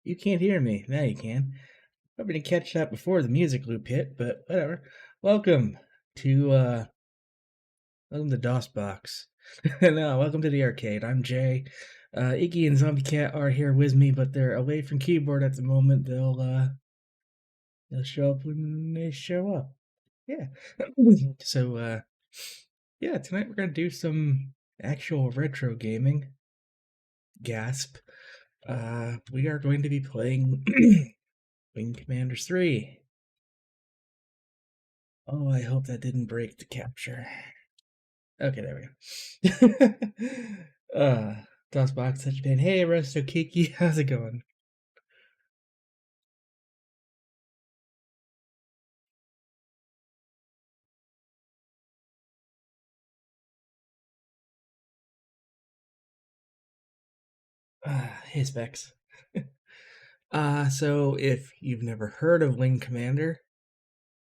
You can't hear me. Now you can. Hoping to catch that before the music loop hit, but whatever. Welcome to uh welcome to DOSBox. No, welcome to the arcade. I'm Jay. Iggy and Zombie Cat are here with me, but they're away from keyboard at the moment. They'll show up when they show up. Yeah. So yeah, tonight we're gonna do some actual retro gaming. Gasp. We are going to be playing Wing Commanders 3. Oh, I hope that didn't break the capture. Okay, there we go. uh, DOSBox Touch Pain. Hey, Resto Kiki, how's it going? Hey, Specs. So if you've never heard of Wing Commander,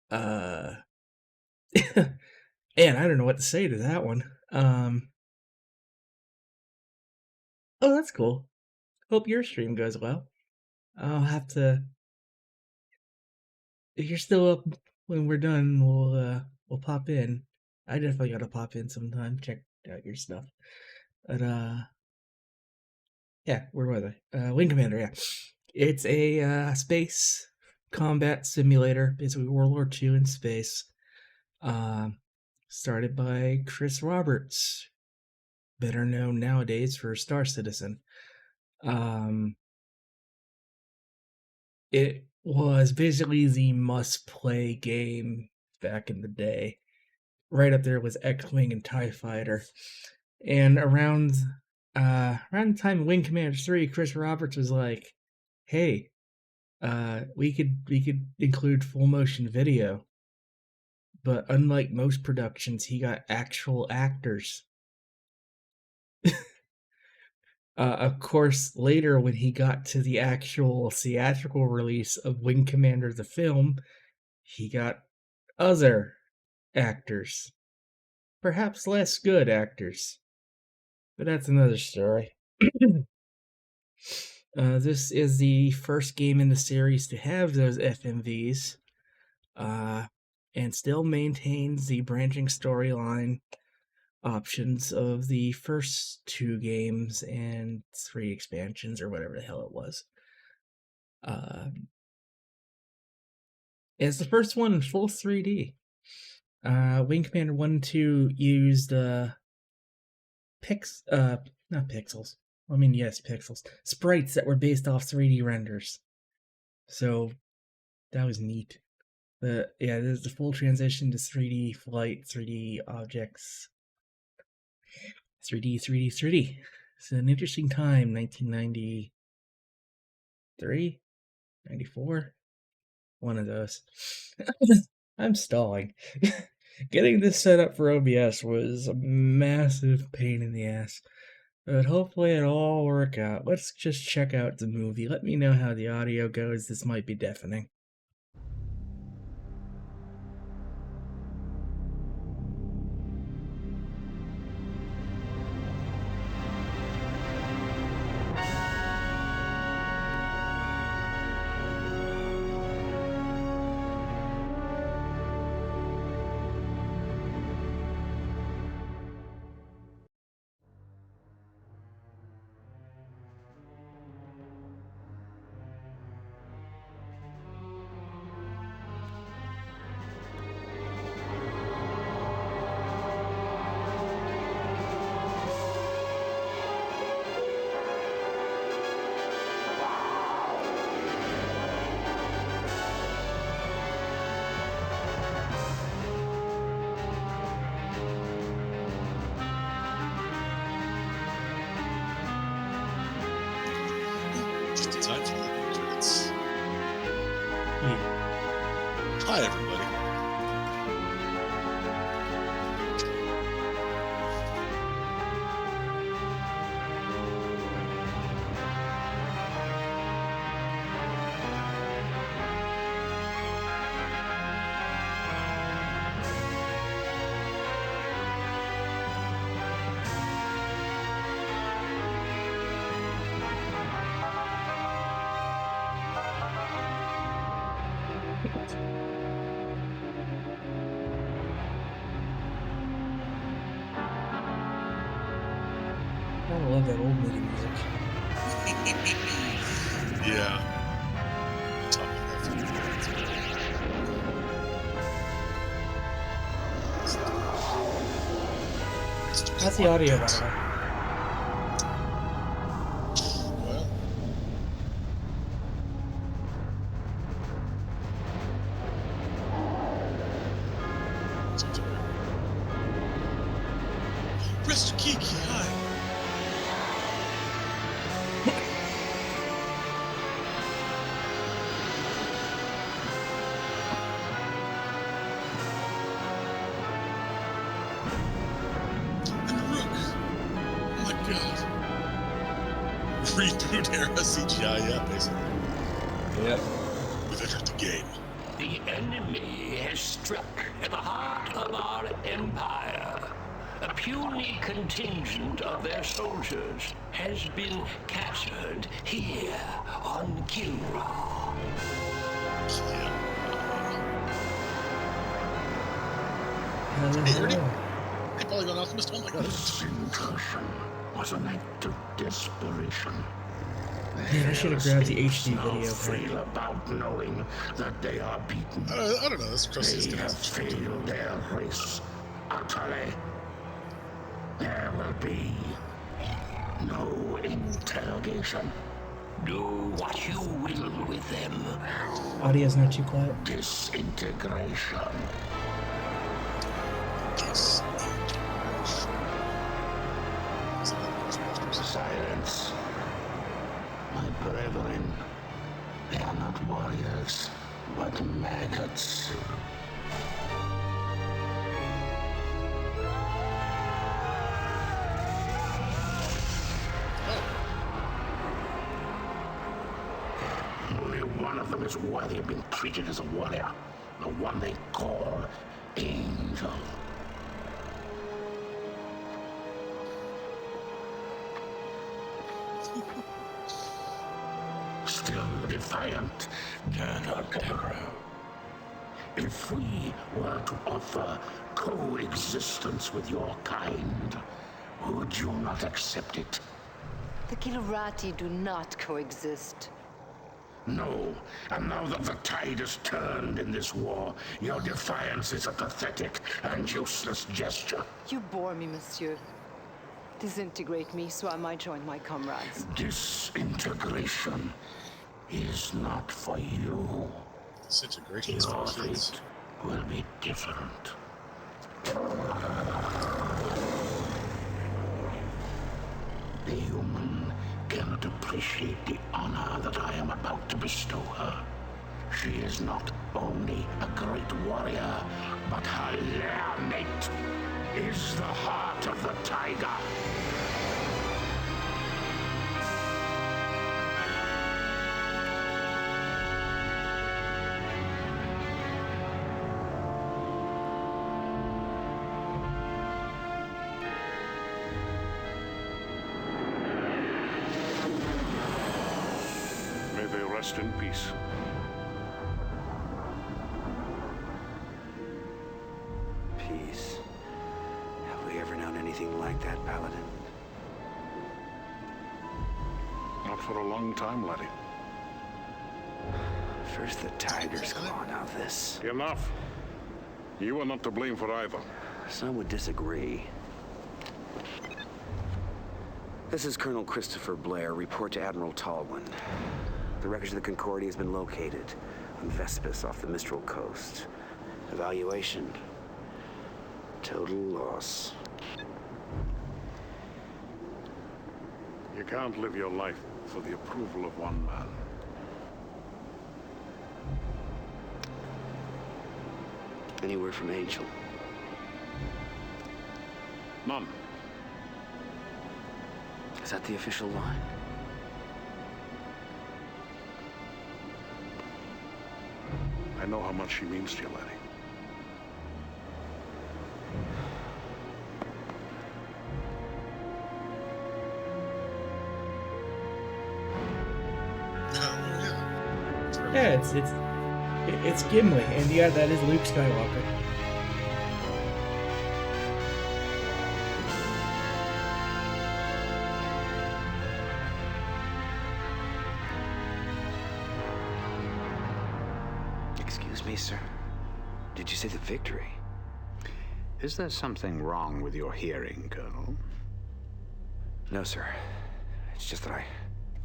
uh, and I don't know what to say to that one. Oh, that's cool. Hope your stream goes well. I'll have to, if you're still up when we're done, we'll pop in. I definitely gotta pop in sometime, check out your stuff. But yeah, where was I? Wing Commander, yeah. It's a space combat simulator, basically World War II in space. Um, Started by Chris Roberts, better known nowadays for Star Citizen. Um, it was basically the must-play game back in the day. Right up there was X-Wing and TIE Fighter. And around the time of Wing Commander 3, Chris Roberts was like, hey, we could include full motion video, but unlike most productions, he got actual actors. Of course, later when he got to the actual theatrical release of Wing Commander the film, he got other actors, perhaps less good actors, but that's another story. This is the first game in the series to have those FMVs, uh, and still maintains the branching storyline options of the first two games and three expansions or whatever the hell it was. It's the first one in full 3D. Wing Commander 1 and 2 used not pixels. I mean, yes, pixels. Sprites that were based off 3D renders. So that was neat. But yeah, there's the full transition to 3D flight, 3D objects, 3D, 3D, 3D. It's an interesting time, 1993, 94, one of those. I'm stalling. Getting this set up for OBS was a massive pain in the ass. But hopefully it'll all work out. Let's just check out the movie. Let me know how the audio goes. This might be deafening. Gotta love that old movie music. Yeah. Talking about How's the audio, by the way? well, seems all right. Mr. Kiki, hi. And the Rook. Oh my god. Reboot era CGI, yeah, basically. Yep. We've entered the game. The enemy has struck at the heart of our empire. A puny contingent of their soldiers has been captured here on Kilra. Hey, Ernie. Hey, Polygon Alchemist. Oh my god. This intrusion was an act of desperation. Man, I should have grabbed the HD Now video. feel about knowing that they are beaten. I don't know. This Krusty's They gonna have have to failed their race utterly. There will be no interrogation. Do what you will with them. Audio's not too quiet. Disintegration. Silence. My brethren, they are not warriors, but maggots. Only one of them is worthy of being treated as a warrior. The one they call Angel. Still defiant, cannot terror. If we were to offer coexistence with your kind, would you not accept it? The Kilurati do not coexist. No, and now that the tide has turned in this war, your defiance is a pathetic and useless gesture. You bore me, monsieur. Disintegrate me so I might join my comrades. Disintegration is not for you. Disintegration is Your for kids. fate will be different. The human cannot appreciate the honor that I am about to bestow her. She is not only a great warrior, but her lair mate is the heart of the tiger. May they rest in peace. Peace. Have we ever known anything like that, Paladin? Not for a long time, laddie. First the Tiger's Claw, now this. Enough. You are not to blame for either. Some would disagree. This is Colonel Christopher Blair. Report to Admiral Tallwin. The wreckage of the Concordia has been located on Vespus off the Mistral coast. Evaluation. Total loss. You can't live your life for the approval of one man. Any word from Angel? None. Is that the official line? I know how much she means to you, laddie. Yeah, it's Gimli, and yeah, that is Luke Skywalker. Excuse me, sir. Did you say the victory? Is there something wrong with your hearing, Colonel? No, sir. It's just that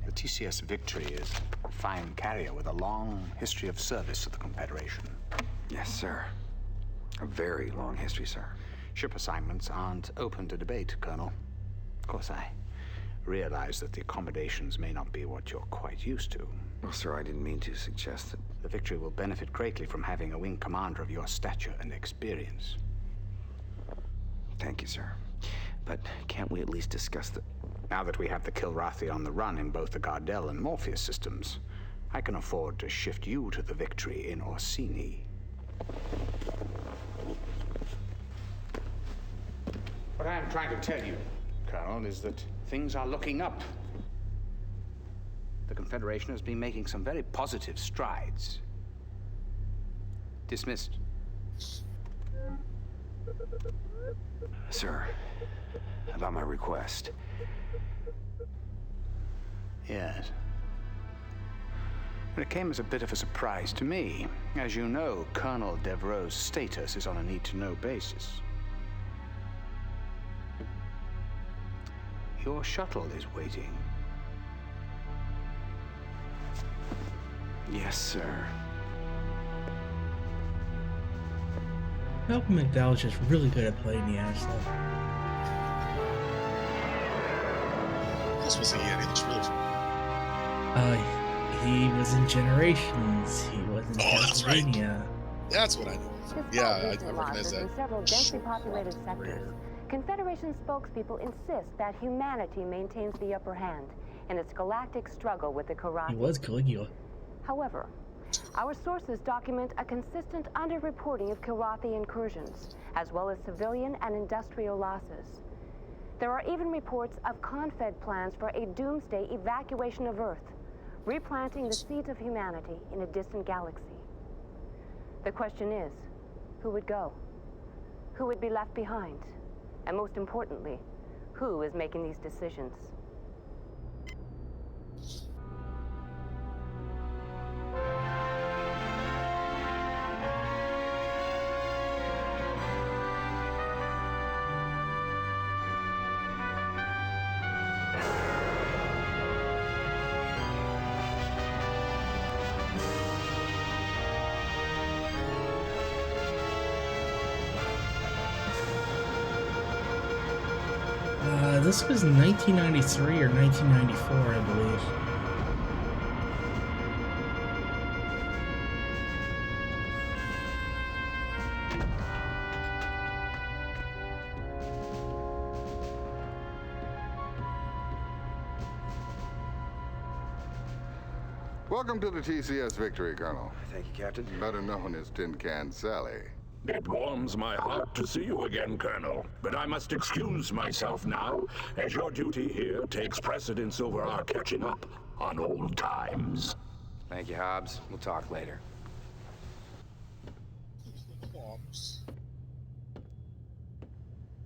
The TCS Victory is a fine carrier with a long history of service to the Confederation. Yes, sir. A very long history, sir. Ship assignments aren't open to debate, Colonel. Of course, I realize that the accommodations may not be what you're quite used to. Well, sir, I didn't mean to suggest that. The Victory will benefit greatly from having a wing commander of your stature and experience. Thank you, sir. But can't we at least discuss the... Now that we have the Kilrathi on the run in both the Gardel and Morpheus systems, I can afford to shift you to the Victory in Orsini. What I am trying to tell you, Colonel, is that things are looking up. The Confederation has been making some very positive strides. Dismissed. Sir, about my request. Yes. But it came as a bit of a surprise to me. As you know, Colonel Devereaux's status is on a need-to-know basis. Your shuttle is waiting. Yes, sir. Malcolm McDowell's just really good at playing the asshole. This was a Yeti. That's really fun. He was in Generations. He was in Oh, that's right. Castlevania. That's what I know. Yeah, I recognize that. In several densely populated sectors, Confederation spokespeople insist that humanity maintains the upper hand in its galactic struggle with the He Kilrathi. was Caligula. However, our sources document a consistent underreporting of Kilrathi incursions, as well as civilian and industrial losses. There are even reports of Confed plans for a doomsday evacuation of Earth, replanting the seeds of humanity in a distant galaxy. The question is, who would go? Who would be left behind? And most importantly, who is making these decisions? This was 1993 or 1994, I believe. Welcome to the TCS Victory, Colonel. Thank you, Captain. Better known as Tin Can Sally. It warms my heart to see you again, Colonel. But I must excuse myself now, as your duty here takes precedence over our catching up on old times. Thank you, Hobbs. We'll talk later.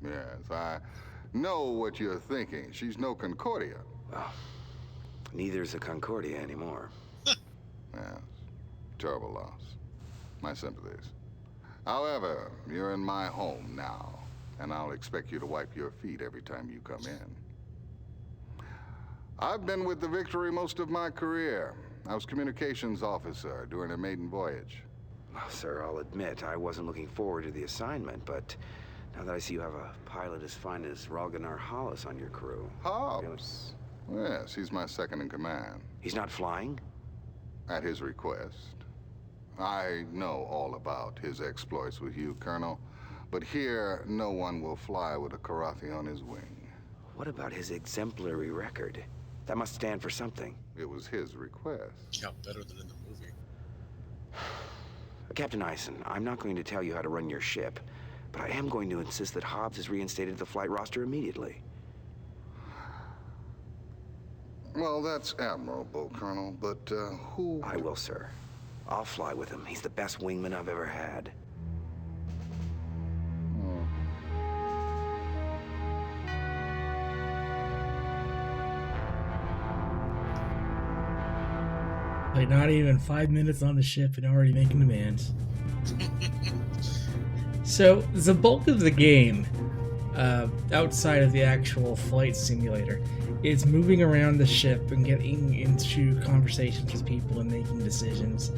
Yes, I know what you're thinking. She's no Concordia. Well, neither's a Concordia anymore. Yes, terrible loss. My sympathies. However, you're in my home now, and I'll expect you to wipe your feet every time you come in. I've been with the Victory most of my career. I was communications officer during a maiden voyage. Well, sir, I'll admit I wasn't looking forward to the assignment, but now that I see you have a pilot as fine as Ralganar Hollis on your crew... Hobbs? Yes, he's my second in command. He's not flying? At his request. I know all about his exploits with you, Colonel, but here no one will fly with a Kilrathi on his wing. What about his exemplary record? That must stand for something. It was his request. Yeah, better than in the movie. Captain Eisen, I'm not going to tell you how to run your ship, but I am going to insist that Hobbs is reinstated to the flight roster immediately. Well, that's admirable, Colonel, but who... I will, sir. I'll fly with him. He's the best wingman I've ever had. Like, not even 5 minutes on the ship and already making demands. So, the bulk of the game, outside of the actual flight simulator, is moving around the ship and getting into conversations with people and making decisions.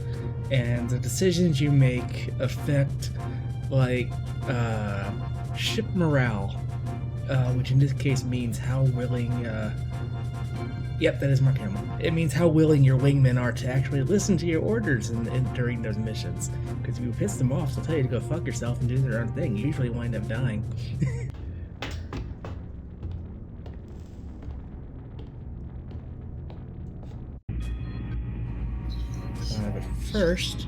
And the decisions you make affect, like, ship morale, which in this case means how willing, yep, that is Mark Hamill. It means how willing your wingmen are to actually listen to your orders during those missions. Because if you piss them off, they'll tell you to go fuck yourself and do their own thing. You usually wind up dying. But first,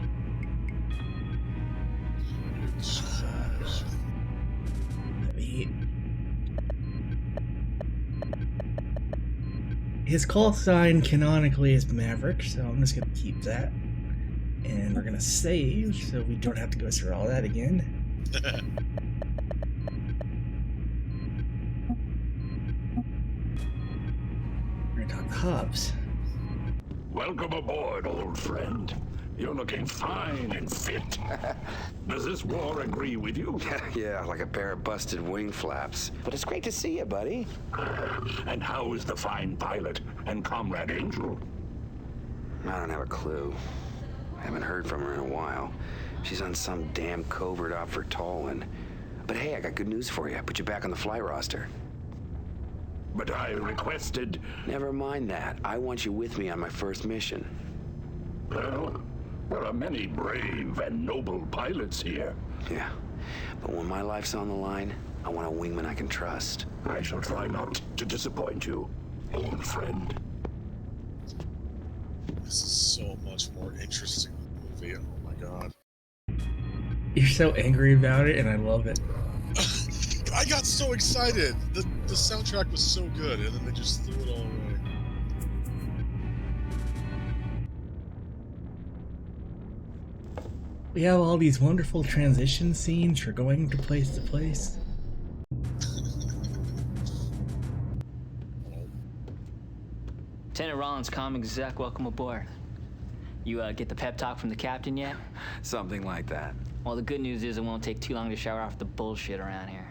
his call sign canonically is Maverick, so I'm just gonna keep that. And we're gonna save, so we don't have to go through all that again. We're gonna talk to Hobbs. Welcome aboard, old friend. You're looking fine and fit. Does this war agree with you? Yeah, like a pair of busted wing flaps. But it's great to see you, buddy. And how is the fine pilot and comrade Angel? I don't have a clue. I haven't heard from her in a while. She's on some damn covert op for Tallinn. But hey, I got good news for you. I put you back on the flight roster. But I requested... Never mind that. I want you with me on my first mission. Well, there are many brave and noble pilots here. Yeah, but when my life's on the line, I want a wingman I can trust. I shall try not to disappoint you, old friend. This is so much more interesting than the movie. Oh my god. You're so angry about it, and I love it. I got so excited. The soundtrack was so good, and then they just threw it all away. We have all these wonderful transition scenes for going from place to place. Lieutenant Rollins, comm exec, welcome aboard. You get the pep talk from the captain yet? Something like that. Well, the good news is it won't take too long to shower off the bullshit around here.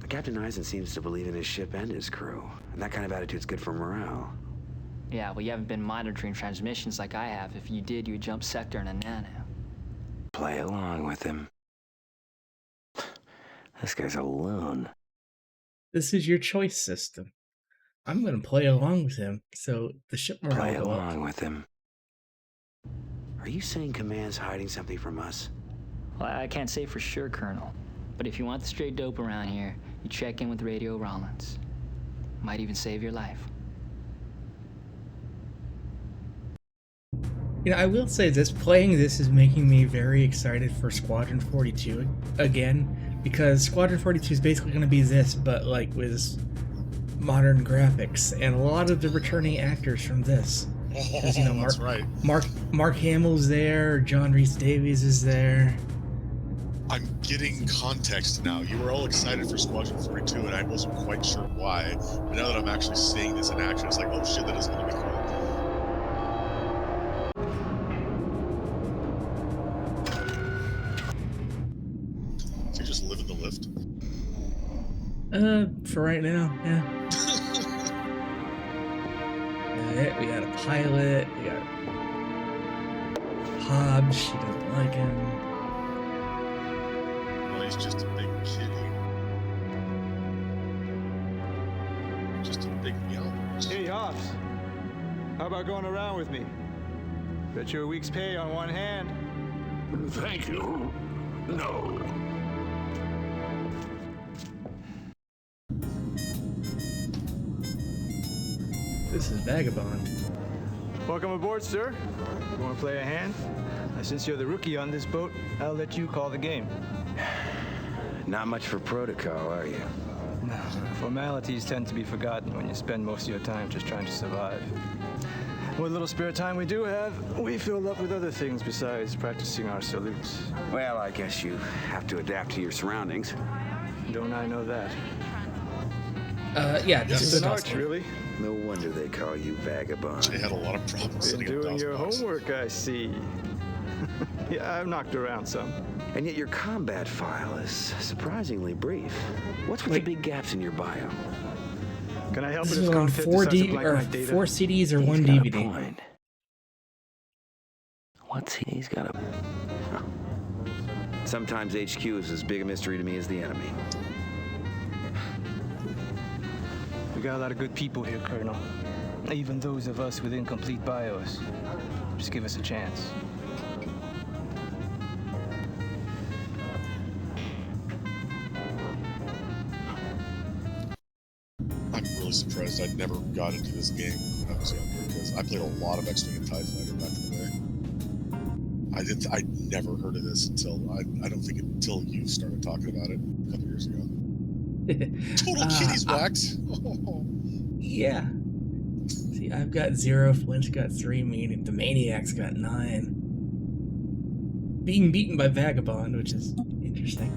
Captain Eisen seems to believe in his ship and his crew, and that kind of attitude's good for morale. Yeah, well, you haven't been monitoring transmissions like I have. If you did, you would jump sector in a nano. Play along with him. This guy's a loon. This is your choice system. I'm gonna play along with him, so the ship morale Play will go up. along with him. Are you saying Command's hiding something from us? Well, I can't say for sure, Colonel. But if you want the straight dope around here, you check in with Radio Rollins. Might even save your life. You know, I will say this, playing this is making me very excited for Squadron 42 again, because Squadron 42 is basically going to be this, but like with modern graphics, and a lot of the returning actors from this. Because, you know, That's right. Mark Hamill's there, John Rhys Davies is there. I'm getting context now. You were all excited for Squadron 42, and I wasn't quite sure why. But now that I'm actually seeing this in action, it's like, oh shit, that is going to be cool. Does he just live in the lift? For right now, yeah. We got a pilot, we got Hobbs, she doesn't like him. Well, he's just a big kitty. Just a big meow. Hey, Hobbs. How about going around with me? Bet you a week's pay on one hand. Thank you. No. This is Vagabond. Welcome aboard, sir. You want to play a hand? Since you're the rookie on this boat, I'll let you call the game. Not much for protocol, are you? No, formalities tend to be forgotten when you spend most of your time just trying to survive. What little spare time we do have, we fill up with other things besides practicing our salutes. Well, I guess you have to adapt to your surroundings. Don't I know that? Yeah, this Yes. is An a arch, dust. really? No wonder they call you vagabond. They had a lot of problems Been setting up doing DOS your box. homework, I see. Yeah, I've knocked around some. And yet your combat file is surprisingly brief. What's with Wait. the big gaps in your bio? Can I help This it is if on Confed 4 decides to D blank or my data? 4 CDs or He's 1 got a DVD. point. He's got a... Huh. Sometimes HQ is as big a mystery to me as the enemy. We got a lot of good people here, Colonel. Even those of us with incomplete bios. Just give us a chance. I'm really surprised I never got into this game when I was younger, because I played a lot of X-Wing and TIE Fighter back in the day. I never heard of this until, I don't think until you started talking about it a couple years ago. Total kitties wax. Yeah. See, I've got 0, Flint's got 3, meaning the Maniac's got 9. Being beaten by Vagabond, which is interesting.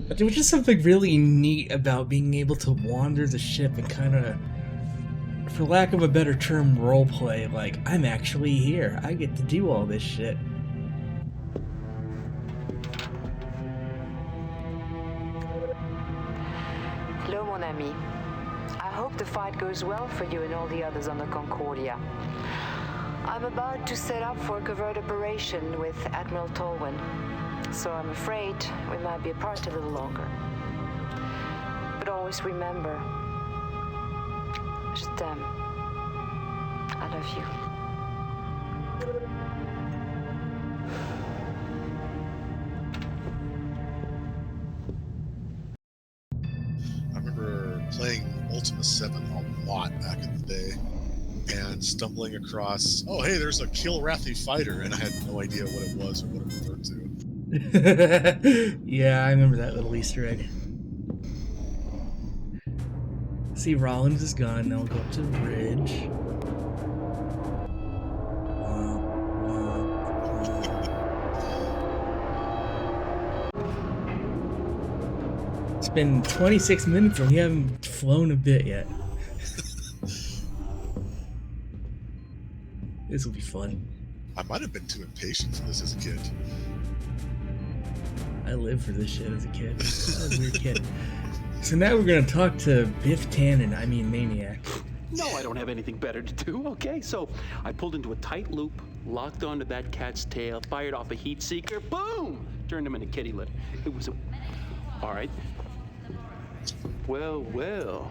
But there was just something really neat about being able to wander the ship and kind of, for lack of a better term, roleplay. Like, I'm actually here. I get to do all this shit. Hello, mon ami. I hope the fight goes well for you and all the others on the Concordia. I'm about to set up for a covert operation with Admiral Tolwyn, so I'm afraid we might be apart a little longer. But always remember, je t'aime. I love you. I remember playing Ultima 7 a lot back in the day and stumbling across, oh hey, there's a Kilrathi fighter, and I had no idea what it was or what it referred to. Yeah, I remember that little Easter egg. See, Rollins is gone. Now we'll go up to the bridge. It's been 26 minutes and we haven't flown a bit yet. This will be fun. I might have been too impatient for this as a kid. I lived for this shit as a kid. I was a weird kid. So now we're gonna talk to Biff Tannen, I mean Maniac. No, I don't have anything better to do, okay? So I pulled into a tight loop, locked onto that cat's tail, fired off a heat seeker, boom! Turned him into kitty litter. It was a... All right. Well, well.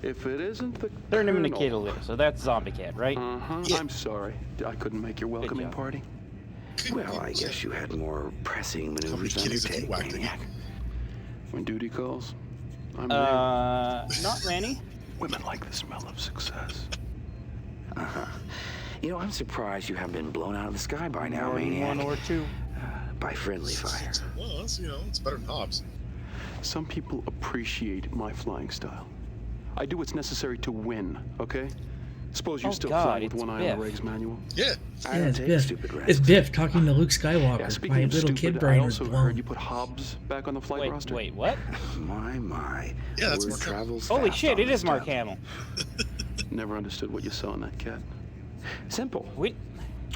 If it isn't the Turned him into Colonel. kitty litter, so that's Zombie Cat, right? Uh-huh. Yeah. I'm sorry. I couldn't make your welcoming party. Well, I guess you had more pressing How many maneuvers to kitties have you undertake, whacked Maniac. When duty calls, I'm there. Not Ranny. Women like the smell of success. Uh-huh. You know, I'm surprised you haven't been blown out of the sky by now, Maniac. One or two. By friendly fire. Well, that's, it's better than Hobbs. Some people appreciate my flying style. I do what's necessary to win, okay? Suppose you're Oh, still God, flying with it's one eye on Biff. the Regs manual. Yeah. I Yeah, don't it's take Biff. stupid It's risks. Biff talking to Luke Skywalker. Yeah, My speaking of little stupid, kid I brain was also blown. heard you put Hobbs back on the flight roster. Wait, what? My. Yeah, that's Word Mark travels Holy fast shit, on it this is Mark stuff. Hamill. Never understood what you saw in that cat. Simple. Wait,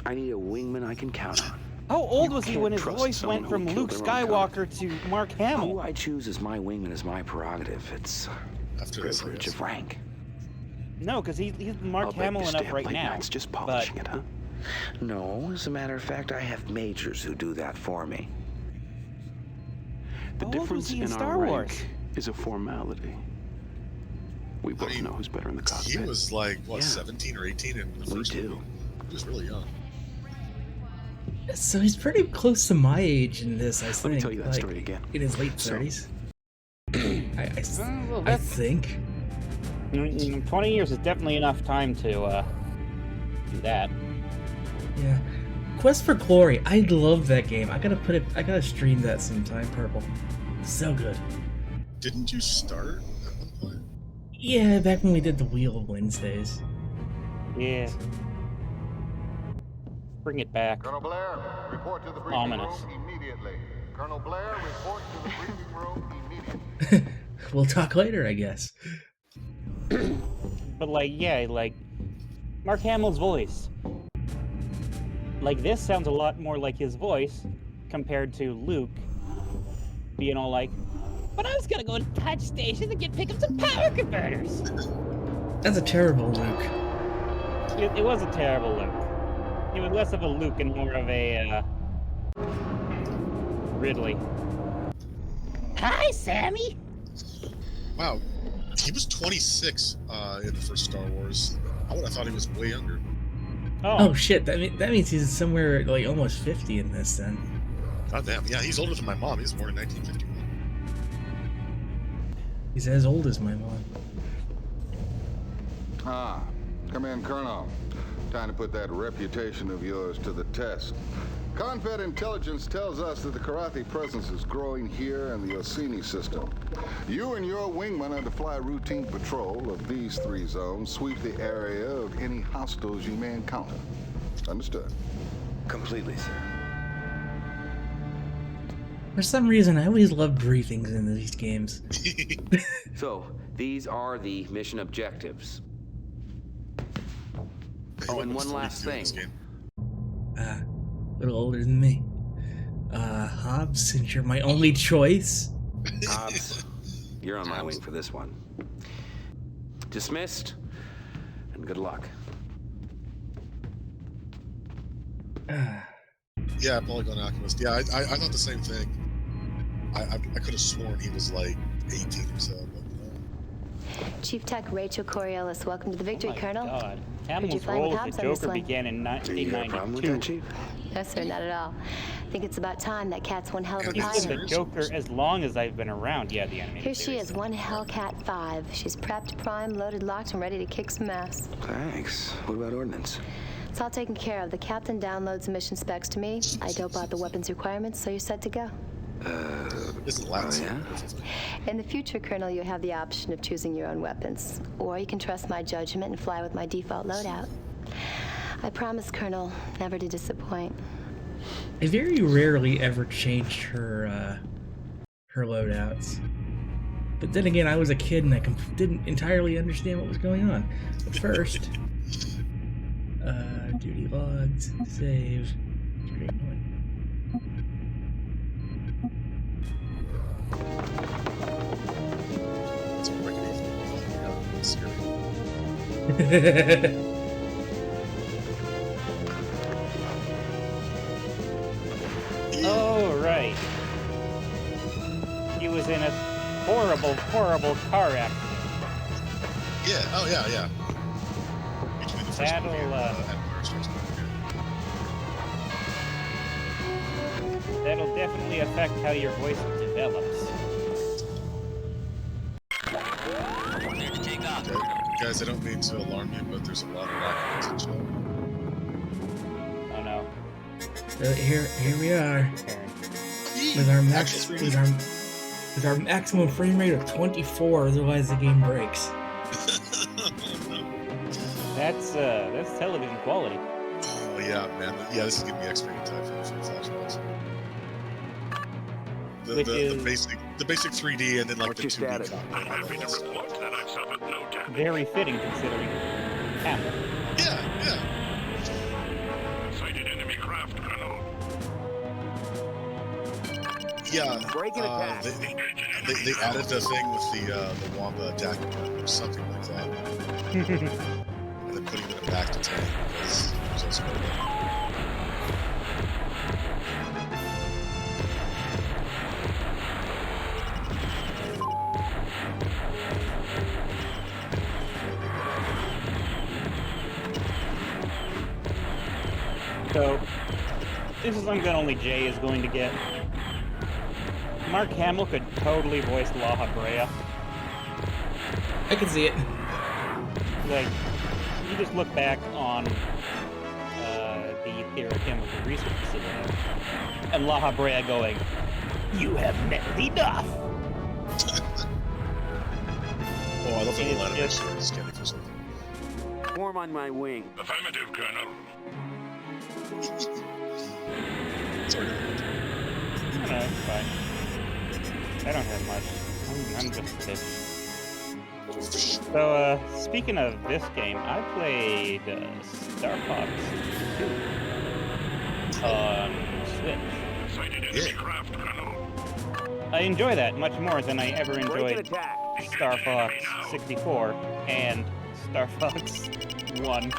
I need a wingman I can count on. how old You was he can't when his trust voice someone went who from killed Luke their own Skywalker to Mark Who Hamill? I choose as my wingman is my prerogative. It's After this, I privilege guess. of rank. No, because he's Mark I'll bet Hamill you enough stay up right late now. nights just But polishing it, huh? No, as a matter of fact, I have majors who do that for me. The How old was difference he in in Star our Wars? rank is a formality. We both mean, know who's better in the cockpit. He was like, what, Yeah. 17 or 18 in the Me first too. movie? He was really young. So he's pretty close to my age in this, I think. Let me tell you that like, story again. In his late So- 30s. well, I that's think. 20 years is definitely enough time to do that. Yeah. Quest for Glory. I love that game. I gotta stream that sometime, Purple. So good. Didn't you start at one point? Yeah, back when we did the Wheel of Wednesdays. Yeah. Bring it back. Colonel Blair, report to the briefing Ominous. room immediately. Colonel Blair, report to the briefing room immediately. We'll talk later, I guess. But like, yeah, like Mark Hamill's voice. Like this sounds a lot more like his voice compared to Luke being all like, "But I was gonna go to the touch station and pick up some power converters." That's a terrible Luke. It was a terrible Luke. It was less of a Luke and more of a Ridley. Hi, Sammy. Wow, he was 26 in the first Star Wars. I would have thought he was way younger. Oh shit! That means he's somewhere like almost 50 in this then. God damn, yeah, he's older than my mom. He was born in 1951. He's as old as my mom. Ah, come in, Colonel. Time to put that reputation of yours to the test. Confed intelligence tells us that the Karathi presence is growing here in the Orsini system. You and your wingman are to fly routine patrol of these 3 zones, sweep the area of any hostiles you may encounter. Understood? Completely, sir. For some reason, I always love briefings in these games. So, these are the mission objectives. Oh, and one last thing. A little older than me. Hobbs, since you're my only choice. Hobbs, you're on my wing for this one. Dismissed, and good luck. Yeah, Polygon Alchemist. Yeah, I thought the same thing. I could have sworn he was like 18 or so. But Chief Tech Rachel Coriolis, welcome to the Victory, Colonel. God. Heard you Hamill's flying role with as Hobbs the on this Joker one. began in Do you have a problem with that, 1992. Chief? No, sir, not at all. I think it's about time. That cat's one hell of a He's been pilot. the Joker as long as I've been around. Yeah, the animated Here she series. is, one Hellcat 5. She's prepped, primed, loaded, locked, and ready to kick some ass. Thanks. What about ordnance? It's all taken care of. The captain downloads the mission specs to me. I dope out the weapons requirements, so you're set to go. This is Latin. In the future, Colonel, you have the option of choosing your own weapons, or you can trust my judgment and fly with my default loadout. I promise, Colonel, never to disappoint. I very rarely ever changed her loadouts. But then again, I was a kid and I didn't entirely understand what was going on. But first, duty logs, save, straight one. It's Oh, right. He was in a horrible, horrible car accident. Yeah, oh yeah. Between the first That'll, movie and Empire Strikes Back. That'll definitely affect how your voice develops. Guys, I don't mean to alarm you, but there's a lot of raccoons in chat. Oh no. Here we are. With our maximum frame rate of 24, otherwise the game breaks. That's television quality. Oh yeah, man. Yeah, this is giving me X-Ray time for flashbacks. The basic 3D and then like the 2D. I'm happy to report that I suffered no damage. Very fitting considering Hamlet. Yeah. Sighted enemy craft, Colonel. Yeah. Breaking attack. They added the thing with the Wamba attack or something like that. And then putting it back to 10 because it was also better. So, this is something that only Jay is going to get. Mark Hamill could totally voice La Habrea. I can see it. Like, you just look back on the Theochemical Research Facility, and La Habrea going, "You have met enough." Oh, I love the little animation where he's scanning for something. Form on my wing. Affirmative, Colonel. Sorry. I don't know. No, it's fine. I don't have much. I'm just pissed. So, speaking of this game, I played Star Fox 2 on Switch. I enjoy that much more than I ever enjoyed Star Fox 64 and Star Fox 1.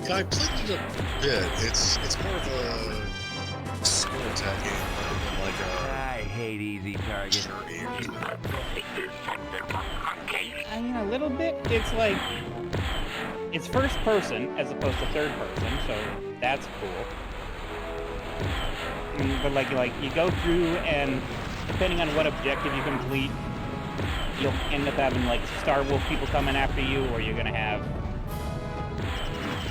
Yeah, I played it a bit. It's more of a skill attack game than like a... I hate easy targets. I mean, a little bit. It's like... It's first person as opposed to third person, so that's cool. But like you go through and depending on what objective you complete, you'll end up having like Star Wolf people coming after you, or you're gonna have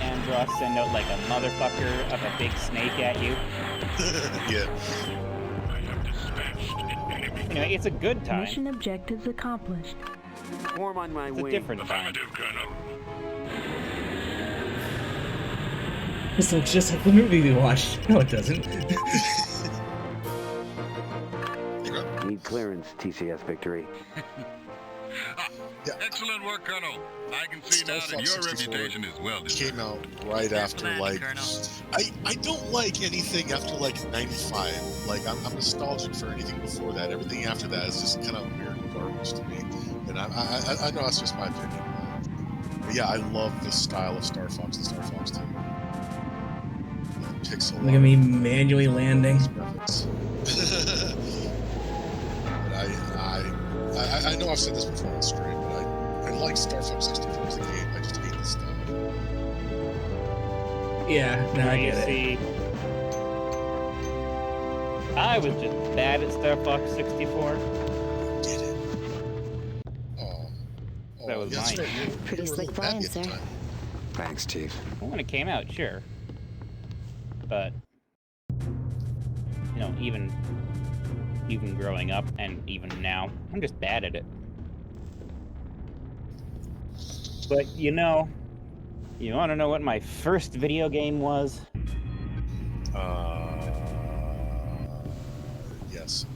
Andros send out like a motherfucker of a big snake at you. Yeah. Anyway, it's a good time. Mission objectives accomplished. Form on my It's a way. different time. This looks just like the movie we watched. No, it doesn't. Need clearance, TCS victory. Excellent work, Colonel. I can see now that your reputation is well deserved. Came out right after, like... I don't like anything after, like, 95. Like, I'm nostalgic for anything before that. Everything after that is just kind of weird garbage to me. And I know that's just my opinion. But yeah, I love the style of Star Fox and Star Fox 2. Pixel Look at me manually landing. I know I've said this before on stream, but I like Star Fox 64 as a game. I just hate the style. Yeah, now I get it. See, I was just bad at Star Fox 64. Did it? That was yes, mine. right. Pretty slick flying, sir. Thanks, Chief. Well, when it came out, sure. But, you know, even growing up and even now, I'm just bad at it. But, you know, you want to know what my first video game was? Yes.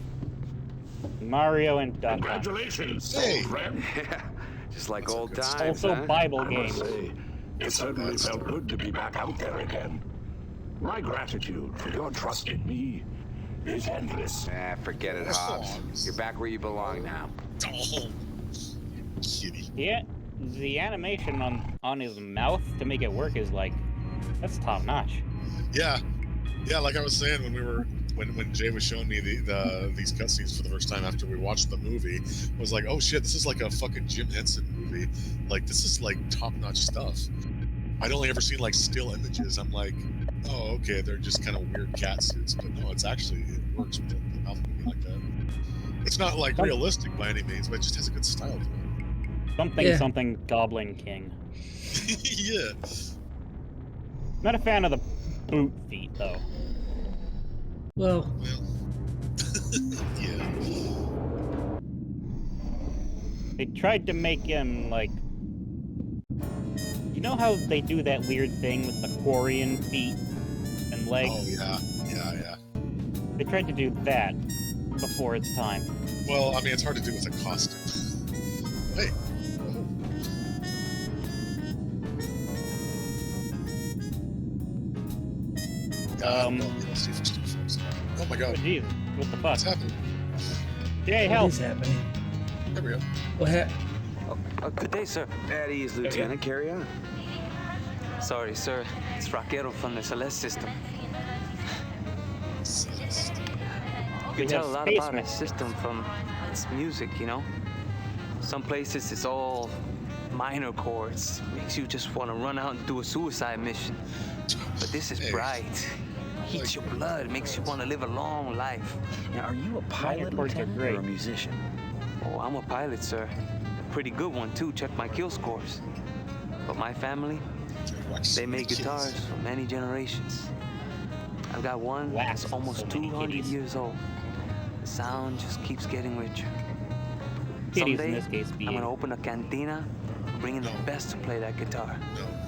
Mario and Duck Hunt. Congratulations, Hey. friend. Just like old That's times, Also huh? Bible I must games. say, it certainly felt good to be back out there again. My gratitude for your trust in me is endless. Forget it, Hobbs. You're back where you belong now. Oh, kitty. Yeah, the animation on his mouth to make it work is like, that's top notch. Yeah, like I was saying when Jay was showing me these cutscenes for the first time after we watched the movie, I was like, oh shit, this is like a fucking Jim Henson movie. Like, this is like top-notch stuff. I'd only ever seen like still images. I'm like, oh, okay, they're just kind of weird cat suits, but no, it works with the mouth movie like that. It's not like realistic by any means, but it just has a good style to it. Something Goblin King. Yeah. Not a fan of the boot feet though. Well, yeah. They tried to make him like, you know how they do that weird thing with the Quarian feet and legs? Oh yeah. They tried to do that before its time. Well, I mean, it's hard to do with a costume. Hey. Oh my god. Oh, jeez, what the fuck? What's happening? Jay, what help! is happening? There we go. What Good day, sir. At ease, Lieutenant. Carry on. Sorry, sir. It's Raquero from the Celeste system. Celeste. You can tell a lot about its system from its music, you know? Some places it's all minor chords. Makes you just want to run out and do a suicide mission. But this is bright. Heats your blood, makes you want to live a long life. Now, are you a pilot, Lieutenant, or a musician? Oh, I'm a pilot, sir. A pretty good one, too. Check my kill scores. But my family, they make guitars for many generations. I've got one that's almost 200 years old. The sound just keeps getting richer. Someday, I'm gonna open a cantina, bring in the best to play that guitar.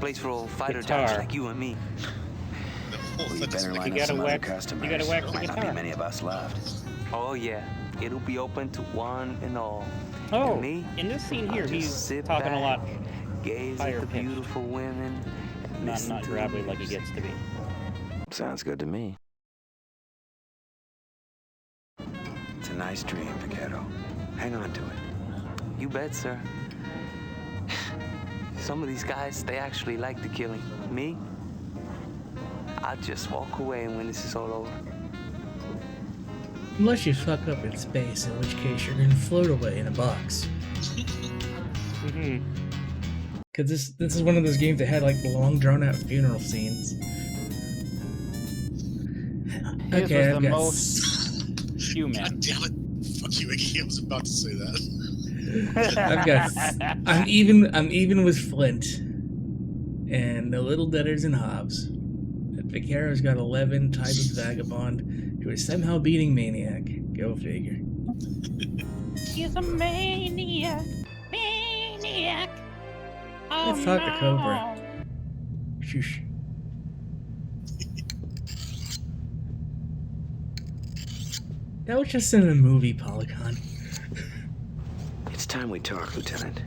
Place for old fighter types like you and me. Well, you better You line up gotta some other wax- you customers. gotta wax the Might not be guitar. many of us left. Oh yeah, it'll be open to one and all. Oh, And me, in this scene here, I'll just he's sit talking a lot back, gaze higher at the pitched. beautiful women, and not listen to the gravelly like he music. gets to be. Sounds good to me. It's a nice dream, Vaquero. Hang on to it. You bet, sir. Some of these guys, they actually like the killing. Me, I'll just walk away when this is all over. Unless you fuck up in space, in which case you're gonna float away in a box. Because this is one of those games that had like long drawn out funeral scenes. His Okay, was I've the got most human. God damn it! Fuck you, Iggy. I was about to say that. I've got. I'm even with Flint, and the Little Debtors and Hobbs. And Vaquero's got 11, tied with Vagabond, who is somehow beating Maniac. Go figure. He's a maniac. Maniac. Oh, Let's talk to Cobra. Shush. That was just in a movie, Polygon. It's time we talk, Lieutenant.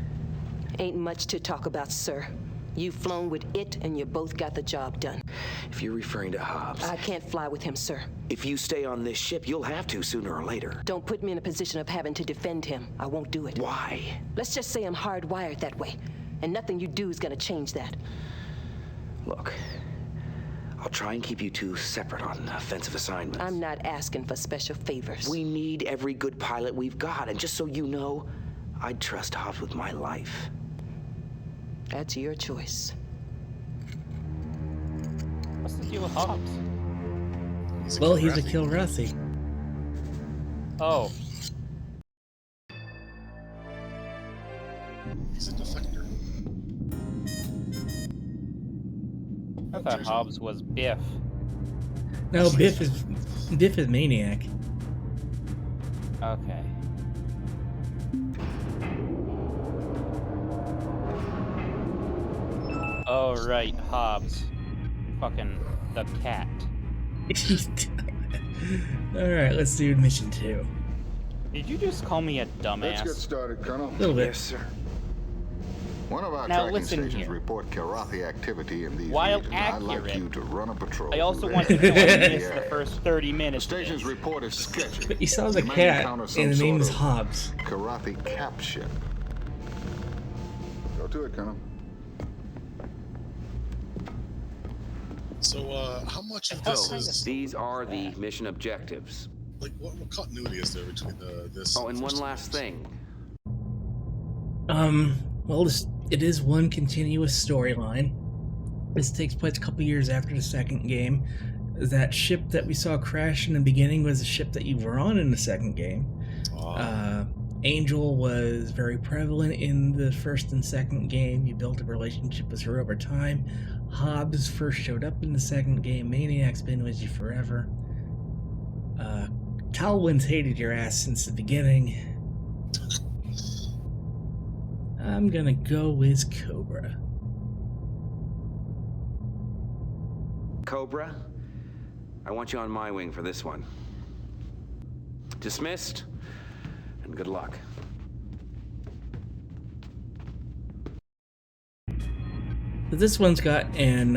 Ain't much to talk about, sir. You've flown with it, and you both got the job done. If you're referring to Hobbs, I can't fly with him, sir. if you stay on this ship, you'll have to sooner or later. Don't put me in a position of having to defend him. I won't do it. Why? Let's just say I'm hardwired that way, and nothing you do is gonna change that. Look, I'll try and keep you two separate on offensive assignments. I'm not asking for special favors. We need every good pilot we've got, and just so you know, I'd trust Hobbs with my life. That's your choice. What's the deal with Hobbs? He's He's a Kilrathi. Oh, He's a defector. I thought Hobbs was Biff. No, Biff is Maniac. Okay. Oh, right, Hobbs. Fucking the cat. Alright, let's do mission 2. Did you just call me a Let's dumbass? get started, Colonel. Little bit. Yes, sir. One of our Now, tracking listen stations here. report Kilrathi activity in these While regions. I'd like accurate, you to run a patrol. I also through want there. you to know I missed Yeah. the first 30 The minutes. station's report is sketchy. But you saw the You may cat, encounter some and the name is sort of Hobbs. Kilrathi cap ship. Go to it, Colonel. So, how much of this is These are the mission objectives. like what continuity is there between this? Oh, and one last thing. Well, it is one continuous storyline. This takes place a couple years after the second game. That ship that we saw crash in the beginning was the ship that you were on in the second game. Angel was very prevalent in the first and second game. You built a relationship with her over time. Hobbs first showed up in the second game. Maniac's been with you forever. Talwyn's hated your ass since the beginning. I'm gonna go with Cobra. Cobra, I want you on my wing for this one. Dismissed, and good luck. But this one's got an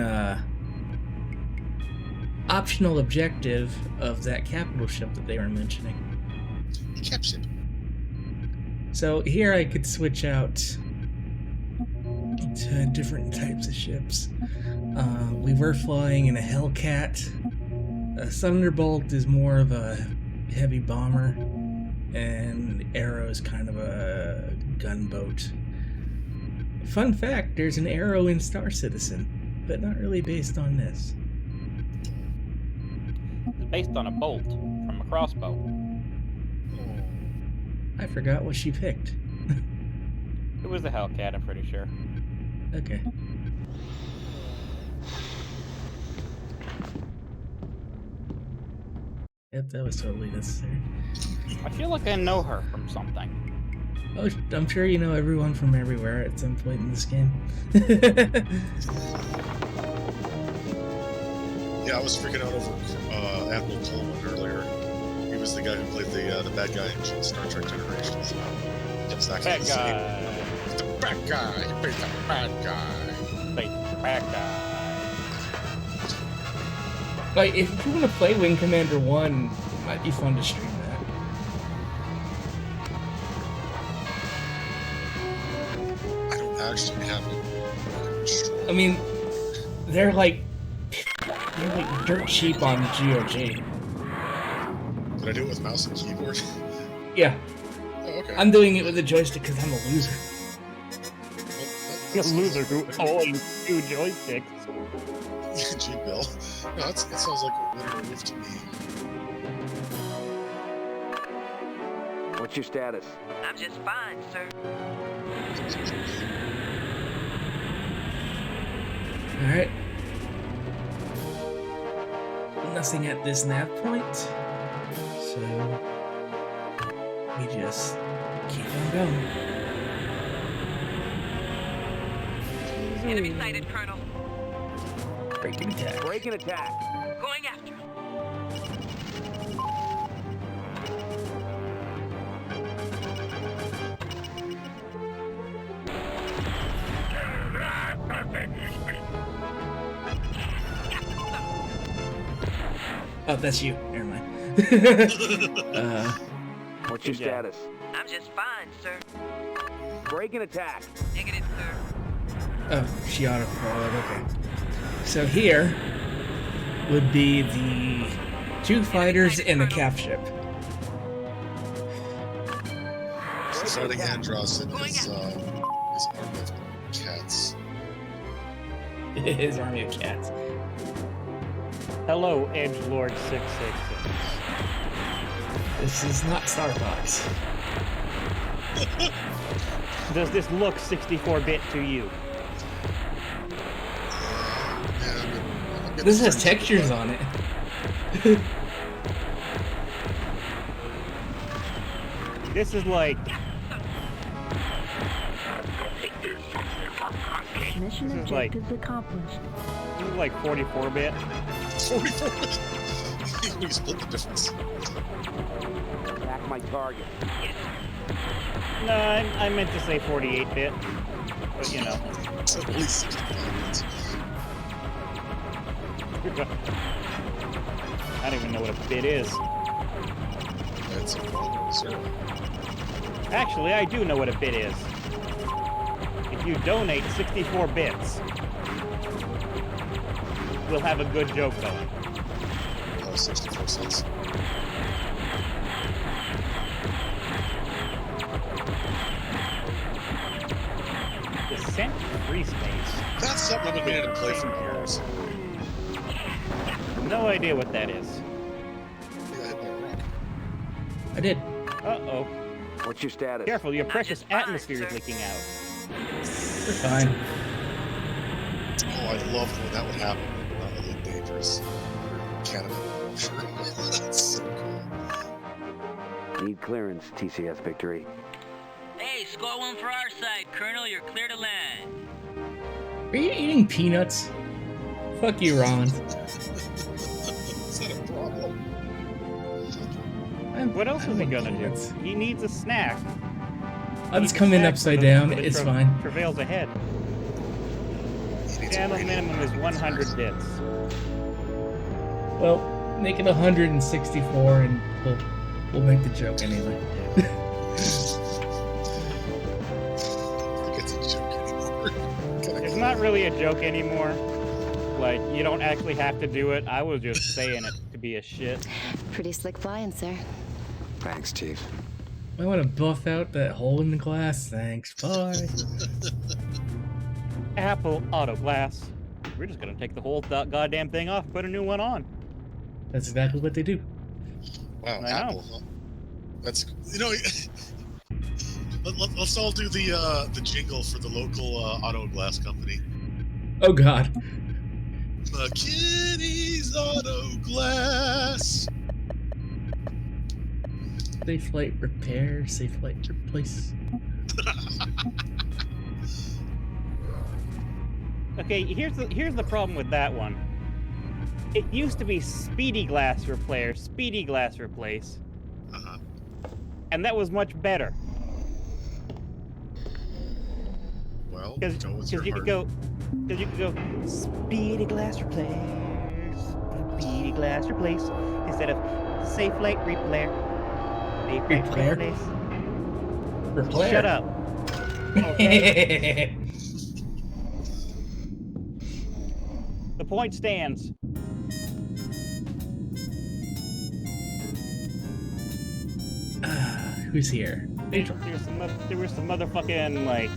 optional objective of that capital ship that they were mentioning. Cap ship. So here I could switch out to different types of ships. We were flying in a Hellcat. A Thunderbolt is more of a heavy bomber, and Arrow is kind of a gunboat. Fun fact, there's an Arrow in Star Citizen, but not really based on this. It's based on a bolt from a crossbow. I forgot what she picked. It was the Hellcat, I'm pretty sure. Okay. Yep, that was totally necessary. I feel like I know her from something. Oh, I'm sure you know everyone from everywhere at some point in this game. Yeah, I was freaking out over Admiral Tolman earlier. He was the guy who played the bad guy in Star Trek Generations. Exactly Bad the guy. same. The bad guy. He played the bad guy. Played the bad guy. Like, if you want to play Wing Commander 1, it might be fun to stream that. I don't actually have it. I mean, they're like dirt cheap on GOG. Did I do it with mouse and keyboard? Yeah. Oh, okay. I'm doing it with a joystick because I'm a loser. A loser who owns 2 joysticks. Gee, Bill. No, that sounds like a winner move to me. What's your status? I'm just fine, sir. Alright. Nothing at this nav point. So we just keep on going. Enemy sighted, Colonel. Breaking attack. Breaking attack. Going after him. Oh, that's you. Never mind. What's your status? I'm just fine, sir. Breaking attack. Negative, sir. Oh, she auto-followed. Okay. So here would be the 2 fighters and the cap ship. Fighting Andros and his army of cats. His army of cats. Hello, Edgelord 666. This is not Starbucks. Does this look 64-bit to you? This has textures on it. This is like... Mission objectives accomplished. This is like 44-bit. 44-bit? You split the difference. Attack my target. No, I meant to say 48-bit. But, you know. It's at least 65 bits. I don't even know what a bit is. That's a 0. Actually, I do know what a bit is. If you donate 64 bits, we'll have a good joke going. 64 cents. Descent free space. That's something I've been meaning to play for years. No idea what that is. I did. Uh-oh. What's your status? Careful, your precious atmosphere is leaking out. We're fine. Oh, I love when that would happen. Not really dangerous. Canada, I'm sure. That's so cool. Need clearance, TCS victory. Hey, score 1 for our side, Colonel. You're clear to land. Are you eating peanuts? Fuck you, Rollins. Is that a problem? What else is he gonna do? He needs a snack. I'm just coming upside down. It's fine. Prevails ahead. Channel minimum is 100 bits. Well, make it 164 and we'll make the joke anyway. It's not really a joke anymore. Like, you don't actually have to do it. I was just saying it to be a shit. Pretty slick flying, sir. Thanks, Chief. I want to buff out that hole in the glass. Thanks. Bye. Apple Auto Glass. We're just gonna take the whole goddamn thing off and put a new one on. That's exactly what they do. Wow, I Apple, huh? That's, you know, let's all do the jingle for the local auto glass company. Oh God. McKinney's Auto Glass. Safe flight repair, safe flight replace. Okay, here's the problem with that one. It used to be Speedy Glass Repair, Speedy Glass Replace. And that was much better. Well, Because go with you your could heart. go, Speedy Glass Replace, Speedy Glass Replace, instead of Safe Light Repair. Safe Light Repair? Replace. Repair. Shut up. Okay. The point stands. Who's here? There were some motherfucking like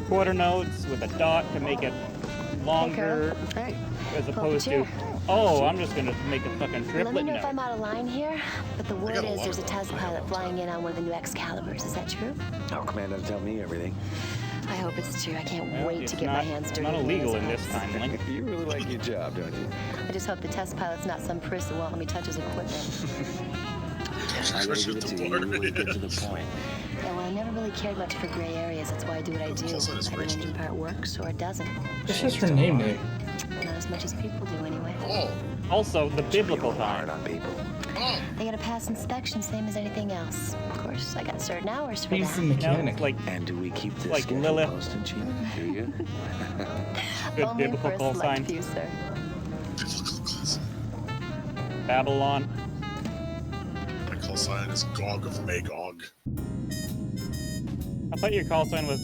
quarter notes with a dot to make it longer, as opposed to, oh, I'm just gonna make a fucking Let triplet me know note. if I'm out of line here, but the word is there's a test pilot flying in on one of the new Excaliburs. Is that true? Our commander doesn't tell me everything. I hope it's true. I can't Well, wait it's to get my hands dirty. not with illegal those in this parts. time, Link. You really like your job, don't you? I just hope the test pilot's not some priss who won't let me touch his equipment. I gotta give it to you. You really get to the point. Yeah, well, I never really cared much for gray areas. That's why I do what I do. Either an engine part works or it doesn't. This is her name, Nick. Not as much as people do, anyway. Also, the biblical time. on people. They gotta pass inspection, same as anything else. Of course, I got certain hours for He's that. the mechanic. And do we keep this like schedule Lilith. posted, Chief? Do you? Good Only biblical for a call select sign. few, sir. Babylon. My call sign is Gog of Magog. I thought your call sign was.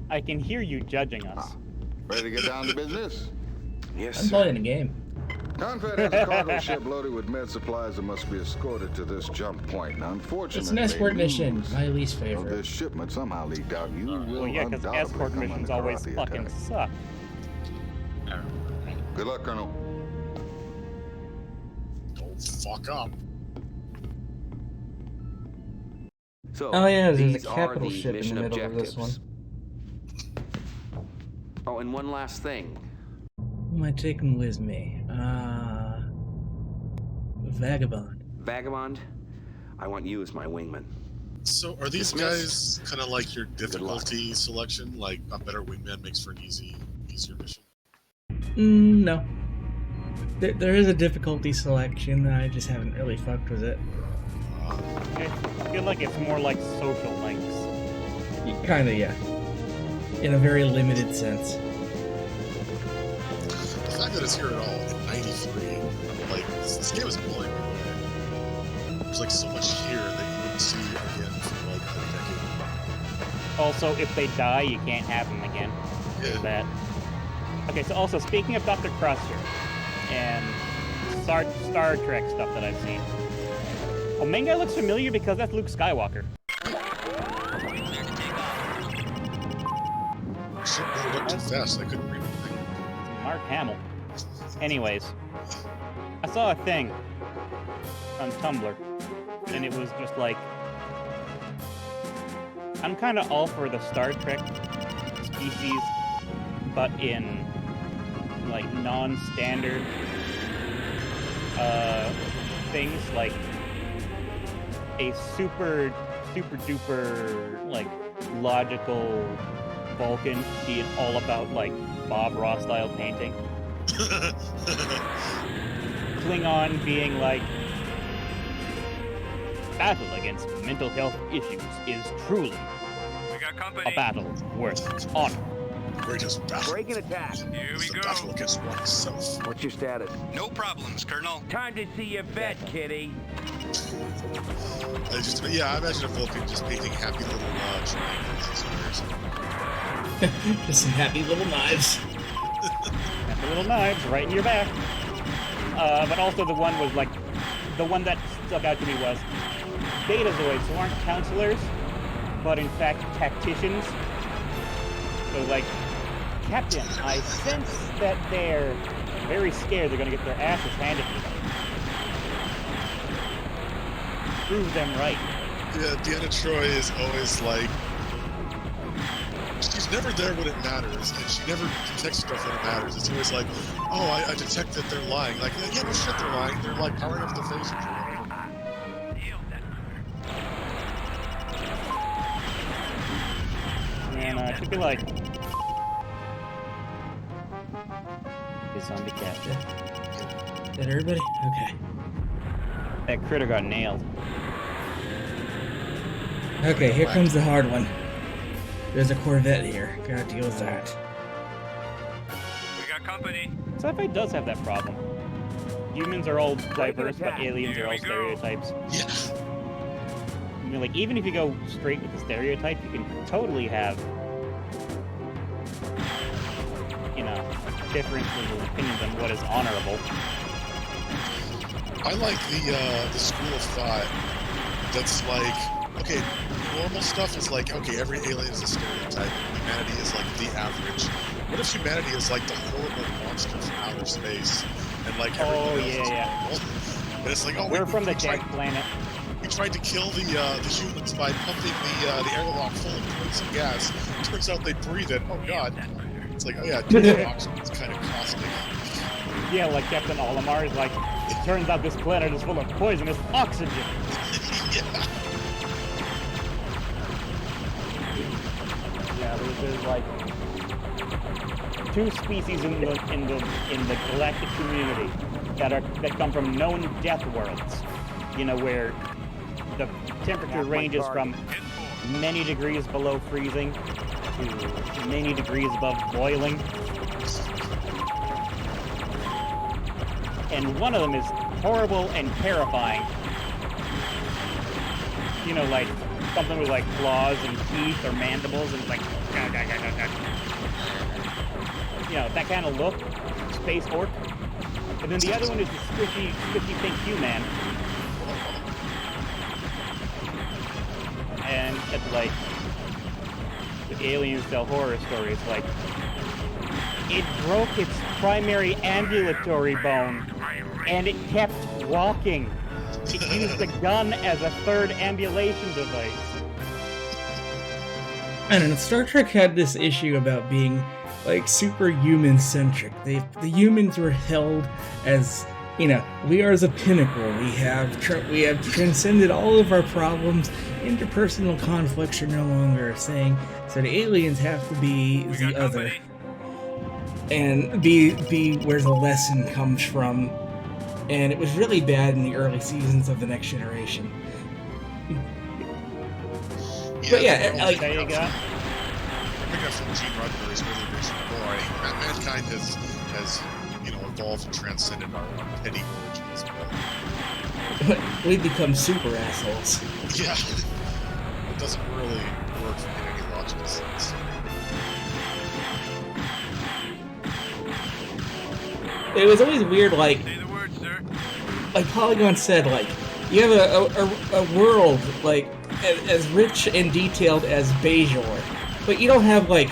I can hear you judging us. Ready to get down to business? Yes, I'm playing a game. Confed has a cargo ship loaded with med supplies that must be escorted to this jump point. Now, unfortunately, It's an escort mission. news My least of favorite. this shipment somehow leaked out. You will Well, yeah, because undoubtedly escort come missions under always karate fucking attack. suck. Good luck, Colonel. Don't fuck up. So, Oh yeah, there's a these are capital the ship in the mission middle of this one. objectives. Oh, and one last thing. Who am I taking with me? Vagabond. Vagabond, I want you as my wingman. So are these Dismissed. guys kind of like your difficulty selection? Like a better wingman makes for an easier mission? No. There is a difficulty selection. I just haven't really fucked with it. I feel like it's more like social links. Kinda, yeah. In a very limited sense. The fact that it's here at all in '93, like this game is blowing me away. There's like so much here that you wouldn't see again for like a decade. Also, if they die, you can't have them again. There's that. Okay, so also, speaking of Dr. Crusher and Star Trek stuff that I've seen, Omega looks familiar because that's Luke Skywalker. Shit moved up too fast. I couldn't read anything. Mark Hamill. Anyways, I saw a thing on Tumblr, and it was just like, I'm kind of all for the Star Trek species, but in like non-standard things, like a super duper like logical Vulcan being all about like Bob Ross style painting. Klingon being like, battle against mental health issues is truly a battle worth its honor. Greatest battle. Break and attack. Here we The go. battle against oneself. What's your status? No problems, Colonel. Time to see your vet, kitty. I imagine a Vulcan just painting happy little triangles. Just some happy little knives. Happy little knives right in your back. But also the one was like, the one that stuck out to me was Betazoids who aren't counselors, but in fact tacticians. So like, Captain, I sense that they're very scared they're gonna get their asses handed to them. Prove them right. Yeah, Deanna Troi is always like, she's never there when it matters, and she never detects stuff when it matters. It's always like, oh, I detect that they're lying. Like, yeah, no shit, they're lying. They're like covering up their faces or whatever. And I should be like... This zombie cat. Is that everybody? Okay. That critter got nailed. Okay, here comes the hard one. There's a Corvette here. Gotta deal with that. We got company. Sci-fi does have that problem. Humans are all diverse, but aliens are all stereotypes. Yes. I mean, like, even if you go straight with the stereotype, you can totally have, you know, differences of opinions on what is honorable. I like the school of thought that's like, okay, normal stuff is like, okay, every alien is a stereotype. Humanity is like the average. What if humanity is like the horrible monster from outer space? And like everything else is normal? And it's like, oh, we're from the dead planet. We tried to kill the humans by pumping the airlock full of poison gas. Turns out they breathe it. Oh god. It's like, oh yeah, oxygen is kind of caustic. Yeah, like Captain Olimar is like, it turns out this planet is full of poisonous oxygen. Yeah. Yeah, there's like two species in the galactic community that come from known death worlds. You know, where the temperature ranges from many degrees below freezing to many degrees above boiling. And one of them is horrible and terrifying. You know, like something with like claws and teeth or mandibles, and it's like, you know, that kind of look, space orc. And then the other one is the squishy pink human. And it's like, the aliens tell horror stories, like, it broke its primary ambulatory bone, and it kept walking. It used the gun as a third ambulation device. I don't know, Star Trek had this issue about being, like, super human-centric. The humans were held as, you know, we are the pinnacle. We have transcended all of our problems. Interpersonal conflicts are no longer a thing. So the aliens have to be the other. And be where the lesson comes from. And it was really bad in the early seasons of The Next Generation. But yeah, like... There you go. I pick up from Gene Roddenberry's really recent boy. Mankind has, you know, evolved and transcended our petty origins. But we become super assholes. Yeah. It doesn't really work in any logical sense. It was always weird, like Polygon said, like, you have a world, like, as rich and detailed as Bajor, but you don't have, like,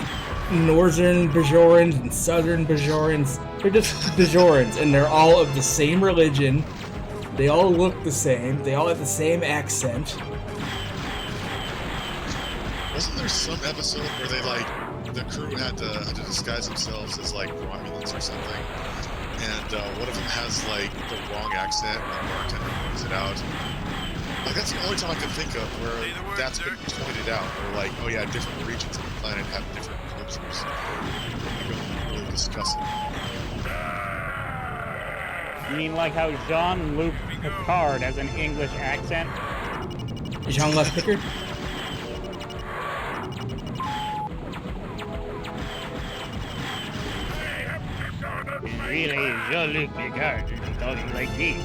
northern Bajorans and southern Bajorans. They're just Bajorans, and they're all of the same religion. They all look the same. They all have the same accent. Wasn't there some episode where they, like, the crew had to disguise themselves as, like, Romulans or something? And one of them has, like, the wrong accent, and the bartender points it out. Like, that's the only time I can think of where that's been pointed out. Where, like, oh yeah, different regions of the planet have different cultures. We don't really discuss it. You mean like how Jean-Luc Picard has an English accent? Jean-Luc Picard? Really, Jean-Luc Picard is talking like this.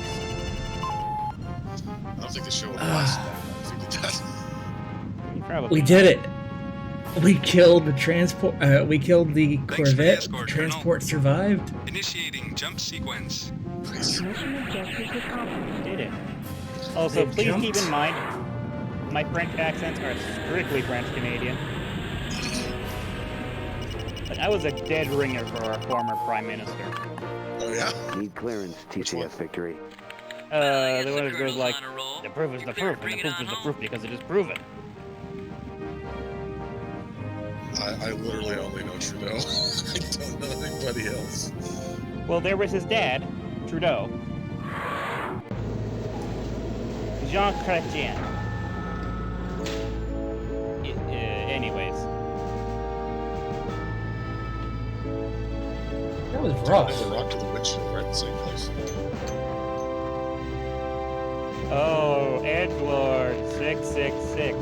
I don't think the show would last that long if we did that. Probably. We did it. We killed the transport. We killed the Corvette. The transport survived. Initiating jump sequence. Did it. Also, please keep in mind, my French accents are strictly French-Canadian. Like, I was a dead ringer for our former Prime Minister. Oh yeah? Need clearance, TCS victory. The one that goes like, the proof is the proof, and the proof is the proof because it is proven. I literally only know Trudeau. I don't know anybody else. Well, there was his dad, Trudeau. Jean Chrétien. Anyways. was rough. The rock to the windshield, right in the same place. Oh, Edgelord 666.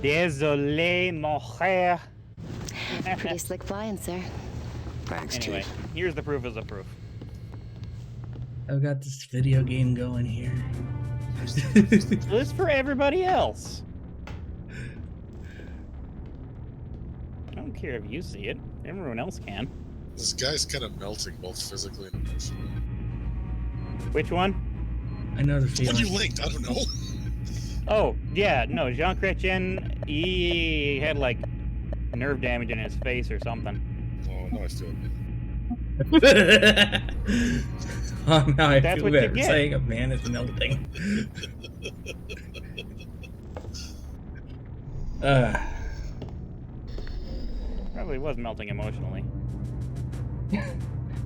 Désolé, mon frère. Pretty slick flying, sir. Thanks, Anyway, Chief. here's the proof of the proof. I've got this video game going here. It's for everybody else. I don't care if you see it. Everyone else can. This guy's kind of melting, both physically and emotionally. Which one? I know the The feeling. one you linked, I don't know. Oh, yeah, no, Jean Chrétien, he had like nerve damage in his face or something. Oh, no, I feel Oh, now I That's feel what you better get. saying a man is melting. Probably was melting emotionally.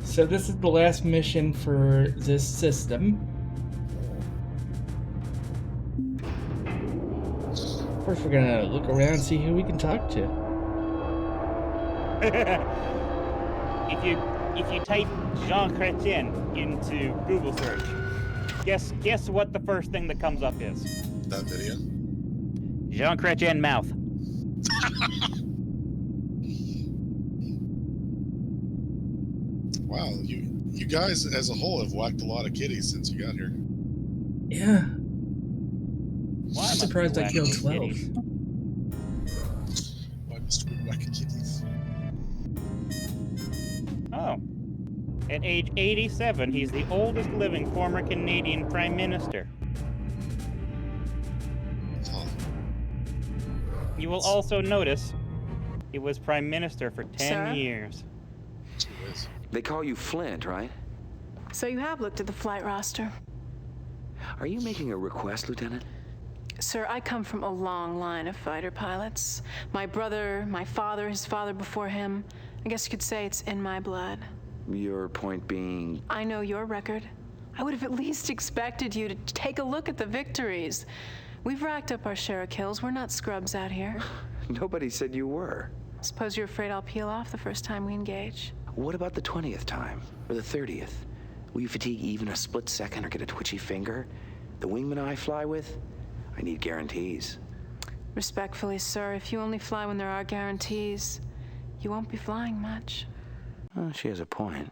So this is the last mission for this system. First, we're gonna look around and see who we can talk to. If you type Jean Chrétien into Google search, guess what the first thing that comes up is? That video? Jean Chrétien mouth. Wow, you guys as a whole have whacked a lot of kitties since you got here. Yeah. Why I'm surprised I killed 12. Why must we whack kitties? Oh. At age 87, he's the oldest living former Canadian Prime Minister. Huh. You will also notice he was Prime Minister for 10 Sir? years. They call you Flint, right? So you have looked at the flight roster. Are you making a request, Lieutenant? Sir, I come from a long line of fighter pilots. My brother, my father, his father before him. I guess you could say it's in my blood. Your point being... I know your record. I would have at least expected you to take a look at the victories. We've racked up our share of kills. We're not scrubs out here. Nobody said you were. Suppose you're afraid I'll peel off the first time we engage. What about the 20th time? Or the 30th? Will you fatigue even a split second or get a twitchy finger? The wingman I fly with? I need guarantees. Respectfully, sir, if you only fly when there are guarantees, you won't be flying much. Oh, she has a point.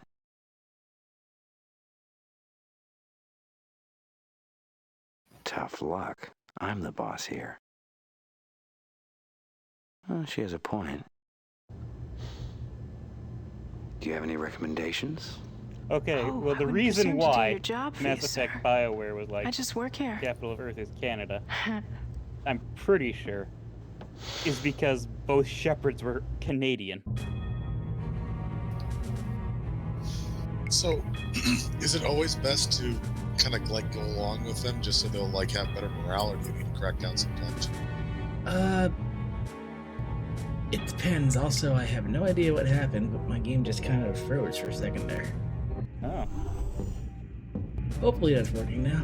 Tough luck. I'm the boss here. Oh, she has a point. Do you have any recommendations? Okay, Oh, well, I the would reason presume to do why your job for Mass you, Effect sir. BioWare was like, I just work here. capital of Earth is Canada, I'm pretty sure, is because both Shepards were Canadian. So, is it always best to kind of like go along with them just so they'll like have better morale, or do you need to crack down sometimes? It depends. Also, I have no idea what happened, but my game just kind of froze for a second there. Oh. Hopefully that's working now.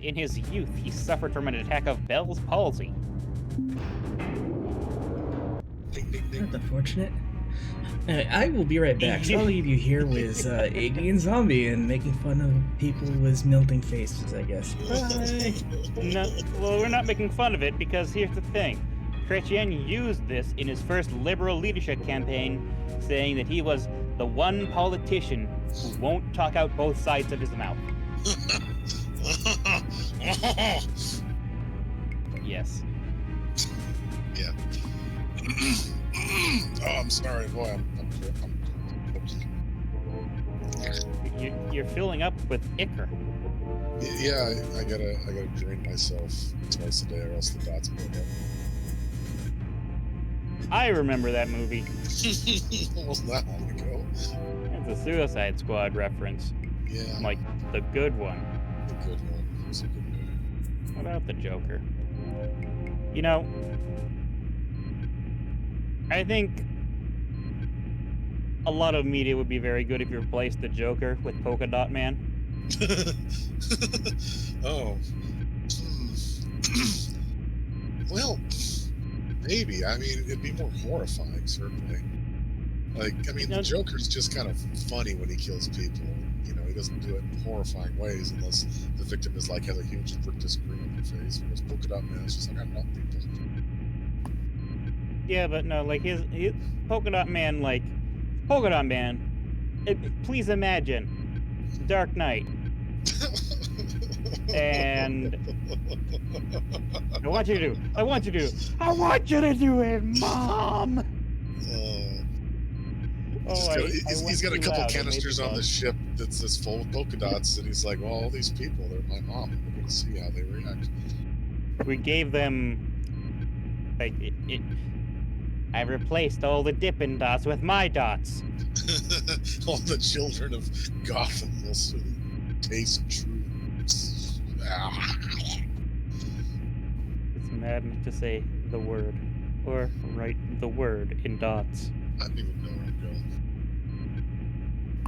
In his youth, he suffered from an attack of Bell's palsy. That's unfortunate. Anyway, I will be right back. So I'll leave you here with Iggy and Zombie and making fun of people with melting faces, I guess. Bye! No, well, we're not making fun of it because here's the thing. Chrétien used this in his first liberal leadership campaign, saying that he was the one politician who won't talk out both sides of his mouth. Yes. Yeah. Oh, I'm sorry, boy. You're filling up with ichor. Yeah, I gotta drain myself twice a day, or else the dots build up. I remember that movie. Almost that long ago. It's a Suicide Squad reference. Yeah. Like the good one. The good one. It's a good movie. What about the Joker? You know, I think a lot of media would be very good if you replaced the Joker with Polka Dot Man. Oh. Well, Maybe. I mean, it'd be more horrifying, certainly. Like, I mean, the Joker's just kind of funny when he kills people. You know, he doesn't do it in horrifying ways unless the victim is like has a huge rictus grin on their face. Whereas Polka Dot Man is just like, I love people. Yeah, but no, like his Polka Dot Man, Polka Dot Man. Please imagine Dark Knight. And I want you to do it, Mom! He's got a couple canisters on the ship that's just full of polka dots, and he's like, well, all these people, they're my mom, and we're going to see how they react. We gave them, I replaced all the Dippin' Dots with my dots. All the children of Gotham will soon taste true. It's madness to say the word, or write the word in dots. I don't even know where I'm going.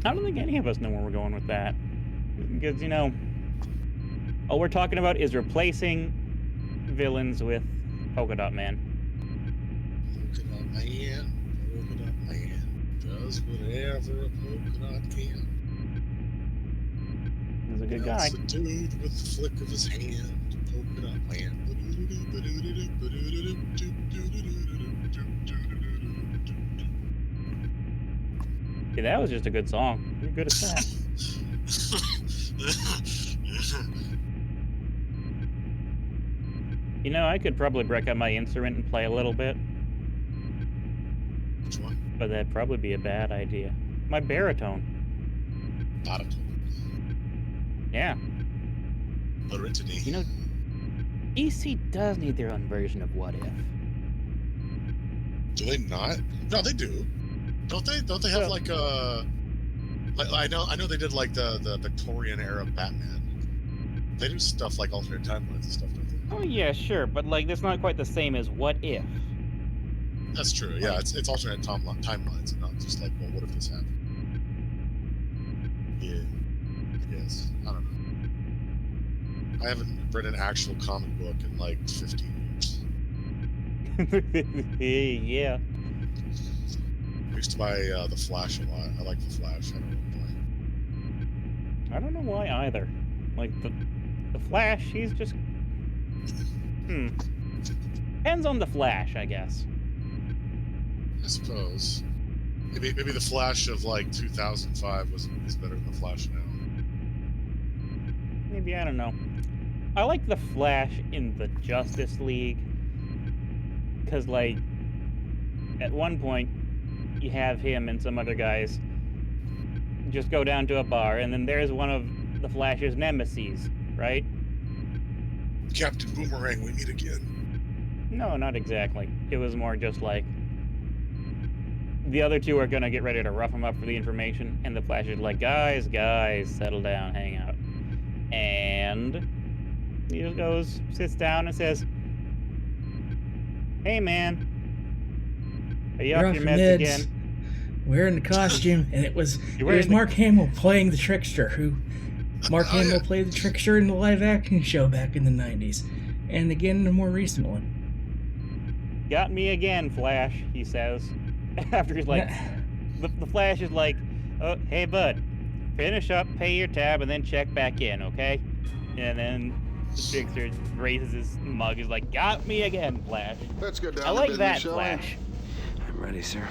I don't think any of us know where we're going with that. Because, you know, all we're talking about is replacing villains with Polka Dot Man. Polka Dot Man does whatever a polka dot can. He's a good guy. That's a dude with the flick of his hand. Polka Dot Man. Yeah, that was just a good song. You're good at that. You know, I could probably break out my instrument and play a little bit. Which one? But that'd probably be a bad idea. My baritone. Baritone. Yeah. Baritone. You know, EC does need their own version of What If. Do they not? No, they do. Don't they? Don't they have like a? Like, I know they did like the Victorian era Batman. They do stuff like alternate timelines and stuff, don't they? Oh yeah, sure, but like that's not quite the same as What If. That's true. Yeah, it's alternate timelines and not just like, well, what if this happened? Yeah, I guess. I don't know. I haven't read an actual comic book in like 15 years. Yeah. I used to buy The Flash a lot. I like The Flash. I don't know why. I don't know why either. Like the Flash, he's just depends on the Flash, I guess. I suppose. Maybe the Flash of like 2005 is better than the Flash now. Maybe, I don't know. I like the Flash in the Justice League because like at one point you have him and some other guys just go down to a bar, and then there's one of the Flash's nemesis, right? Captain Boomerang, we meet again. No, not exactly. It was more just like the other two are gonna get ready to rough him up for the information, and the Flash is like, guys, settle down, hang out. And he just goes, sits down and says, hey man, are you off your meds again? Wearing the costume, and it was Mark Hamill playing the trickster, Mark Hamill played the trickster in the live-action show back in the 90s, and again in the more recent one. Got me again, Flash, he says. After he's like, the Flash is like, oh, hey bud, finish up, pay your tab, and then check back in, okay? And then the trickster raises his mug, he's like, got me again, Flash. Let's get down I like to that, business, Flash. I'm ready, sir.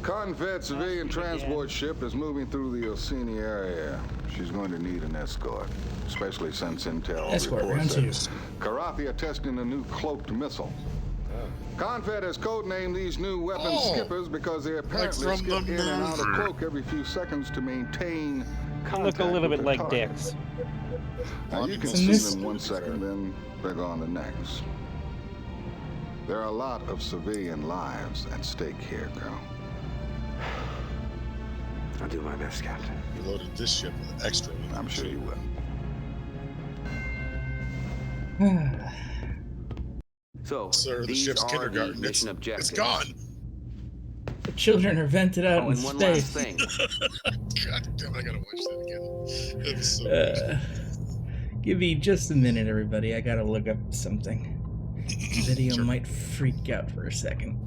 Confed civilian transport ship is moving through the Orsini area. She's going to need an escort, especially since intel reports that Karathi are testing a new cloaked missile. Confed has codenamed these new weapon skippers because they apparently skip in and out of cloak every few seconds to maintain contact. Look a little bit with like target. dicks. Now you can see them 1 second, then they're gone the next. There are a lot of civilian lives at stake here, Colonel. I'll do my best, Captain. You loaded this ship with extra. I'm sure you will. So, sir, the ship's kindergarten. It's gone. The children are vented out in and space. one last thing. God damn, I gotta watch that again. That was so Give me just a minute, everybody. I gotta look up something. Video might freak out for a second.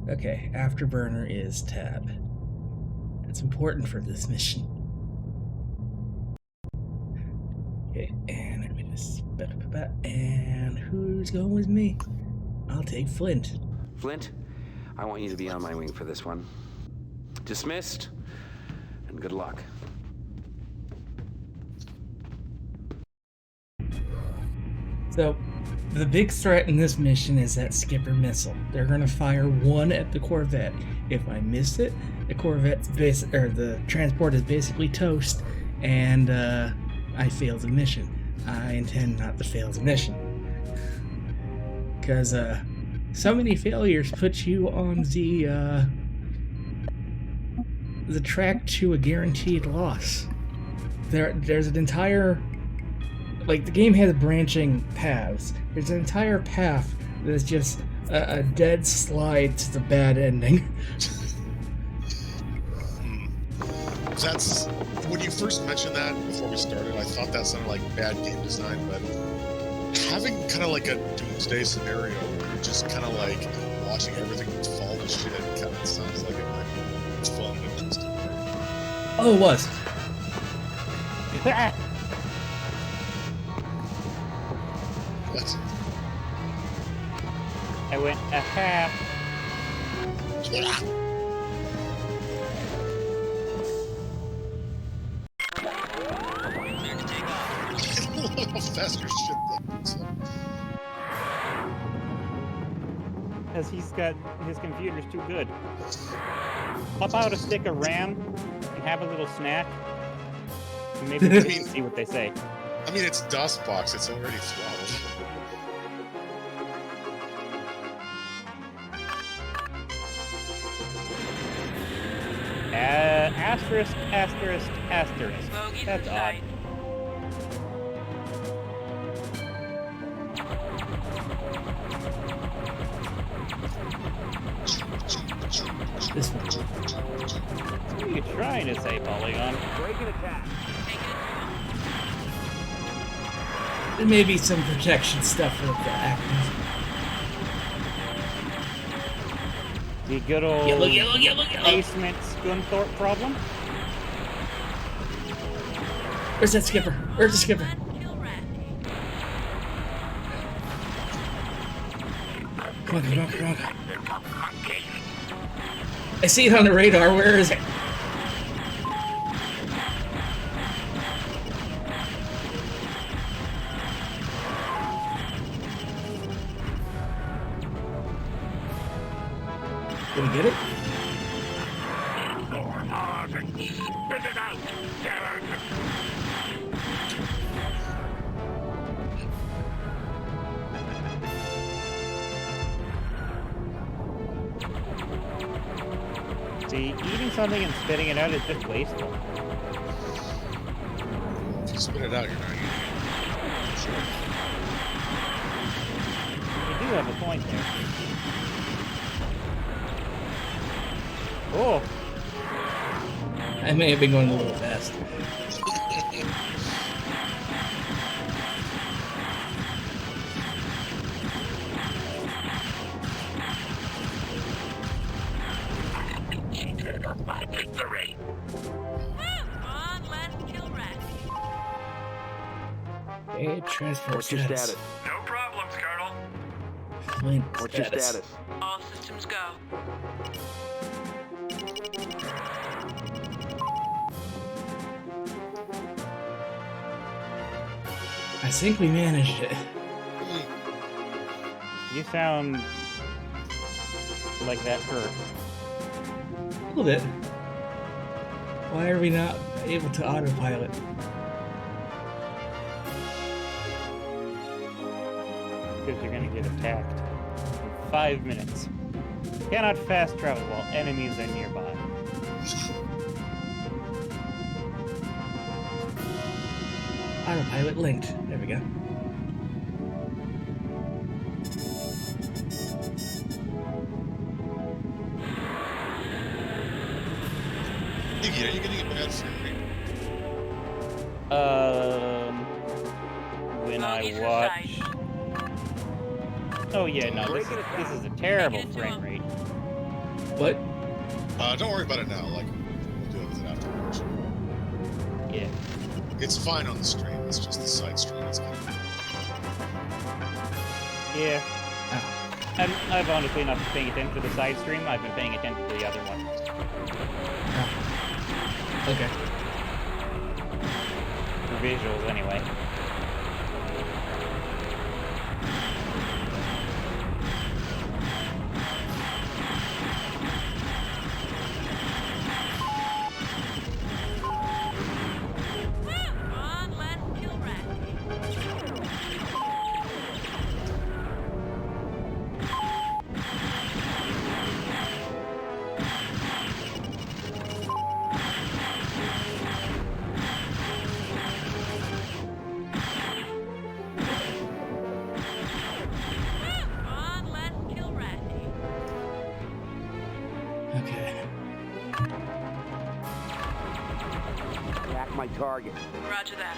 Okay, afterburner is tab. That's important for this mission. Okay, and let me just... And who's going with me? I'll take Flint. Flint, I want you to be on my wing for this one. Dismissed, and good luck. So, the big threat in this mission is that Skipper missile. They're gonna fire one at the Corvette. If I miss it, the the transport is basically toast, and I fail the mission. I intend not to fail the mission, because so many failures put you on the track to a guaranteed loss. There's an entire, like, the game has branching paths. There's an entire path that's just a dead slide to the bad ending. That's when you first mentioned that before we started. I thought that sounded like bad game design, but having kind of like a doomsday scenario where you're just kind of like watching everything fall to shit kind of sounds like it might be fun. Oh, it was. What? I went aha. Faster shit buttons. Because his computer's too good. Pop out a stick of RAM and have a little snack. And maybe we can see what they say. I mean, it's DOSBox. It's already throttled. Asterisk, asterisk, asterisk. That's odd. This one. What are you trying to say, Polygon? Breaking attack. There may be some protection stuff with the actors. The good old Yellow. basement Scunthorpe problem? Where's that Skipper? Where's the Skipper? Come on. I see it on the radar. Where is it? Did we get it? See, eating something and spitting it out is just wasteful. If you spit it out, you're not eating it. Sure. You do have a point there. Oh! I may have been going a little fast. Okay, transfer What's your status? No problems, Colonel. Flint What's your status? All systems go. I think we managed it. You sound like that hurt. A little bit. Why are we not able to autopilot? Because you're gonna get attacked in 5 minutes. Cannot fast travel while enemies are nearby. Autopilot linked. There we go. Iggy, are you getting a bad frame rate? I watch? Oh yeah, no, this is a terrible frame rate. What? Don't worry about it now. Like, we'll deal with it afterwards. Yeah. It's fine on the stream. It's just the side stream. It's kind of... Yeah. I've honestly not been paying attention to the side stream. I've been paying attention to the other one. Okay. For visuals, anyway. My target. Roger that.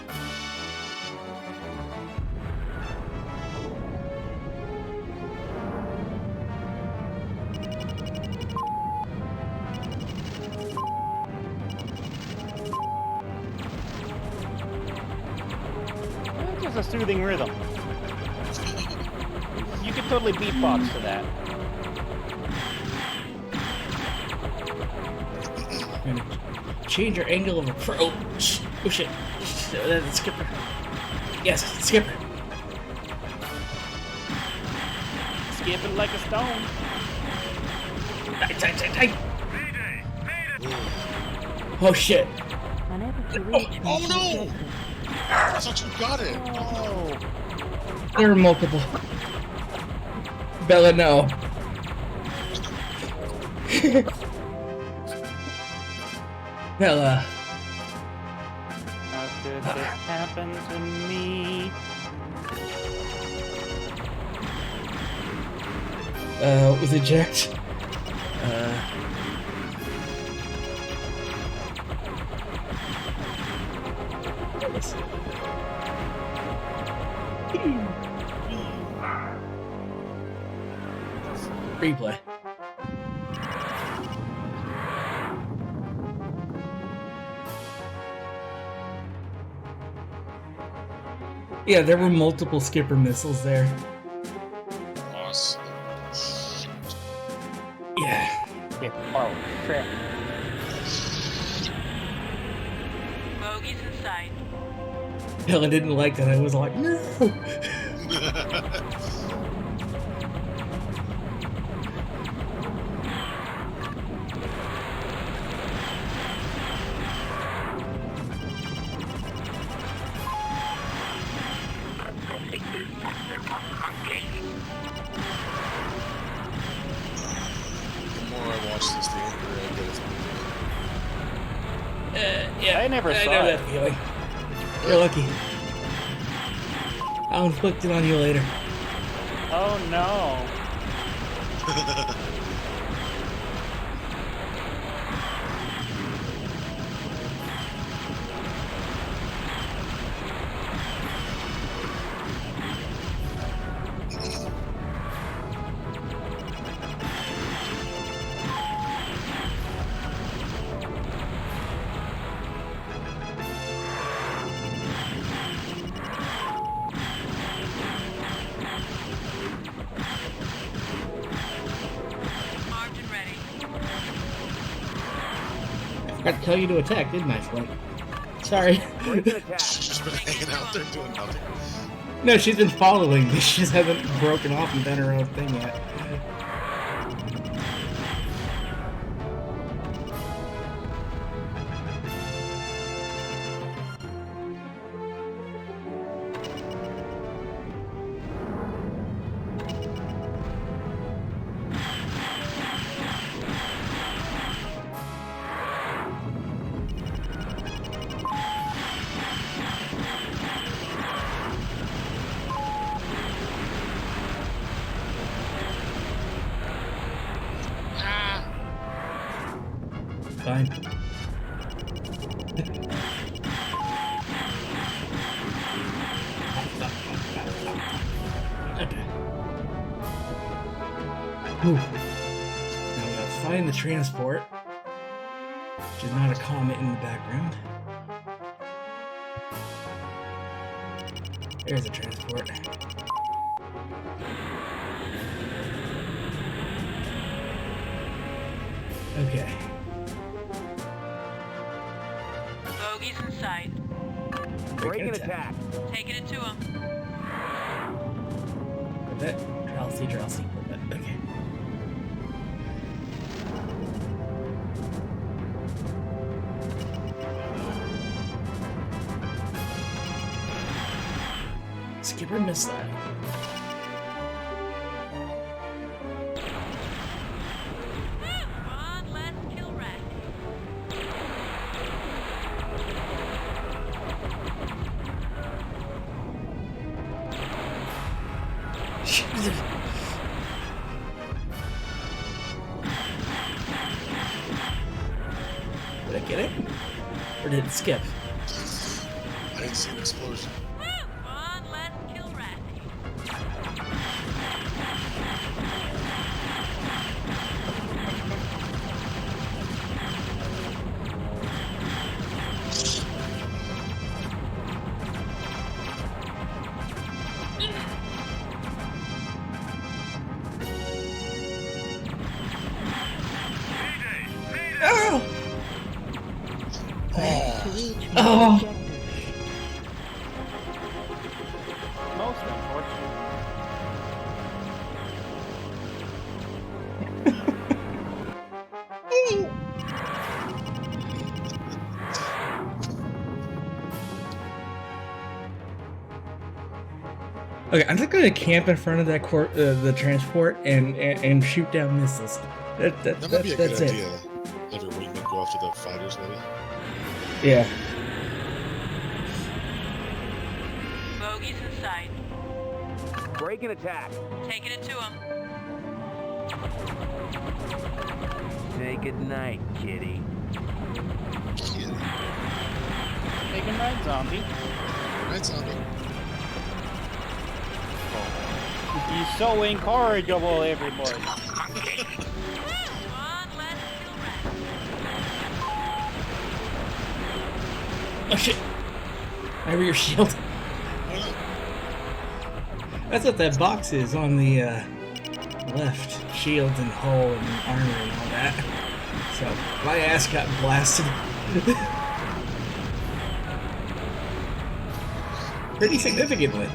It's just a soothing rhythm. You could totally beatbox to that. Change your angle of approach. Oh shit. Skipper. Yes, skipper. Skipping like a stone. Tight. Oh shit. Oh no! I thought you got it. Oh. There are multiple. Bella, no. Bella. How could this happen to me? With eject. Replay. Yeah, there were multiple skipper missiles there. Awesome. Yeah. Oh, crap. Bogey's in sight. Helen didn't like that. I was like, no. Yeah, I never saw know it. that feeling. You're lucky. I'll inflict it on you later. Oh no. I forgot to tell you to attack, didn't I, Flint? Sorry. She's been hanging out there doing nothing. No, she's been following me. She just hasn't broken off and done her own thing yet. Fine. Whew. Now we gotta find the transport, which is not a comet in the background. There's a transport. Okay. Bogey's in sight. Breaking attack. Taking it to him. Corvette. Drowsy Corvette. Okay. Skipper missile. Ron, let's kill Rat. Did I get it? Or did it skip? I didn't see an explosion. Ron, let's kill Rat. Oh! Oh! Most unfortunate. Okay, I'm just gonna camp in front of that the transport and shoot down missiles. That might be a good That's idea. it. Have your wingmen go after the fighters, maybe? Yeah. Bogey's in sight. Breaking attack. Taking it to him. Say goodnight, kitty. Taking right, zombie. Right, zombie. He's so incorrigible, everybody. Ron, let's kill Rat. Oh shit! My rear shield. That's what that box is on the left. Shields and hull and armor and all that. So my ass got blasted. Pretty significantly.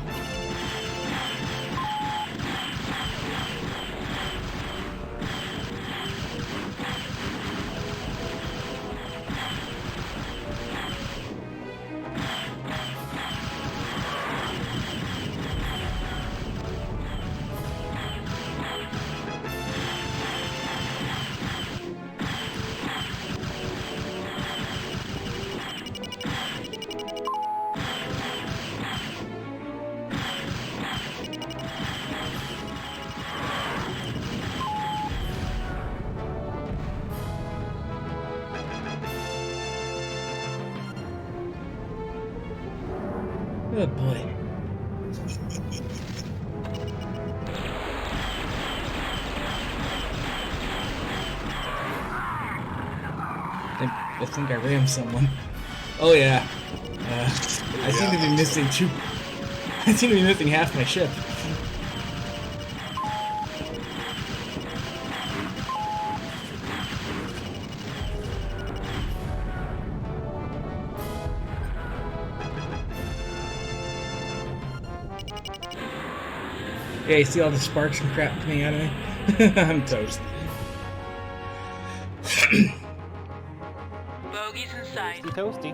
Oh boy. I think I rammed someone. Oh yeah. I seem to be missing two. I seem to be missing half my ship. Yeah, you see all the sparks and crap coming out of me? I'm toast. Bogey's in sight. Toasty.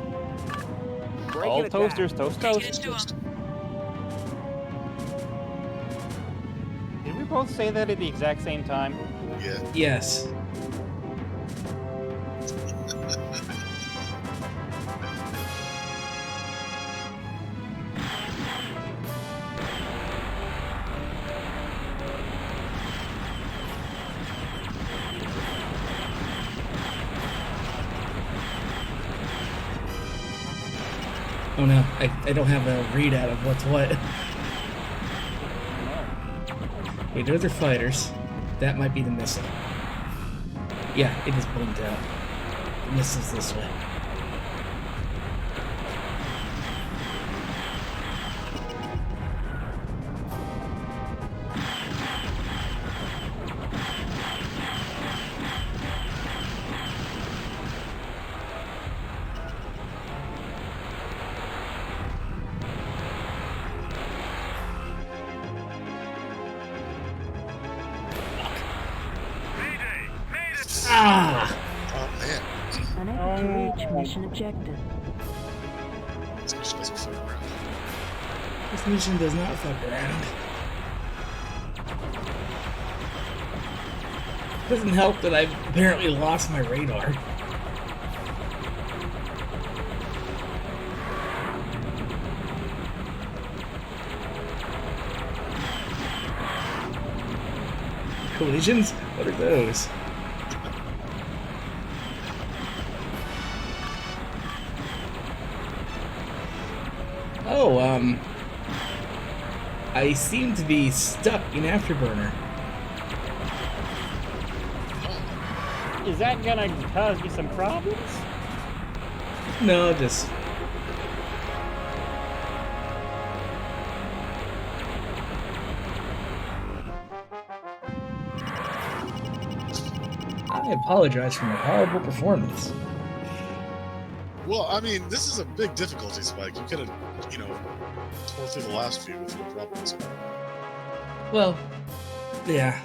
Breaking All attack. toasters, toast, Taking toast. it to him. Did we both say that at the exact same time? Yeah. Yes. Oh no, I don't have a readout of what's what. Okay, those are fighters. That might be the missile. Yeah, it is blinked out. The missile's this way. Ah! Oh, man. Unable to reach mission objective. This mission doesn't fuck around. This mission does not fuck around. Doesn't help that I've apparently lost my radar. Collisions? What are those? Oh, I seem to be stuck in Afterburner. Is that gonna cause you some problems? No, just... I apologize for my horrible performance. Well, I mean, this is a big difficulty spike. You could have, you know, tore through the last few with no problems. Well, yeah.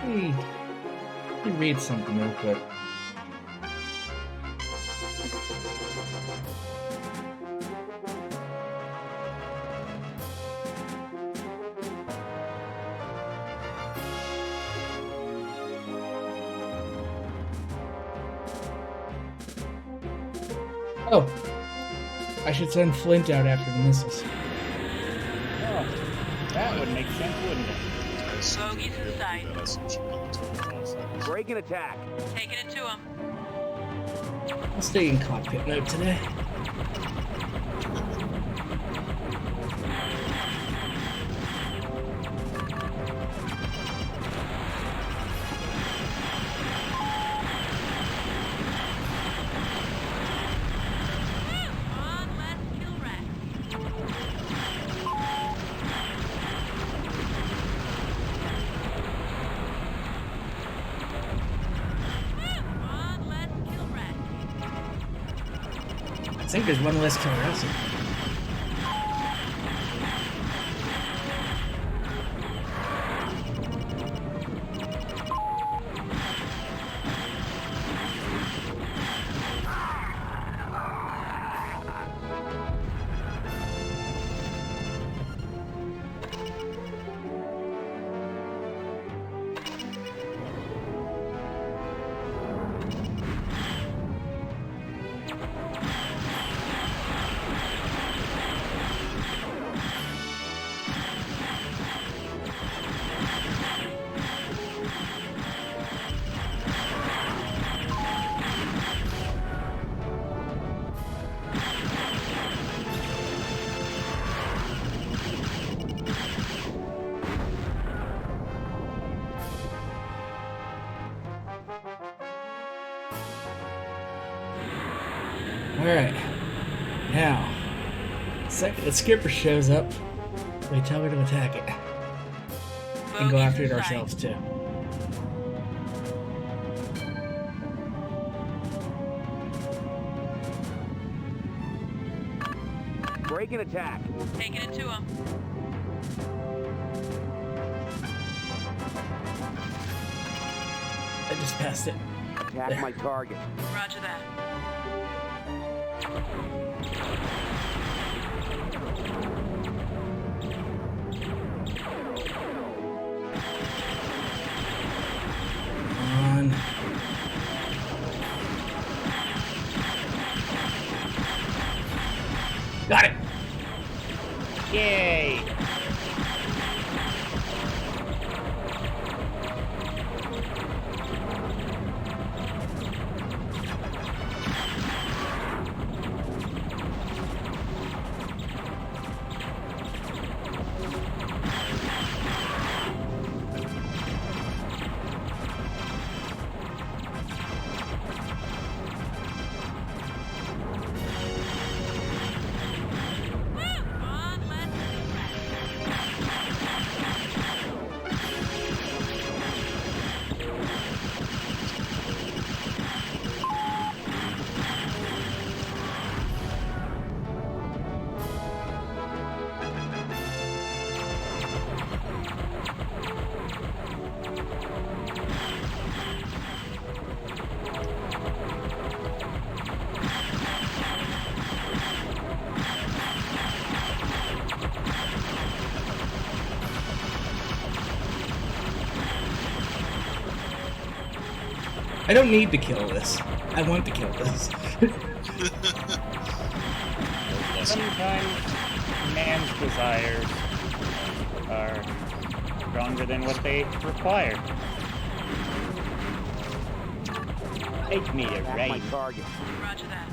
Let me read something real quick. Oh, I should send Flint out after the missiles. Oh, that would make sense, wouldn't it? Bogey's in sight. Break and attack. Taking it to him. I'll stay in cockpit mode today. I think there's one less killer acid. Alright. Now, the second the skipper shows up, we tell her to attack it. And go after it ourselves too. Break and attack. Taking it to him. I just passed it. Attack There. my target. Roger that. Come on. Got it! Yay! I don't need to kill this. I want to kill this. Sometimes man's desires are stronger than what they require. Take me to right. My target. Roger that.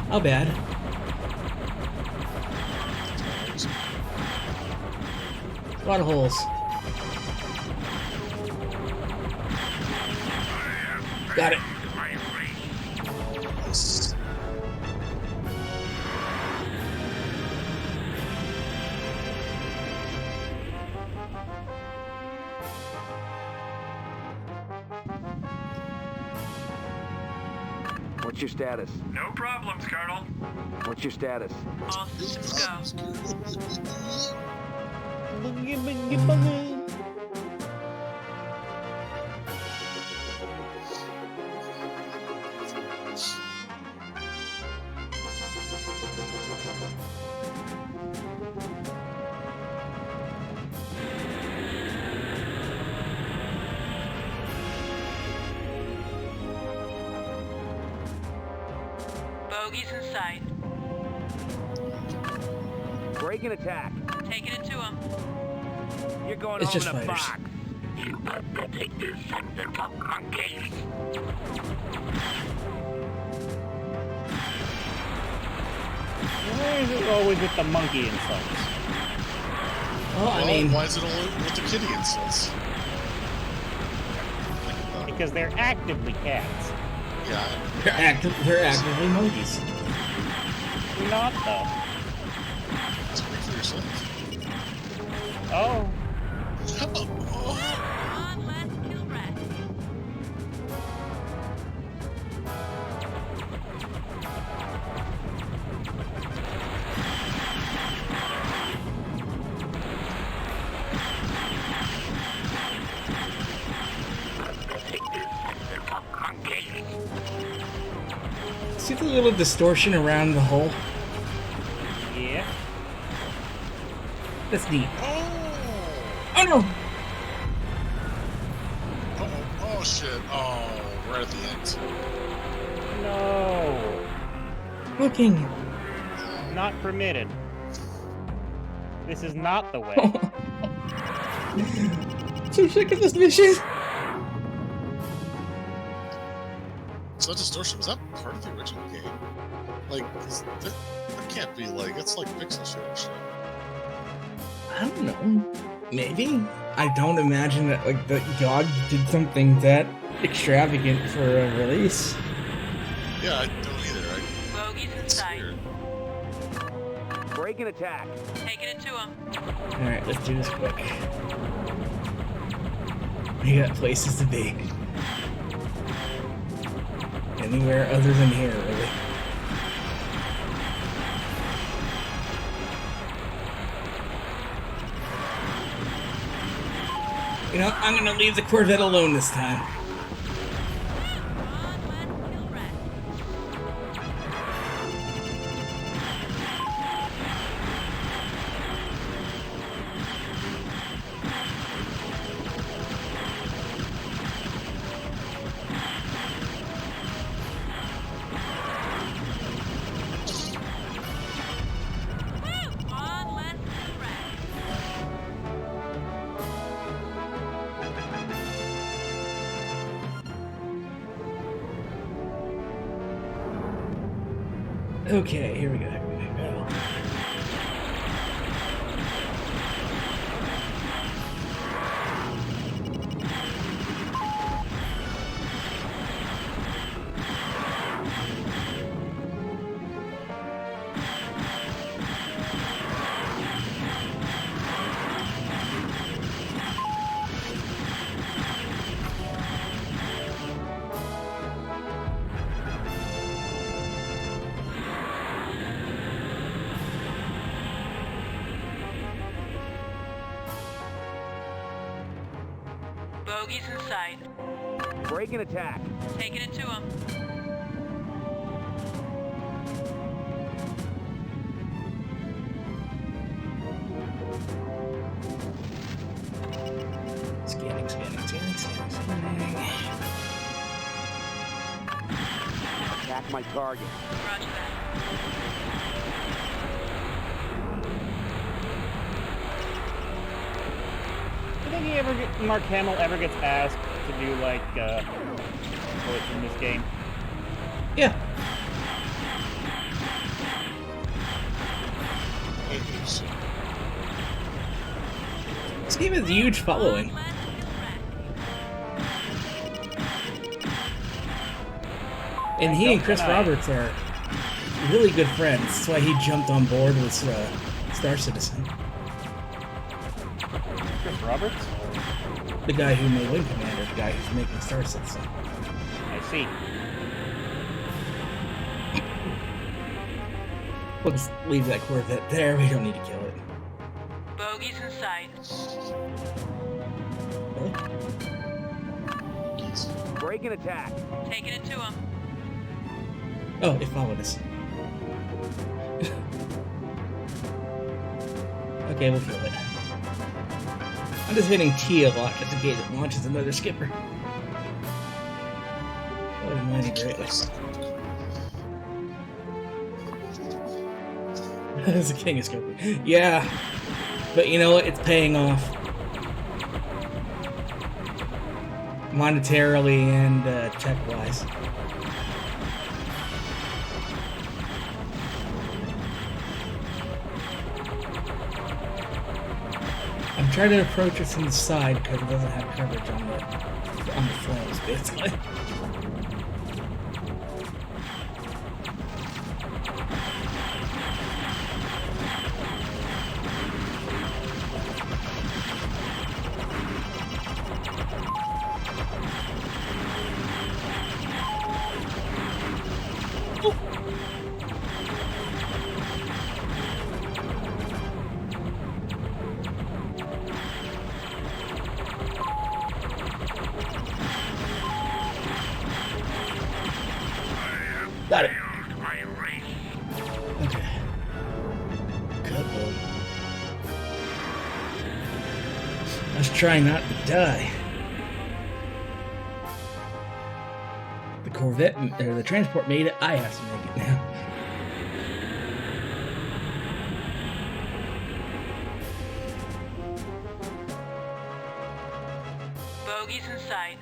How bad? A lot of holes. Got it. What's your status? No problems, Colonel. What's your status? All systems go. Boogie, boogie, boogie. Bogey's in sight. Break and attack. Taking it to him. You're going It's home just in a fighters. box. You better take this and become monkeys. Why is it always with the monkey insults? Well, I mean, why is it all with the kitty insults? Because they're actively cats. Yeah. they're actively monkeys. Not though. Speak for yourself. Oh. Come on, let's kill rat. See the little distortion around the hole? Yeah. That's neat. Oh! Oh no! Oh shit. Oh, right at the end. No. Looking. Not permitted. This is not the way. So sick of this mission. So that distortion, was that part of the original game? Like, that can't be like, it's like pixel shit or shit. I don't know. Maybe. I don't imagine that like that God did something that extravagant for a release. Yeah, I don't either. Bogey's in sight. Break and attack. Taking it to him. Alright, let's do this quick. We got places to be. Anywhere other than here, really. You know, I'm gonna leave the Corvette alone this time. Okay, here we go. Bogey's in sight. Break and attack. Taking it to him. Scanning. Attack my target. Roger that. You think Mark Hamill ever gets asked to do like what's in this game? Yeah. This game has a huge following. And he and Chris Roberts are really good friends. That's why he jumped on board with Star Citizen. Chris Roberts? The guy who made Wing Commander, the guy who's making Star Citizen. I see. We'll just leave that Corvette there. We don't need to kill it. Bogey's in sight. Break and attack. Taking it to him. Oh, it followed us. Okay, we'll kill it. I'm just hitting T a lot just in case it launches another skipper. That would annoy me greatly. That's a king of scoping. Yeah, but you know what? It's paying off. Monetarily and tech-wise. I'm trying to approach it from the side because it doesn't have coverage on the flames, basically. Got it. Okay. Good boy. Let's try not to die. The Corvette, or the transport made it. I have to make it now. Bogey's in sight.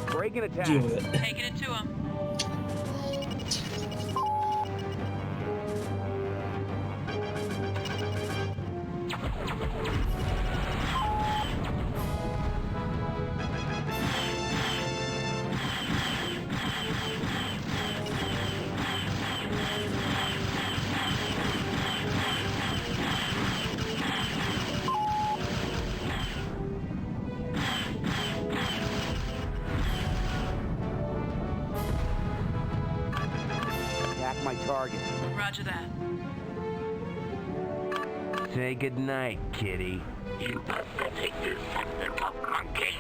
Break and attack. Deal with it. Taking it to him. Attack my target. Roger that. Say goodnight, kitty. You pathetic technical monkey.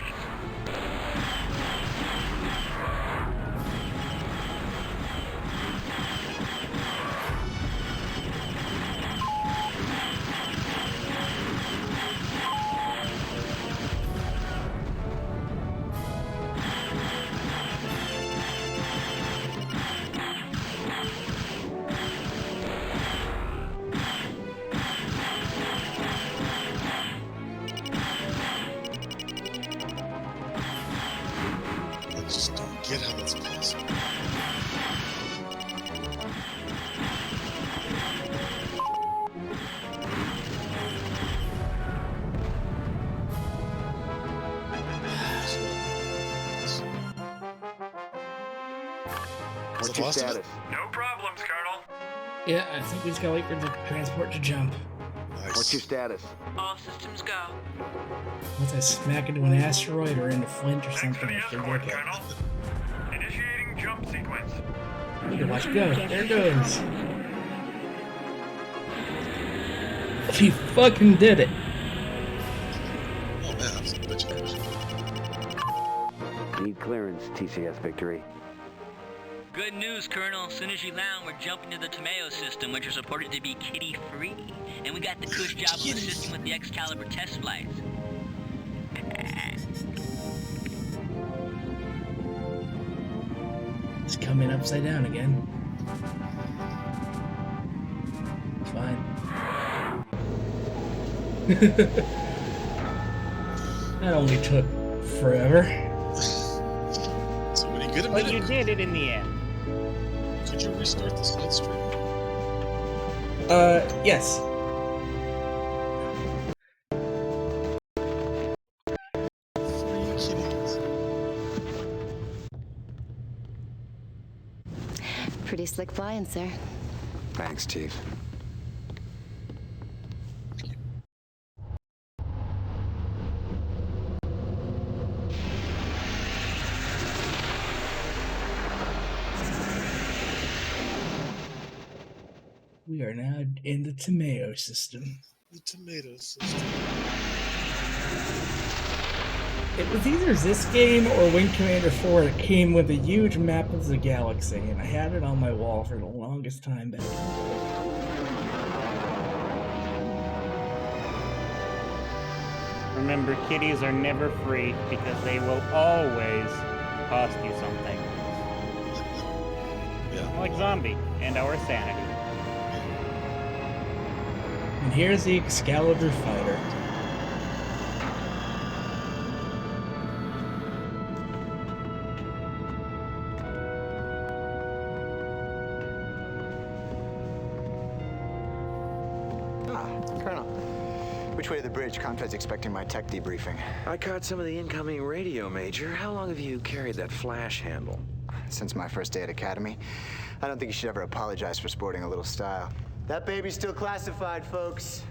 I just don't get how that's possible. What's your status? No problems, Colonel. Yeah, I think we just gotta wait for the transport to jump. What's your status? All systems go. Once I smack into an asteroid or into Flint or something, I should Escort, work out. Colonel. Initiating jump sequence. You can watch it go. There it goes. She fucking did it. Oh man, that's a bitch. Need clearance, TCS Victory. Good news, Colonel. As soon as you land, we're jumping to the Tomeo system, which is reported to be kitty-free. And we got the cush job of assisting with the Excalibur test flights. It's coming upside down again. It's fine. That only took forever. So when you get a But minute, you did it in the end. could you restart the side stream? Yes. Are you kidding? Pretty slick flying, sir. Thanks, Chief. We are now in the Tomeo system. The tomato system. It was either this game or Wing Commander 4 that came with a huge map of the galaxy, and I had it on my wall for the longest time back. Remember, kitties are never free because they will always cost you something. Yeah. Like Zombie and our sanity. And here's the Excalibur fighter. Colonel. Which way to the bridge? Confed's expecting my tech debriefing. I caught some of the incoming radio, Major. How long have you carried that flash handle? Since my first day at Academy. I don't think you should ever apologize for sporting a little style. That baby's still classified, folks.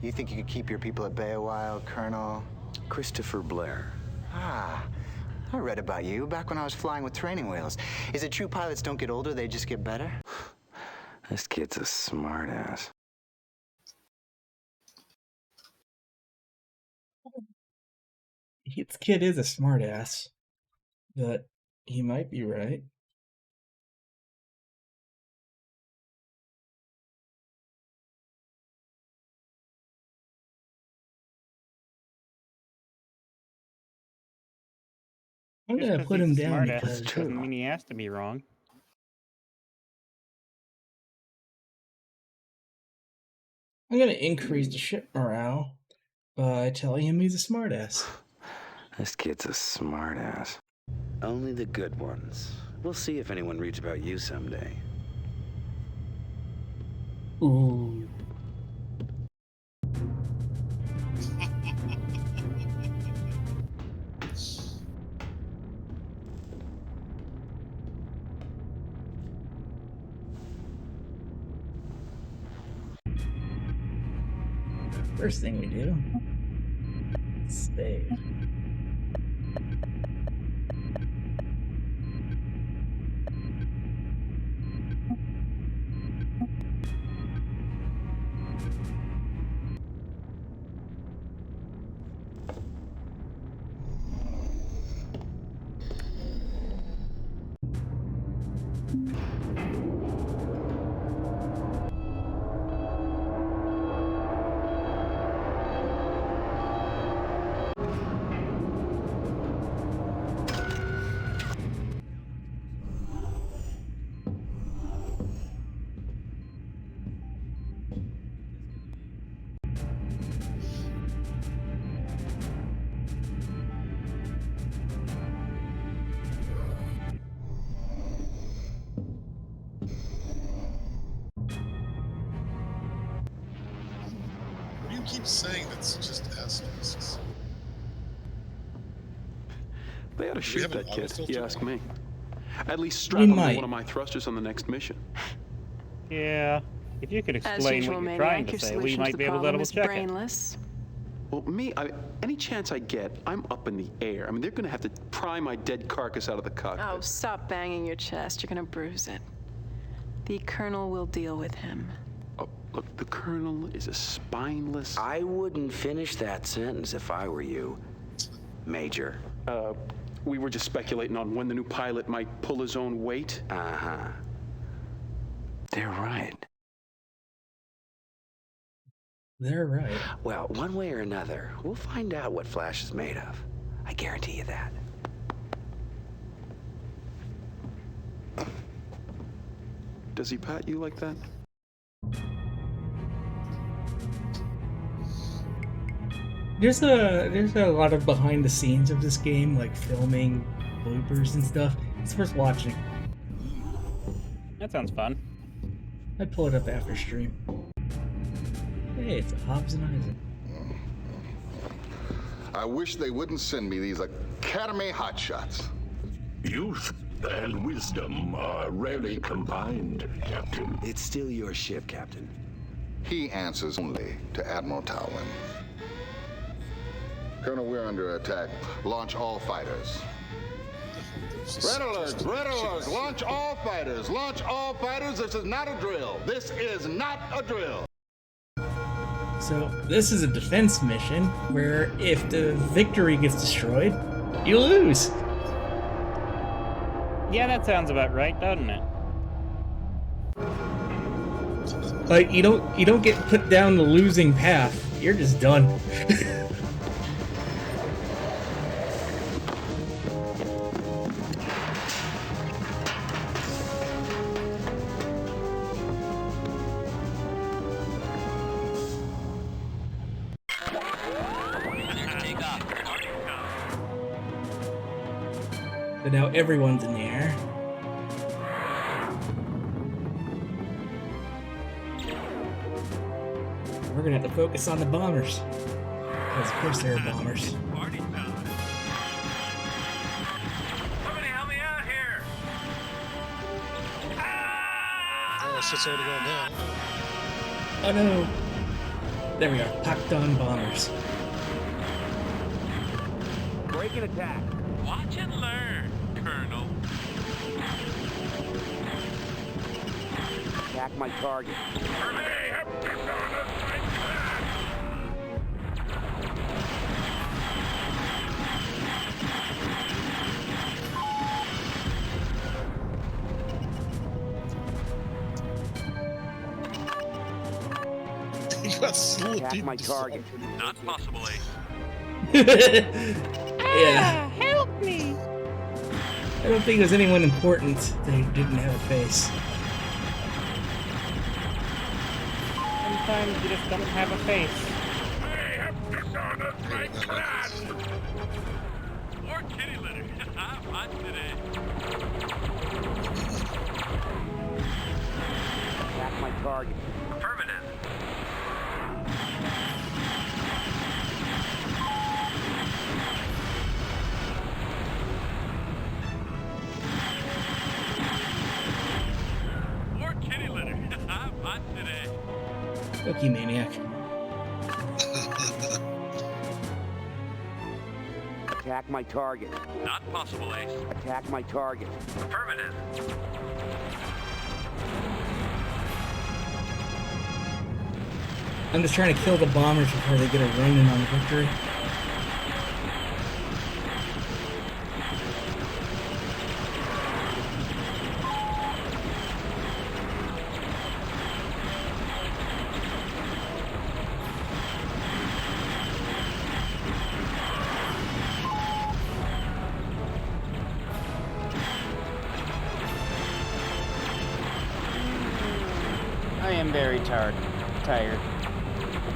You think you could keep your people at bay a while, Colonel? Christopher Blair. Ah, I read about you back when I was flying with training wheels. Is it true pilots don't get older, they just get better? This kid's a smartass. This kid is a smartass, but he might be right. I'm Just gonna 'cause put he's him a down smartass because doesn't mean he has to be wrong. I'm gonna increase the ship morale by telling him he's a smartass. This kid's a smartass. Only the good ones. We'll see if anyone reads about you someday. Ooh. First thing we do, save. What do you keep saying that's just asterisks? They ought to shoot have an that kid, autofilter? you ask me. At least strap him to might. one of my thrusters on the next mission. Yeah, if you could As explain usual, what you're maniac, trying to your say, we solution to might the be able to problem double is check it. brainless. Well, any chance I get, I'm up in the air. I mean, they're gonna have to pry my dead carcass out of the cockpit. Oh, stop banging your chest. You're gonna bruise it. The Colonel will deal with him. Oh, look, the Colonel is a spineless... I wouldn't finish that sentence if I were you. Major? We were just speculating on when the new pilot might pull his own weight. Uh-huh. They're right. They're right. Well, one way or another, we'll find out what Flash is made of. I guarantee you that. Does he pat you like that? There's a lot of behind the scenes of this game, like filming, bloopers and stuff. It's worth watching. That sounds fun. I'd pull it up after stream. Hey, it's Hobbs and Isaac. I wish they wouldn't send me these Academy hotshots. Youth and wisdom are rarely combined, Captain. It's still your ship, Captain. He answers only to Admiral Talwyn. Colonel, we're under attack. Launch all fighters. Red alert! Red alert! Launch all fighters! Launch all fighters! This is not a drill! This is not a drill! So, this is a defense mission where if the Victory gets destroyed, you lose. Yeah, that sounds about right, doesn't it? Like, you don't get put down the losing path. You're just done. So now everyone's in the air. We're gonna have to focus on the bombers. Because of course they're bombers. Somebody help me out here! Oh, shit's already going down. Oh no! There we are, packed on bombers. Break and attack. Watch and learn, Colonel. Attack my target. He got slowed. Attack my target. Not possibly. Yeah. Help me! I don't think there's anyone important that didn't have a face. Sometimes you just don't have a face. I have dishonored my class! More kitty litter. I'm today. Attack my target. Affirmative. More kitty litter. I'm today. Cookie Maniac. Attack my target. Not possible, Ace. Attack my target. Affirmative. I'm just trying to kill the bombers before they get a run-in on Victory. I am very tired.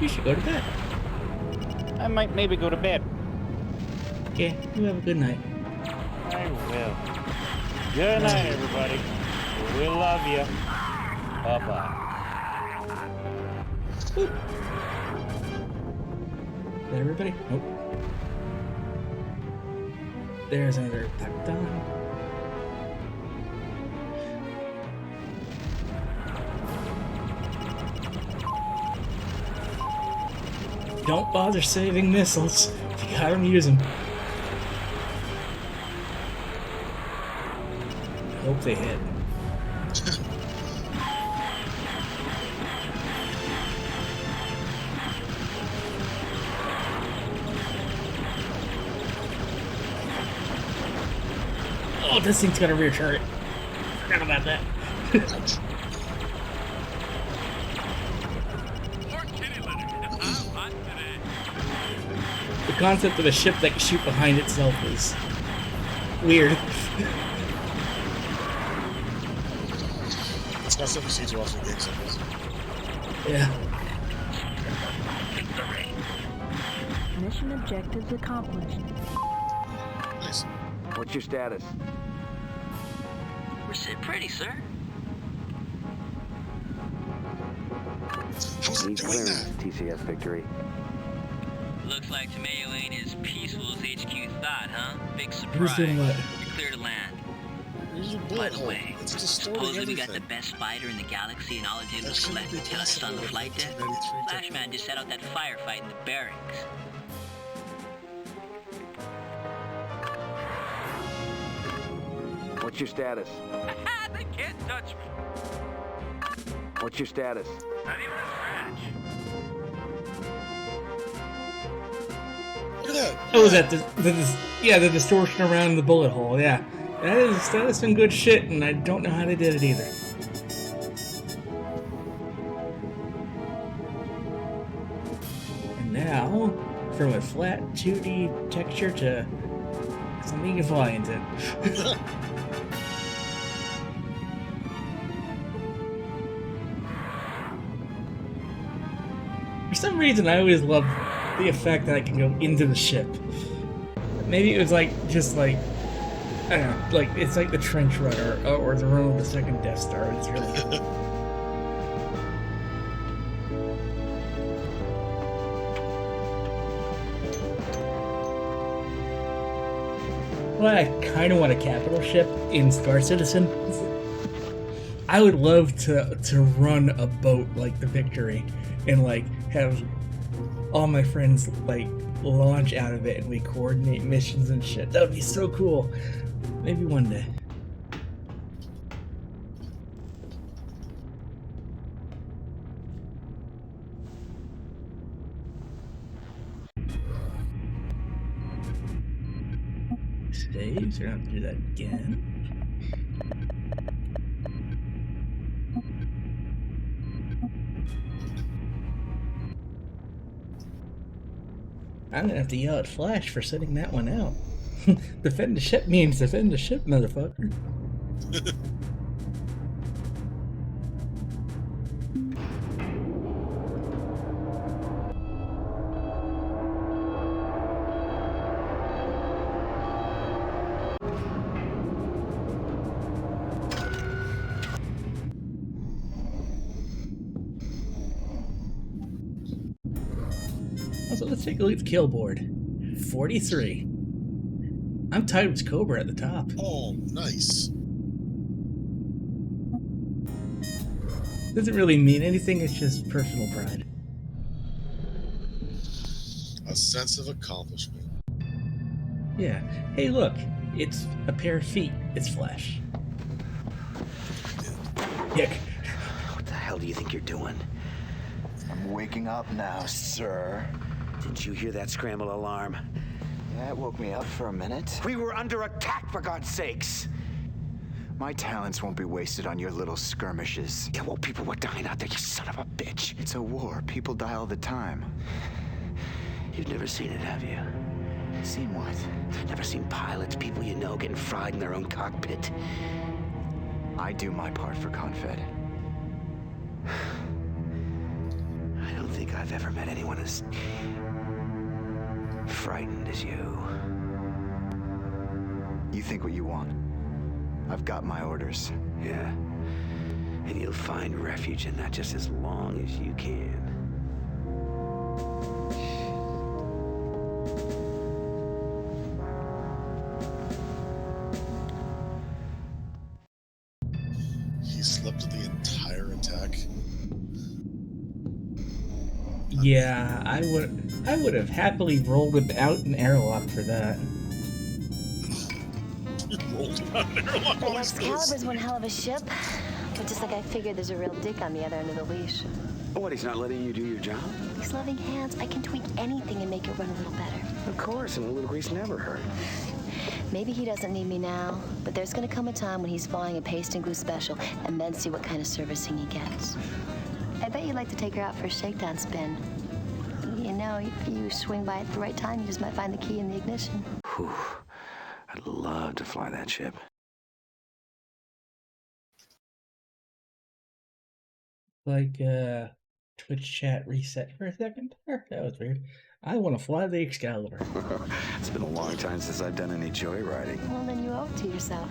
You should go to bed. I might maybe go to bed. Okay, you have a good night. I will. Good night, everybody. We love you. Bye-bye. Is that everybody? Nope. There's another Tecton. Don't bother saving missiles. If you got them, use them. I hope they hit. Oh, this thing's got a rear turret. Forgot about that. The concept of a ship that can shoot behind itself is weird. It's not something you see too often in games like this. Yeah. Mission objectives accomplished. Nice. What's your status? We're sitting pretty, sir. Need clearance, TCS Victory. Looks like Tomeo ain't as peaceful as HQ thought, huh? Big Who's surprise. doing what? You're clear to land. Here's a By bullet the hole. way, It's distorting supposedly we got everything. the best fighter in the galaxy and all it did was That collect shouldn't be tests on the possible. flight deck. 1993 Flashman just set out that firefight in the barracks. What's your status? They can't touch me. What's your status? Not even a scratch. Look at that. Oh, is that the distortion around the bullet hole? Yeah, that is some good shit, and I don't know how they did it either. And now, from a flat 2D texture to something you can fly into. For some reason, I always love the effect that I can go into the ship. Maybe it was like, just like, I don't know, like, it's like the trench run or the run of the second Death Star. It's really good. Well, I kind of want a capital ship in Star Citizen. I would love to run a boat like the Victory and like have all my friends like launch out of it and we coordinate missions and shit. That would be so cool. Maybe one day. Saves, we're gonna have to do that again. I'm gonna have to yell at Flash for sending that one out. Defend the ship means defend the ship, motherfucker. So let's take a look at the kill board. 43. I'm tied with Cobra at the top. Oh, nice. Doesn't really mean anything, it's just personal pride. A sense of accomplishment. Yeah. Hey, look. It's a pair of feet. It's Flash. Yeah. What the hell do you think you're doing? I'm waking up now, sir. Didn't you hear that scramble alarm? Yeah, it woke me up for a minute. We were under attack, for God's sakes! My talents won't be wasted on your little skirmishes. Yeah, well, people were dying out there, you son of a bitch. It's a war. People die all the time. You've never seen it, have you? Seen what? Never seen pilots, people you know, getting fried in their own cockpit. I do my part for Confed. I don't think I've ever met anyone as frightened as you. You think what you want. I've got my orders. Yeah. And you'll find refuge in that just as long as you can. He slept through the entire attack. Yeah, I would have happily rolled without an airlock for that. Rolled without an airlock. Well, Excalibur's one hell of a ship. But just like I figured there's a real dick on the other end of the leash. What, he's not letting you do your job? These loving hands, I can tweak anything and make it run a little better. Of course, and a little grease never hurt. Maybe he doesn't need me now, but there's gonna come a time when he's flying a paste and glue special, and then see what kind of servicing he gets. I bet you'd like to take her out for a shakedown spin. You know, if you swing by at the right time, you just might find the key in the ignition. Whew. I'd love to fly that ship. Like, Twitch chat reset for a second. That was weird. I want to fly the Excalibur. It's been a long time since I've done any joyriding. Well, then you owe it to yourself.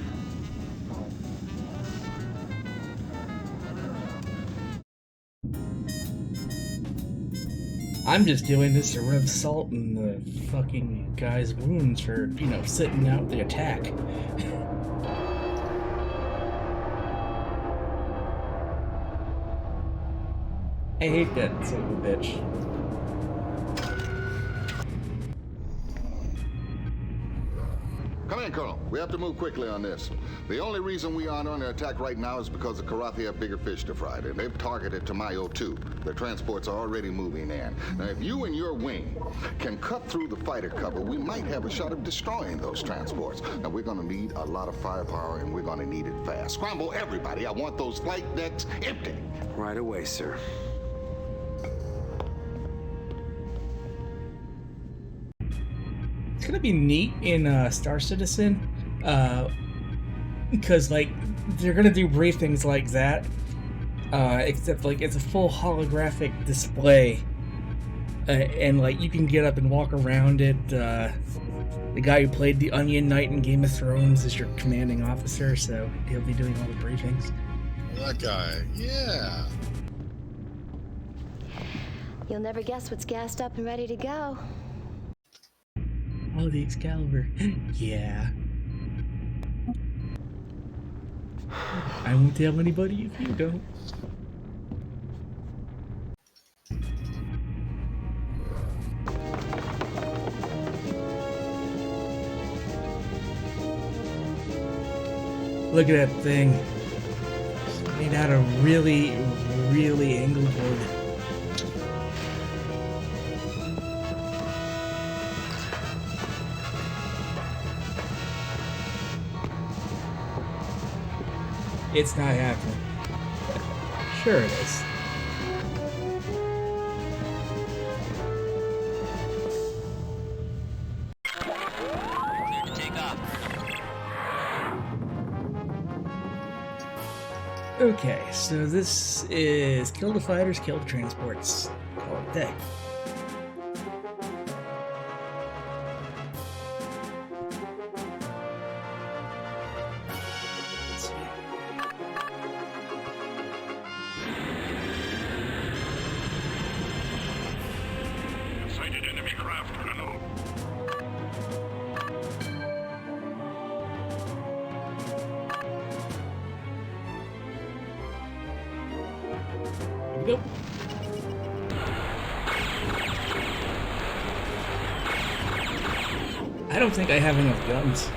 I'm just doing this to rub salt in the fucking guy's wounds for, you know, sitting out the attack. I hate that son of a bitch. Come in, Colonel. We have to move quickly on this. The only reason we aren't under attack right now is because the Karathi have bigger fish to fry. They've targeted Tamayo too. Their transports are already moving in. Now, if you and your wing can cut through the fighter cover, we might have a shot of destroying those transports. Now, we're going to need a lot of firepower, and we're going to need it fast. Scramble everybody. I want those flight decks empty. Right away, sir. It's gonna be neat in Star Citizen, because like they're gonna do briefings like that, except like it's a full holographic display, and like you can get up and walk around it. The guy who played the Onion Knight in Game of Thrones is your commanding officer, so he'll be doing all the briefings. That guy, yeah. You'll never guess what's gassed up and ready to go. Oh, the Excalibur. Yeah. I won't tell anybody if you don't. Look at that thing. Made out of really, really angled wood. It's not happening. Sure it is. Clear to take off. Okay, so this is kill the fighters, kill the transports. Call it a day. Sighted enemy craft, Colonel. Here we go. I don't think I have enough guns.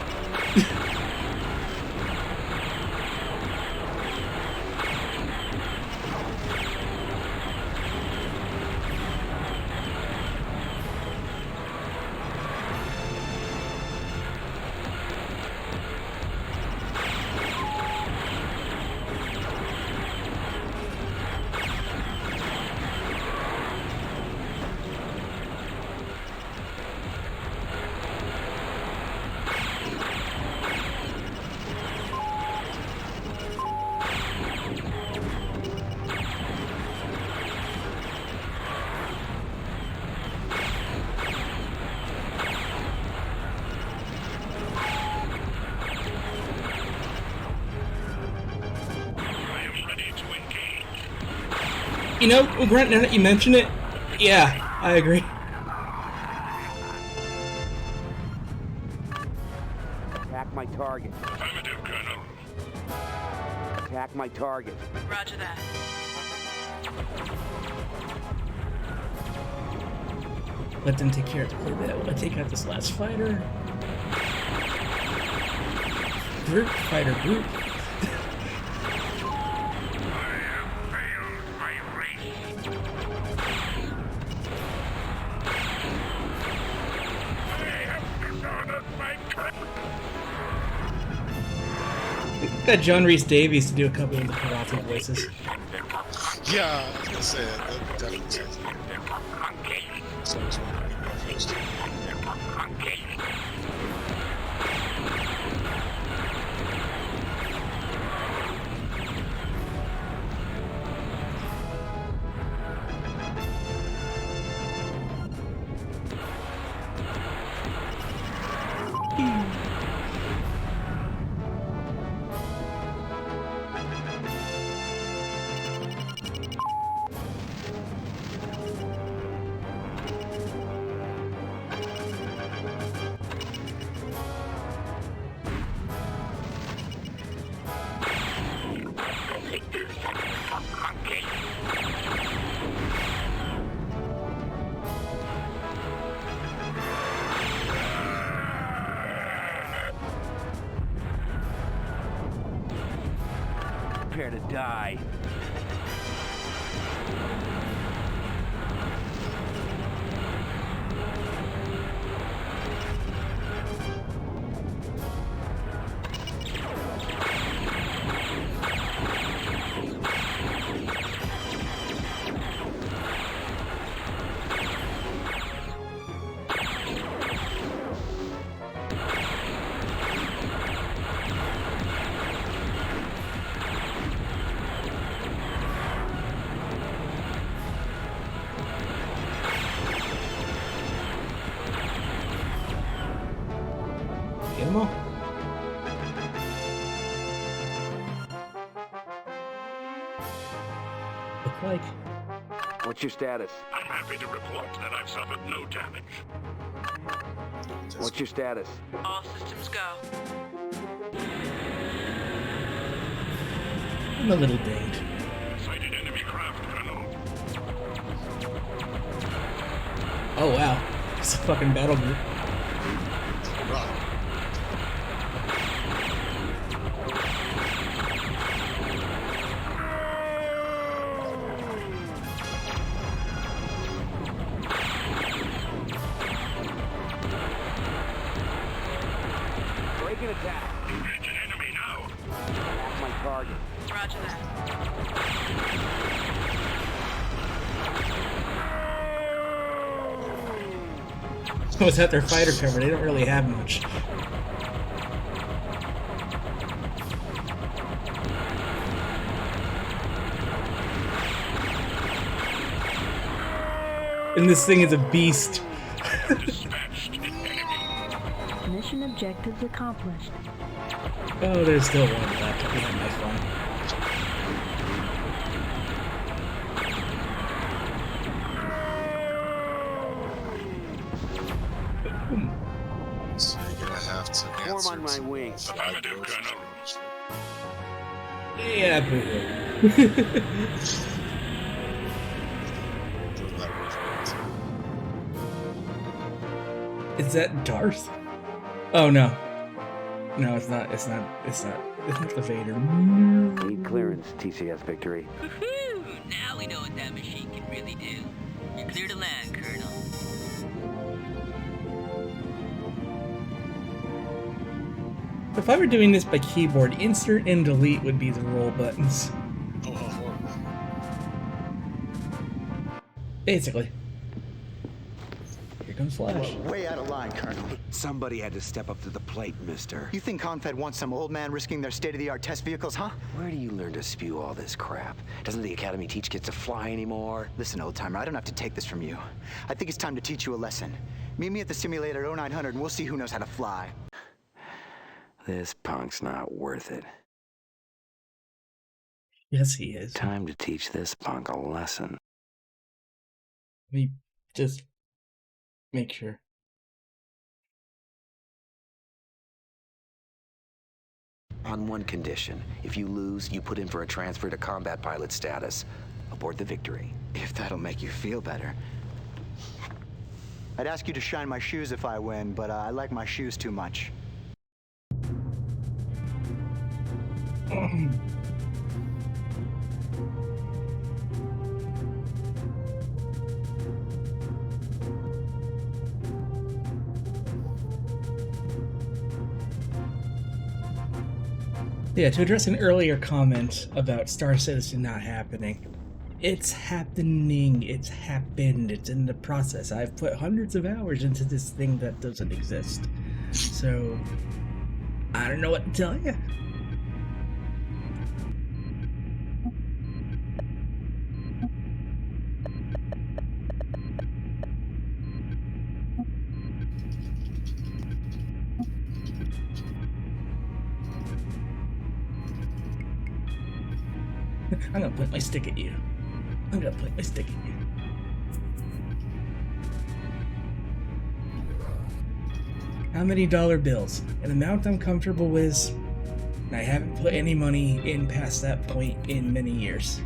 You know, Grant, now that you mention it, yeah, I agree. Attack my target. Affirmative, Colonel. Attack my target. Roger that. Let them take care of the play that. Will I take out this last fighter? Group, fighter group. Got John Rhys Davies to do a couple of the karate voices. Yeah, I was gonna say that definitely sounds like so I was wondering who got first. Prepare to die. Get them all. Look like. What's your status? I'm happy to report that I've suffered no damage. What's your status? All systems go. I'm a little dinged. Sighted enemy craft, Colonel. Oh wow. It's a fucking battle group. Breaking attack. Engage an enemy now. That's my target. Roger that. Was that their fighter cover? They don't really have much. And this thing is a beast. Mission objectives accomplished. Oh, there's still one left. I had my fun. So you're gonna have to Form on my wings. Affirmative, Colonel. Yeah, boo. Is that Darth? Oh no. No, it's not. It's not. It's not. It's not the Vader. Need clearance, TCS victory. Woohoo! Now we know what that machine can really do. You're clear to land, Colonel. If I were doing this by keyboard, insert and delete would be the roll buttons. Oh, how horrible. Basically. Here comes Flash. Way out of line, Colonel. Somebody had to step up to the plate, mister. You think Confed wants some old man risking their state-of-the-art test vehicles, huh? Where do you learn to spew all this crap? Doesn't the Academy teach kids to fly anymore? Listen, old-timer, I don't have to take this from you. I think it's time to teach you a lesson. Meet me at the simulator at 0900 and we'll see who knows how to fly. This punk's not worth it. Yes, he is. Time to teach this punk a lesson. Let me just make sure. On one condition. If you lose, you put in for a transfer to combat pilot status. Aboard the Victory. If that'll make you feel better. I'd ask you to shine my shoes if I win, but I like my shoes too much. Yeah, to address an earlier comment about Star Citizen not happening. It's happening. It's happened. It's in the process. I've put hundreds of hours into this thing that doesn't exist. So, I don't know what to tell you. I'm gonna point my stick at you. I'm gonna point my stick at you. How many dollar bills? An amount I'm comfortable with, and I haven't put any money in past that point in many years.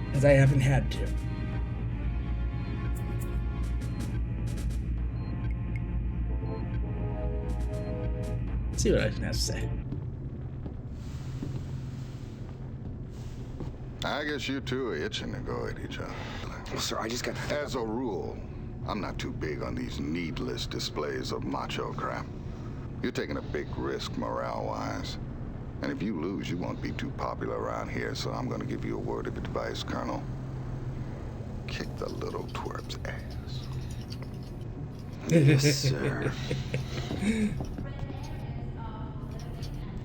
Because I haven't had to. See what I have to say. I guess you two are itching to go at each other. Well, sir, I just got... As a rule, I'm not too big on these needless displays of macho crap. You're taking a big risk morale-wise. And if you lose, you won't be too popular around here, so I'm gonna give you a word of advice, Colonel. Kick the little twerp's ass. Yes, sir.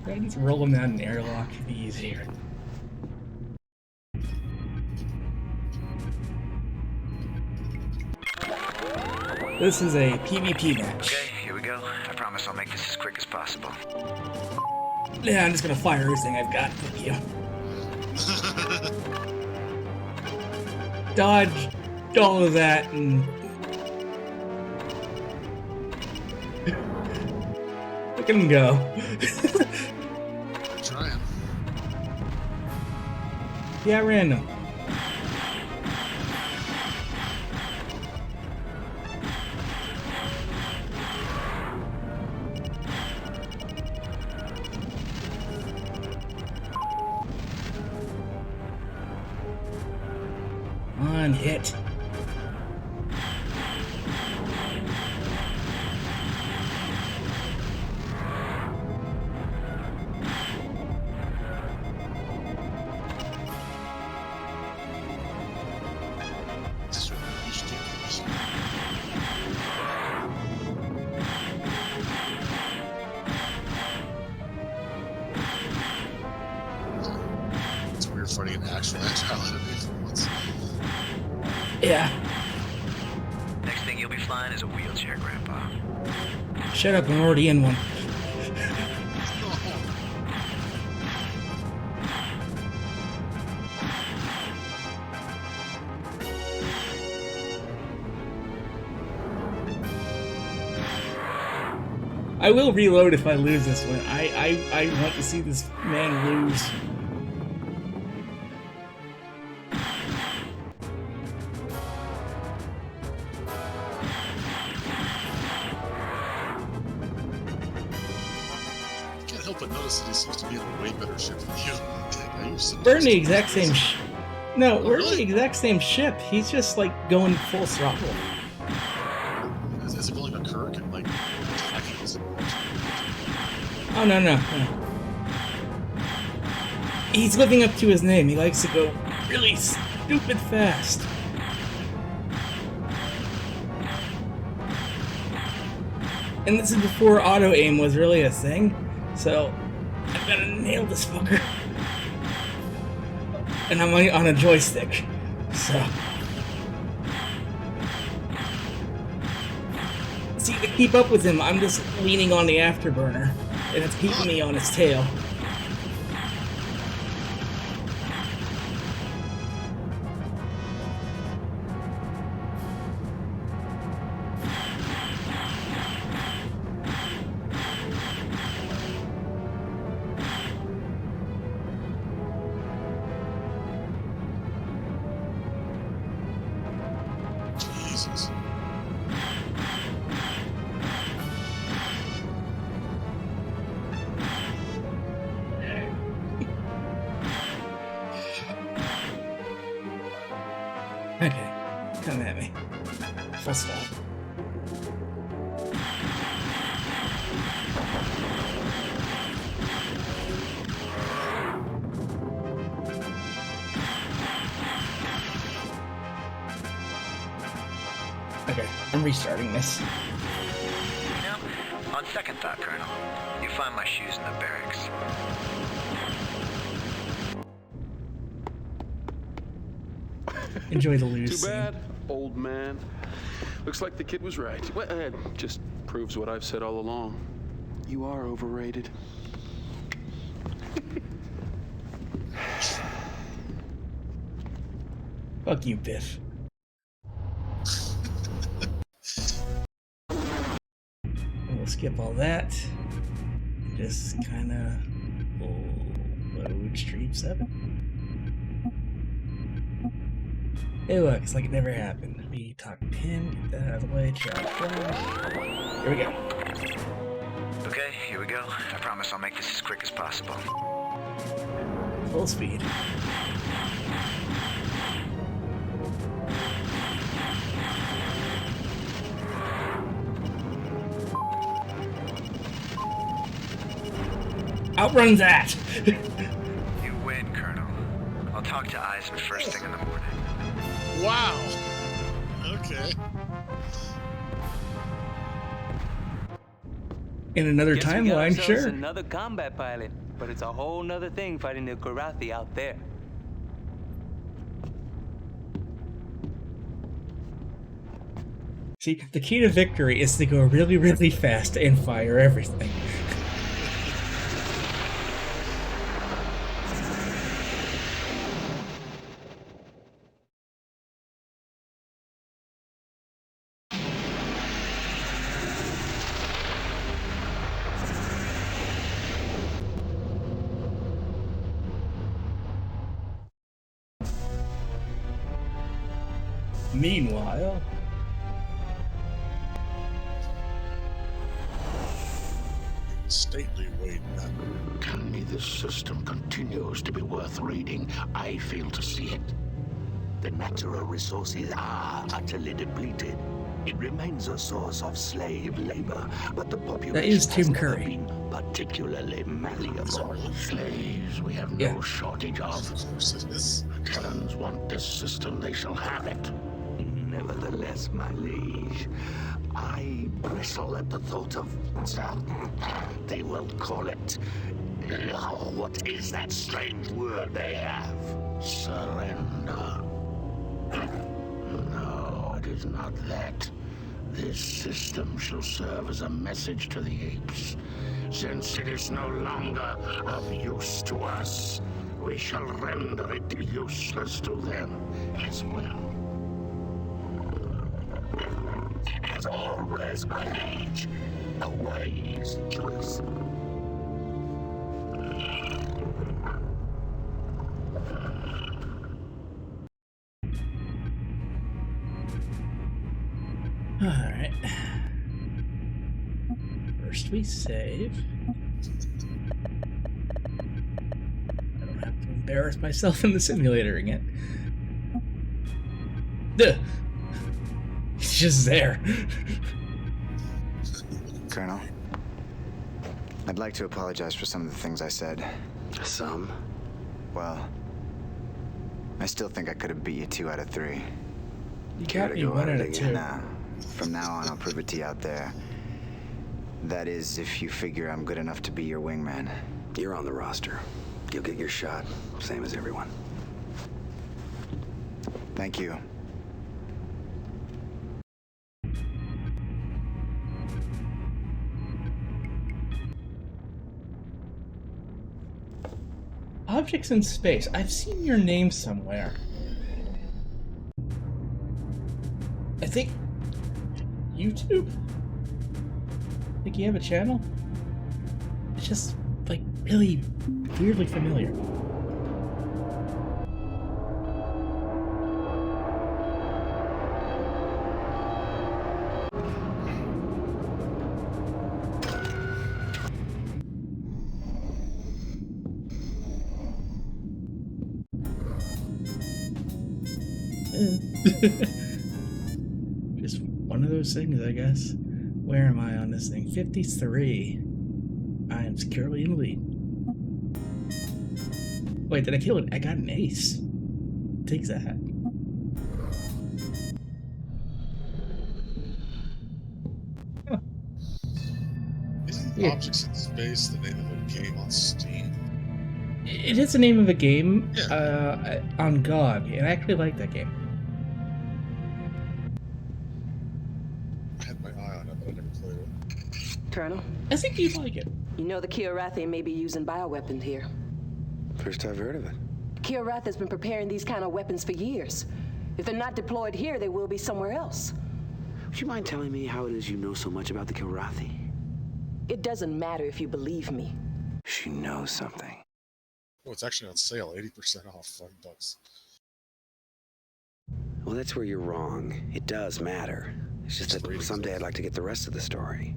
I just roll him out an airlock to be easier. This is a PvP match. Okay, here we go. I promise I'll make this as quick as possible. Yeah, I'm just gonna fire everything I've got at you. Dodge all of that and... Look at him go. Trying. Yeah, random. On hit. It's weird fighting an actual agile enemy for once. Yeah. Next thing you'll be flying is a wheelchair, Grandpa. Shut up, I'm already in one. I will reload if I lose this one. I want to see this man lose. Can't help but notice that he seems to be in a way better shape than you. We're in the exact same No, we're in the exact same ship. He's just like going full throttle. Is it going like a Kirk and like Oh no. He's living up to his name. He likes to go really stupid fast. And this is before auto aim was really a thing, so I've got to nail this fucker. And I'm on a joystick, so. See, to keep up with him, I'm just leaning on the afterburner, and it's keeping me on his tail. Jesus. Okay, come at me. Full stop. Okay, I'm restarting this. On second thought, Colonel, you find my shoes in the barracks. Enjoy the lose. Too bad, old man. Looks like the kid was right. Well, it just proves what I've said all along. You are overrated. Fuck you, Biff. We'll skip all that. Just kind of load Stream 7. Hey, look, it's like it never happened. We talk pin, get that out of the way, check flash. Here we go. Okay, here we go. I promise I'll make this as quick as possible. Full speed. Outrun that! You win, Colonel. I'll talk to Eisen first thing in the morning. Wow. Okay. In another Guess we got timeline, ourselves sure. Another combat pilot, but it's a whole nother thing fighting the Karathi out there. See, the key to victory is to go really, really fast and fire everything. Meanwhile, Stately Wade Nut. Tell me this system continues to be worth reading. I fail to see it. The natural resources are utterly depleted. It remains a source of slave labor, but the population that is Tim has never Curry. been particularly malleable. Slaves we have no shortage of. Terrans want this system, they shall have it. Nevertheless, my liege, I bristle at the thought of, they will call it, what is that strange word they have? Surrender. No, it is not that. This system shall serve as a message to the apes. Since it is no longer of use to us, we shall render it useless to them as well. As always, my liege, a wise choice. Alright. First we save. I don't have to embarrass myself in the simulator again. Duh. It's just there. Colonel, I'd like to apologize for some of the things I said. Some? Well, I still think I could have beat you 2 out of 3. You got me 1 out of 2. Nah. From now on, I'll prove it to you out there. That is, if you figure I'm good enough to be your wingman. You're on the roster. You'll get your shot, same as everyone. Thank you. Objects in space. I've seen your name somewhere. I think YouTube? Think you have a channel? It's just like really weirdly familiar. Just one of those things, I guess. Where am I on this thing? 53. I am securely in the lead. Wait, did I kill it? I got an ace. Take that. Yeah. Objects in Space, the name of a game on Steam. It is the name of a game on GOG, and I actually like that game. I had my eye on it, but I never played it. Colonel? I think you'd like it. You know the Kiorathi may be using bioweapons here. First I've heard of it. Kiorath has been preparing these kind of weapons for years. If they're not deployed here, they will be somewhere else. Would you mind telling me how it is you know so much about the Kilrathi? It doesn't matter if you believe me. She knows something. Oh, it's actually on sale, 80% off, $5. Well, that's where you're wrong. It does matter. It's just that someday I'd like to get the rest of the story.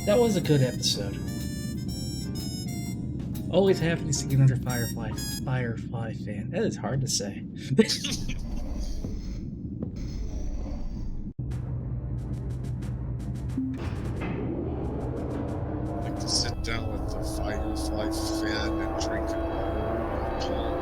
That was a good episode. Always happy to see another Firefly fan. That is hard to say. Like to sit down with the Firefly fan and drink palm.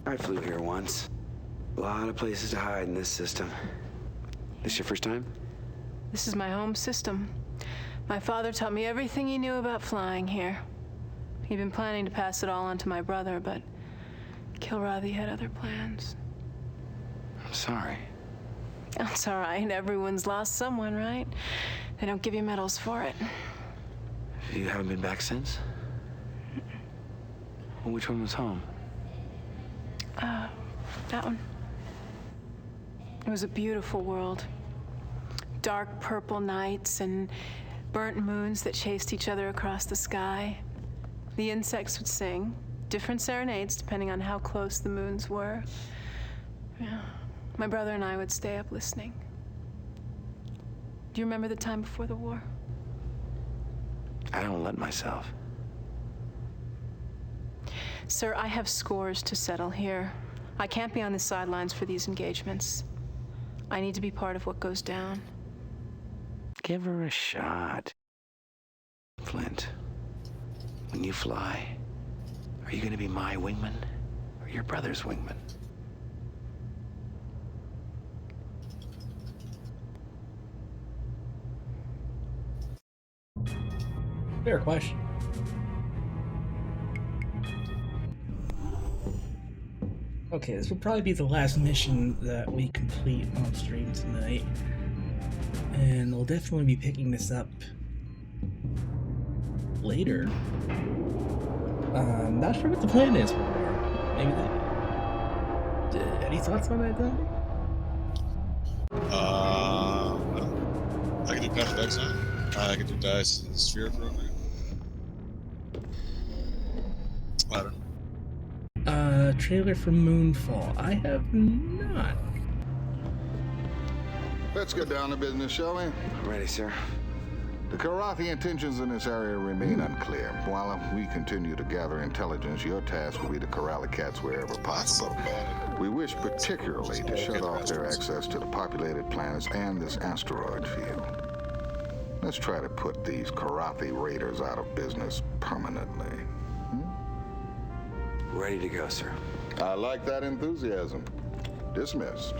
I flew here once. A lot of places to hide in this system. This your first time? This is my home system. My father taught me everything he knew about flying here. He'd been planning to pass it all on to my brother, but Kilrathi had other plans. I'm sorry. That's all right. Everyone's lost someone, right? They don't give you medals for it. You haven't been back since? Well, which one was home? That one. It was a beautiful world. Dark purple nights and burnt moons that chased each other across the sky. The insects would sing, different serenades depending on how close the moons were. Yeah. My brother and I would stay up listening. Do you remember the time before the war? I don't let myself. Sir, I have scores to settle here. I can't be on the sidelines for these engagements. I need to be part of what goes down. Give her a shot. Flint, when you fly, are you going to be my wingman or your brother's wingman? Fair question. Okay, this will probably be the last mission that we complete on stream tonight. And we'll definitely be picking this up later. Not sure what the plan is for more. Maybe that. Any thoughts on that, Doug? No. I can do Path of Exile. I can do Dice and Sphere for a minute. I don't know. Trailer for Moonfall. I have not. Let's get down to business, shall we? I'm ready, sir. The Kilrathi intentions in this area remain unclear. While we continue to gather intelligence, your task will be to corral the cats wherever possible. We wish particularly to shut off their access to the populated planets and this asteroid field. Let's try to put these Kilrathi raiders out of business permanently. Ready to go, sir. I like that enthusiasm. Dismissed.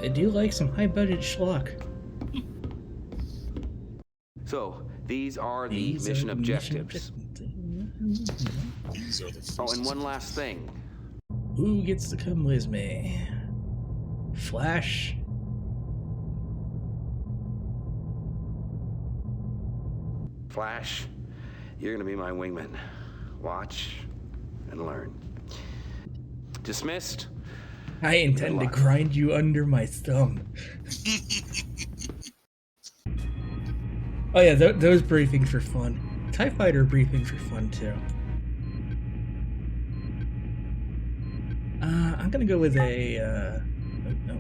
I do like some high-budget schlock. So, these are the mission objectives. These are the Oh, and one last thing. Who gets to come with me? Flash? Flash, you're gonna be my wingman. Watch and learn. Dismissed. I intend to grind you under my thumb. Oh yeah, those briefings were fun. TIE Fighter briefings were fun too. I'm gonna go with a. No.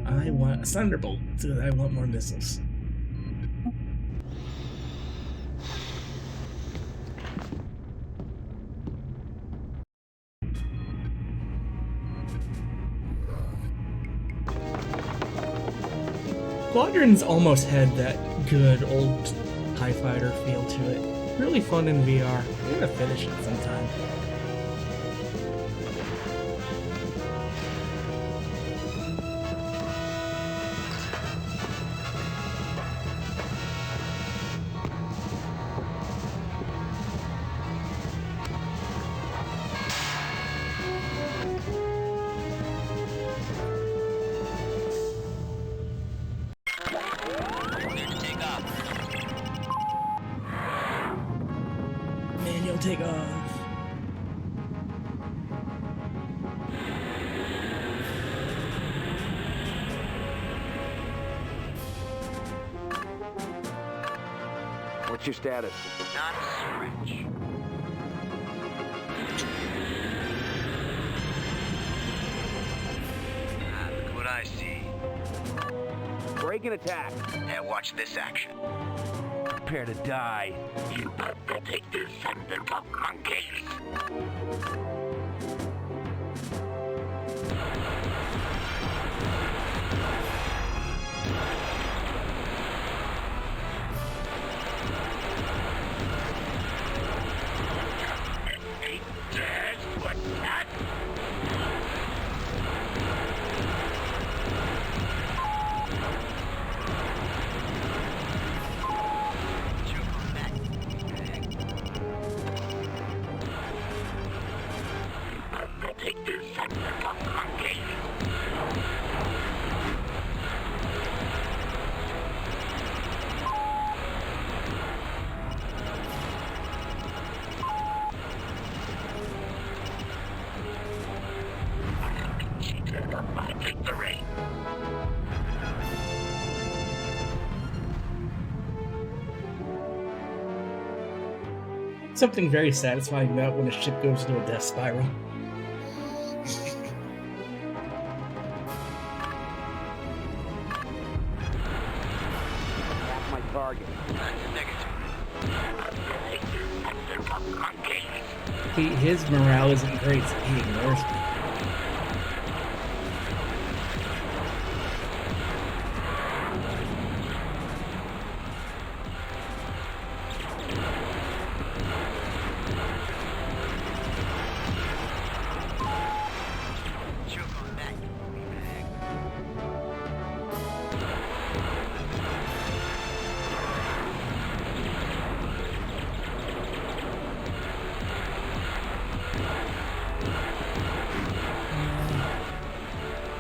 I want a Thunderbolt. So I want more missiles. Squadrons almost had that good old TIE Fighter feel to it. Really fun in VR. We're gonna finish it sometime. Manual takeoff. What's your status? Not a stretch. Look what I see. Break and attack. Now watch this action. Prepare to die. You pathetic descendant of monkeys. Dead? What's that? Pathetic descendant of monkeys. Cheated of my victory. Something very satisfying about when a ship goes into a death spiral. That's my target. His morale isn't great, so he ignores me.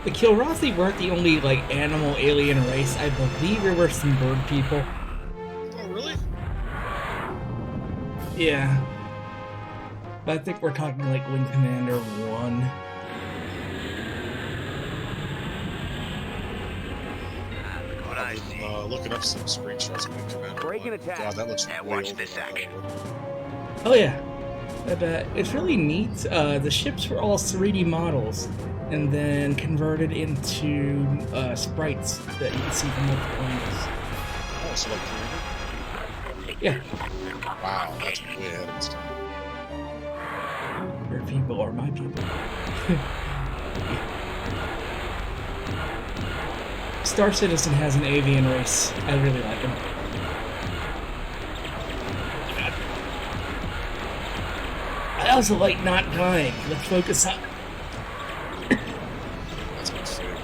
The Kilrathi weren't the only, like, animal alien race. I believe there were some bird people. Oh, really? Yeah. But I think we're talking, like, Wing Commander 1. I've been looking up some screenshots of Wing Commander. Break and attack. God, that looks Now way watch over this the action. Oh, yeah. But, it's really neat. The ships were all 3D models and then converted into sprites that you can see from multiple angles. Oh, so like 3D? Yeah. Wow, that's way ahead of its time. Your people are my people. Star Citizen has an avian race. I really like them. I also like not dying. Let's focus up. That's my favorite.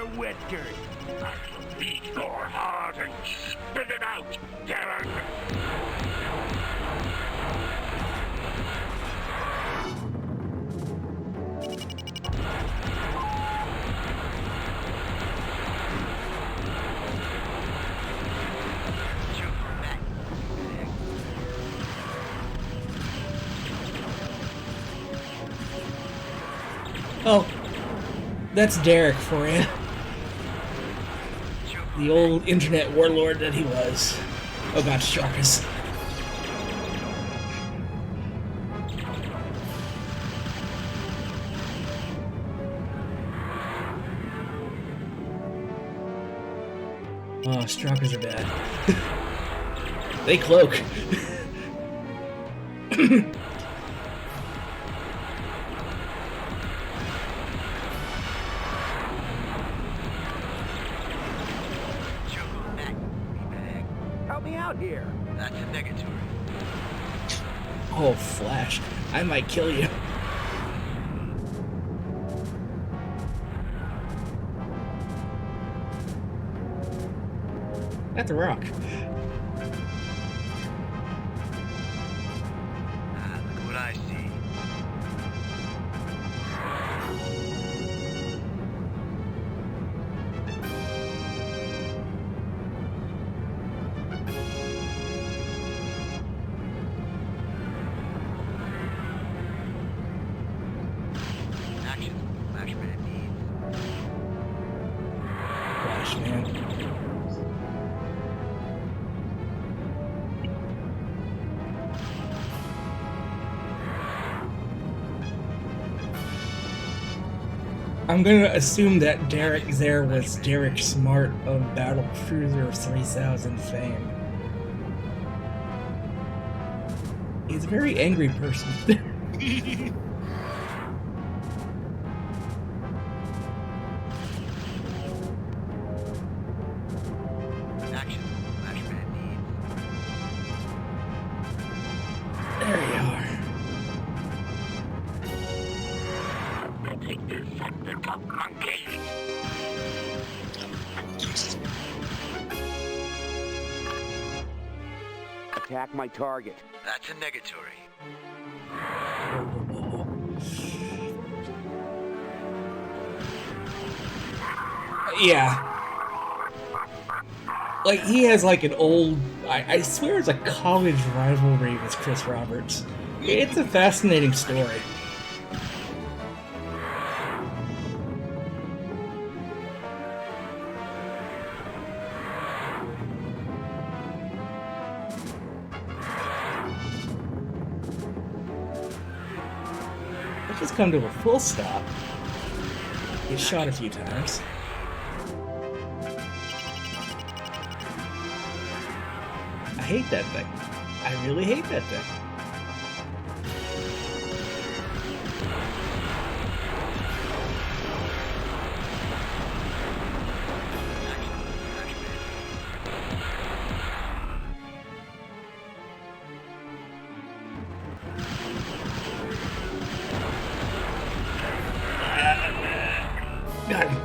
your wet dirt. I shall beat your heart and spit it out, Derek. Oh, that's Derek for you. The old internet warlord that he was. Oh god, Sharkus. Oh, Strockers are bad. They cloak. Help me out here. That's a negatory. Oh, Flash. I might kill you. That's a rock. Look at what I see. Action. Flashman needs. Flashman. I'm gonna assume that Derek there was Derek Smart of Battle Cruiser 3000 fame. He's a very angry person. Action. Flashman needs. There you are. Take this and become monkey. Attack my target. That's a negatory. Yeah. Like, he has like an old, I swear it's a college rivalry with Chris Roberts. It's a fascinating story. Let's just come to a full stop. Get shot a few times. I hate that thing. I really hate that thing. Got him.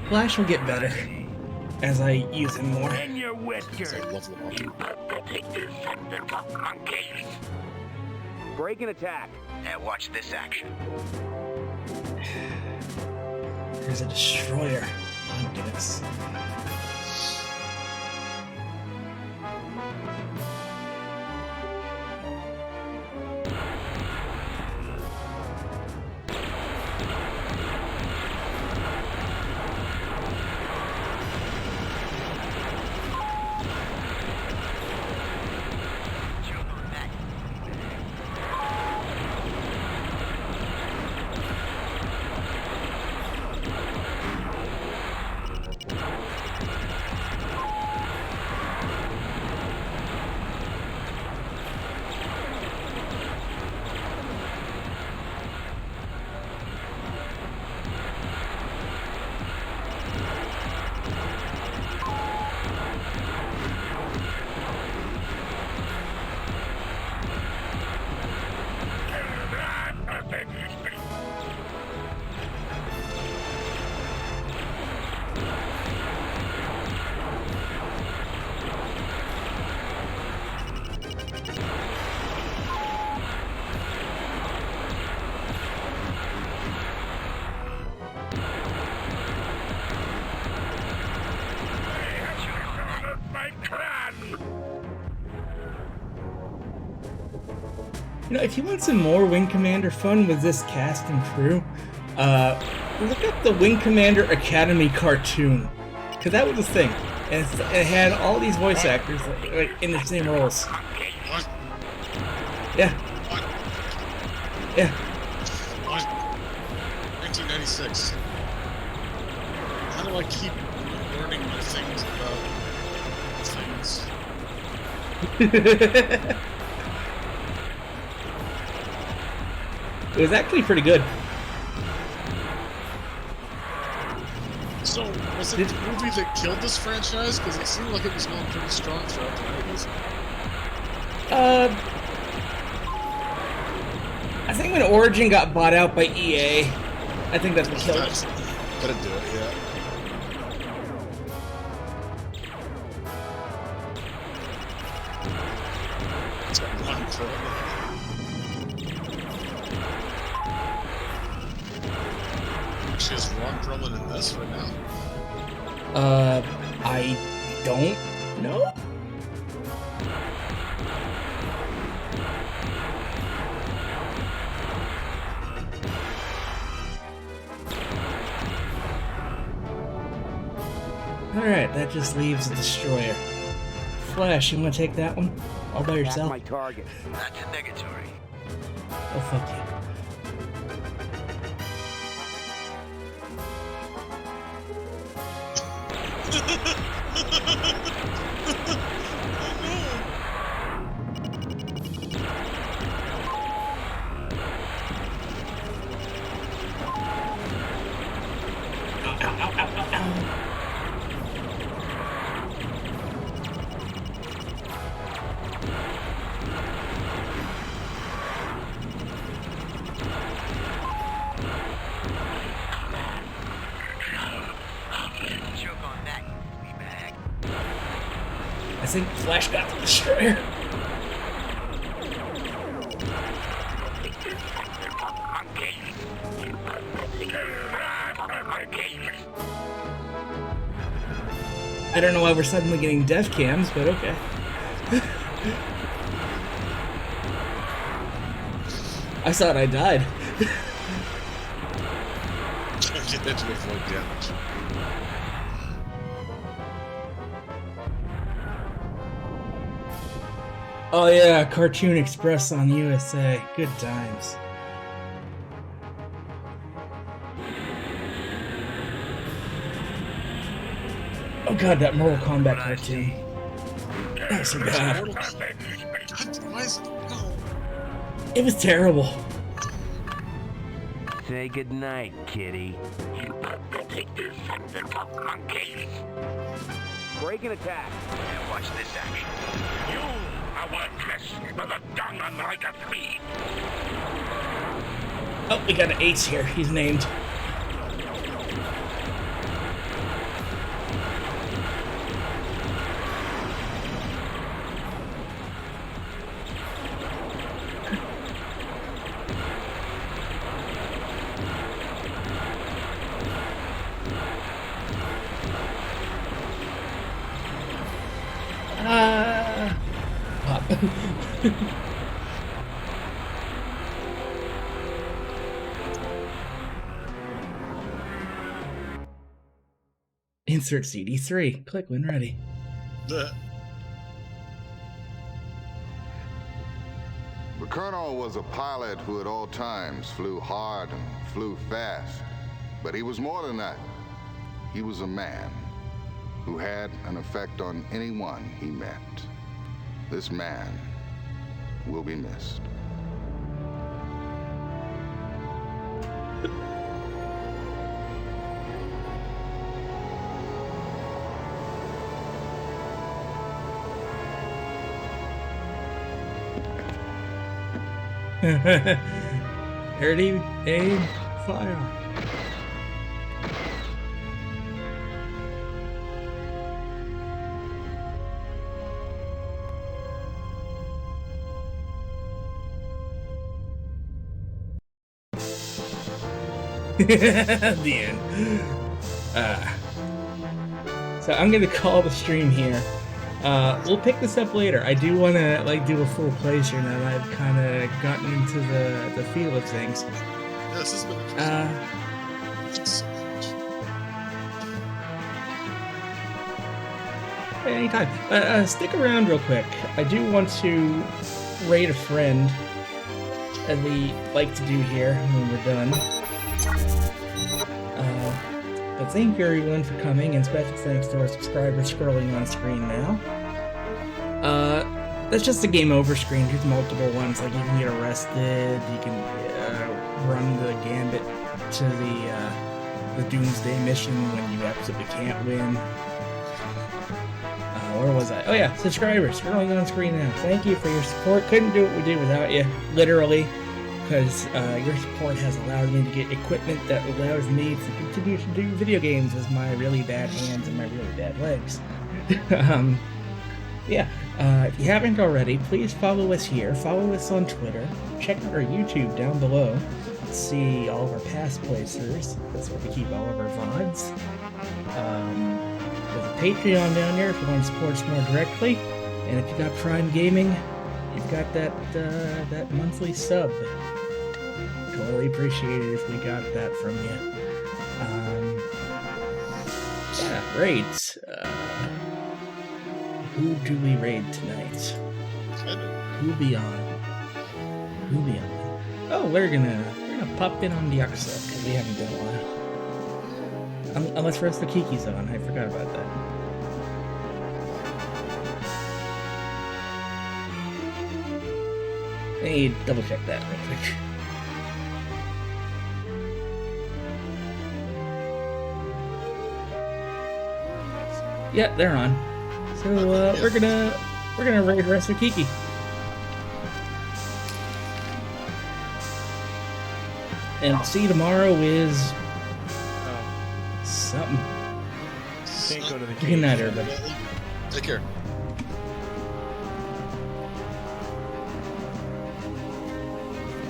Flash will get better as I use him more. In your wet dirt. You better take this and become monkey. Break and attack. Now watch this action. There's a destroyer hunting us. You know, if you want some more Wing Commander fun with this cast and crew, look up the Wing Commander Academy cartoon, because that was a thing, and it had all these voice actors like in the same roles. Yeah. Yeah. 1996. How do I keep learning new things about things? It was actually pretty good. So, was it the movie that killed this franchise? Because it seemed like it was going pretty strong throughout the 90s. I think when Origin got bought out by EA, I think that's what killed it. Gotta do it, yeah. It's got one pro. She has Ron Perlman in this right now. I don't know. Alright, that just leaves the Destroyer. Flash, you wanna take that one? All by yourself? my target. That's negatory. Oh, fuck you. Choke on that, you bag. I think Flash got the Destroyer. I don't know why we're suddenly getting death cams, but okay. I thought I died. Get that to avoid damage. Oh yeah, Cartoon Express on USA. Good times. Oh god, that Mortal Kombat cartoon. That was so bad. Why is it? No. It was terrible. Say goodnight, kitty. Break and attack. And watch this action. You are worthless for the dung and like a flea. Oh, we got an ace here. He's named. Pop. Insert CD3. Click when ready. The Colonel was a pilot who at all times flew hard and flew fast. But he was more than that. He was a man who had an effect on anyone he met. This man will be missed. Ready, aim, fire. The end. So I'm gonna call the stream here. We'll pick this up later. I do want to like do a full playthrough now that I've kind of gotten into the feel of things. Yeah, this has been interesting. So much. Anytime. Stick around real quick. I do want to raid a friend, as we like to do here when we're done. But thank you everyone for coming, and special thanks to our subscribers scrolling on screen now. That's just a game over screen. There's multiple ones, like you can get arrested, you can run the gambit to the Doomsday mission when you absolutely can't win. Where was I? Oh yeah, subscribers scrolling on screen now. Thank you for your support. Couldn't do what we did without you, literally. Because your support has allowed me to get equipment that allows me to continue to do video games with my really bad hands and my really bad legs. Yeah, if you haven't already, please follow us here. Follow us on Twitter. Check out our YouTube down below. See all of our past playthroughs. That's where we keep all of our VODs. There's a Patreon down there if you want to support us more directly. And if you got Prime Gaming, you've got that monthly sub. Totally appreciate it if we got that from you. Yeah, raids. Who do we raid tonight? Who be on? Who be on? Oh, we're gonna pop in on the Yakuza because we haven't done a while. Unless Rosto Kiki's on, I forgot about that. Hey, double check that real quick. Yeah, they're on. So we're gonna raid Rosto Kiki. And see tomorrow is something. Can't go to the Good night, everybody. Take care.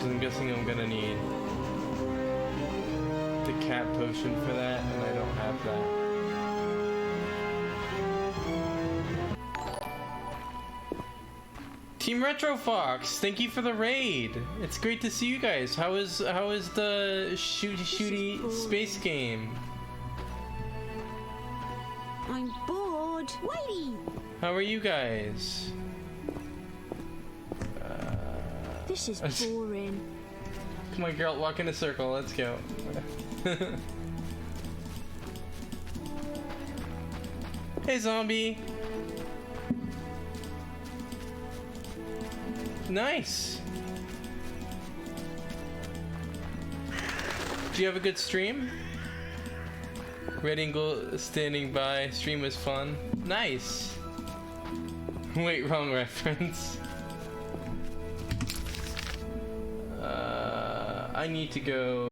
I'm guessing I'm gonna need the cat potion for that, and I don't have that. Team Retro Fox, thank you for the raid. It's great to see you guys. How is the shooty space game? I'm bored. Wait. How are you guys? This is boring. Come on, girl, walk in a circle. Let's go. Hey, zombie. Nice. Do you have a good stream? Red Eagle standing by. Stream was fun. Nice. Wait, wrong reference. I need to go.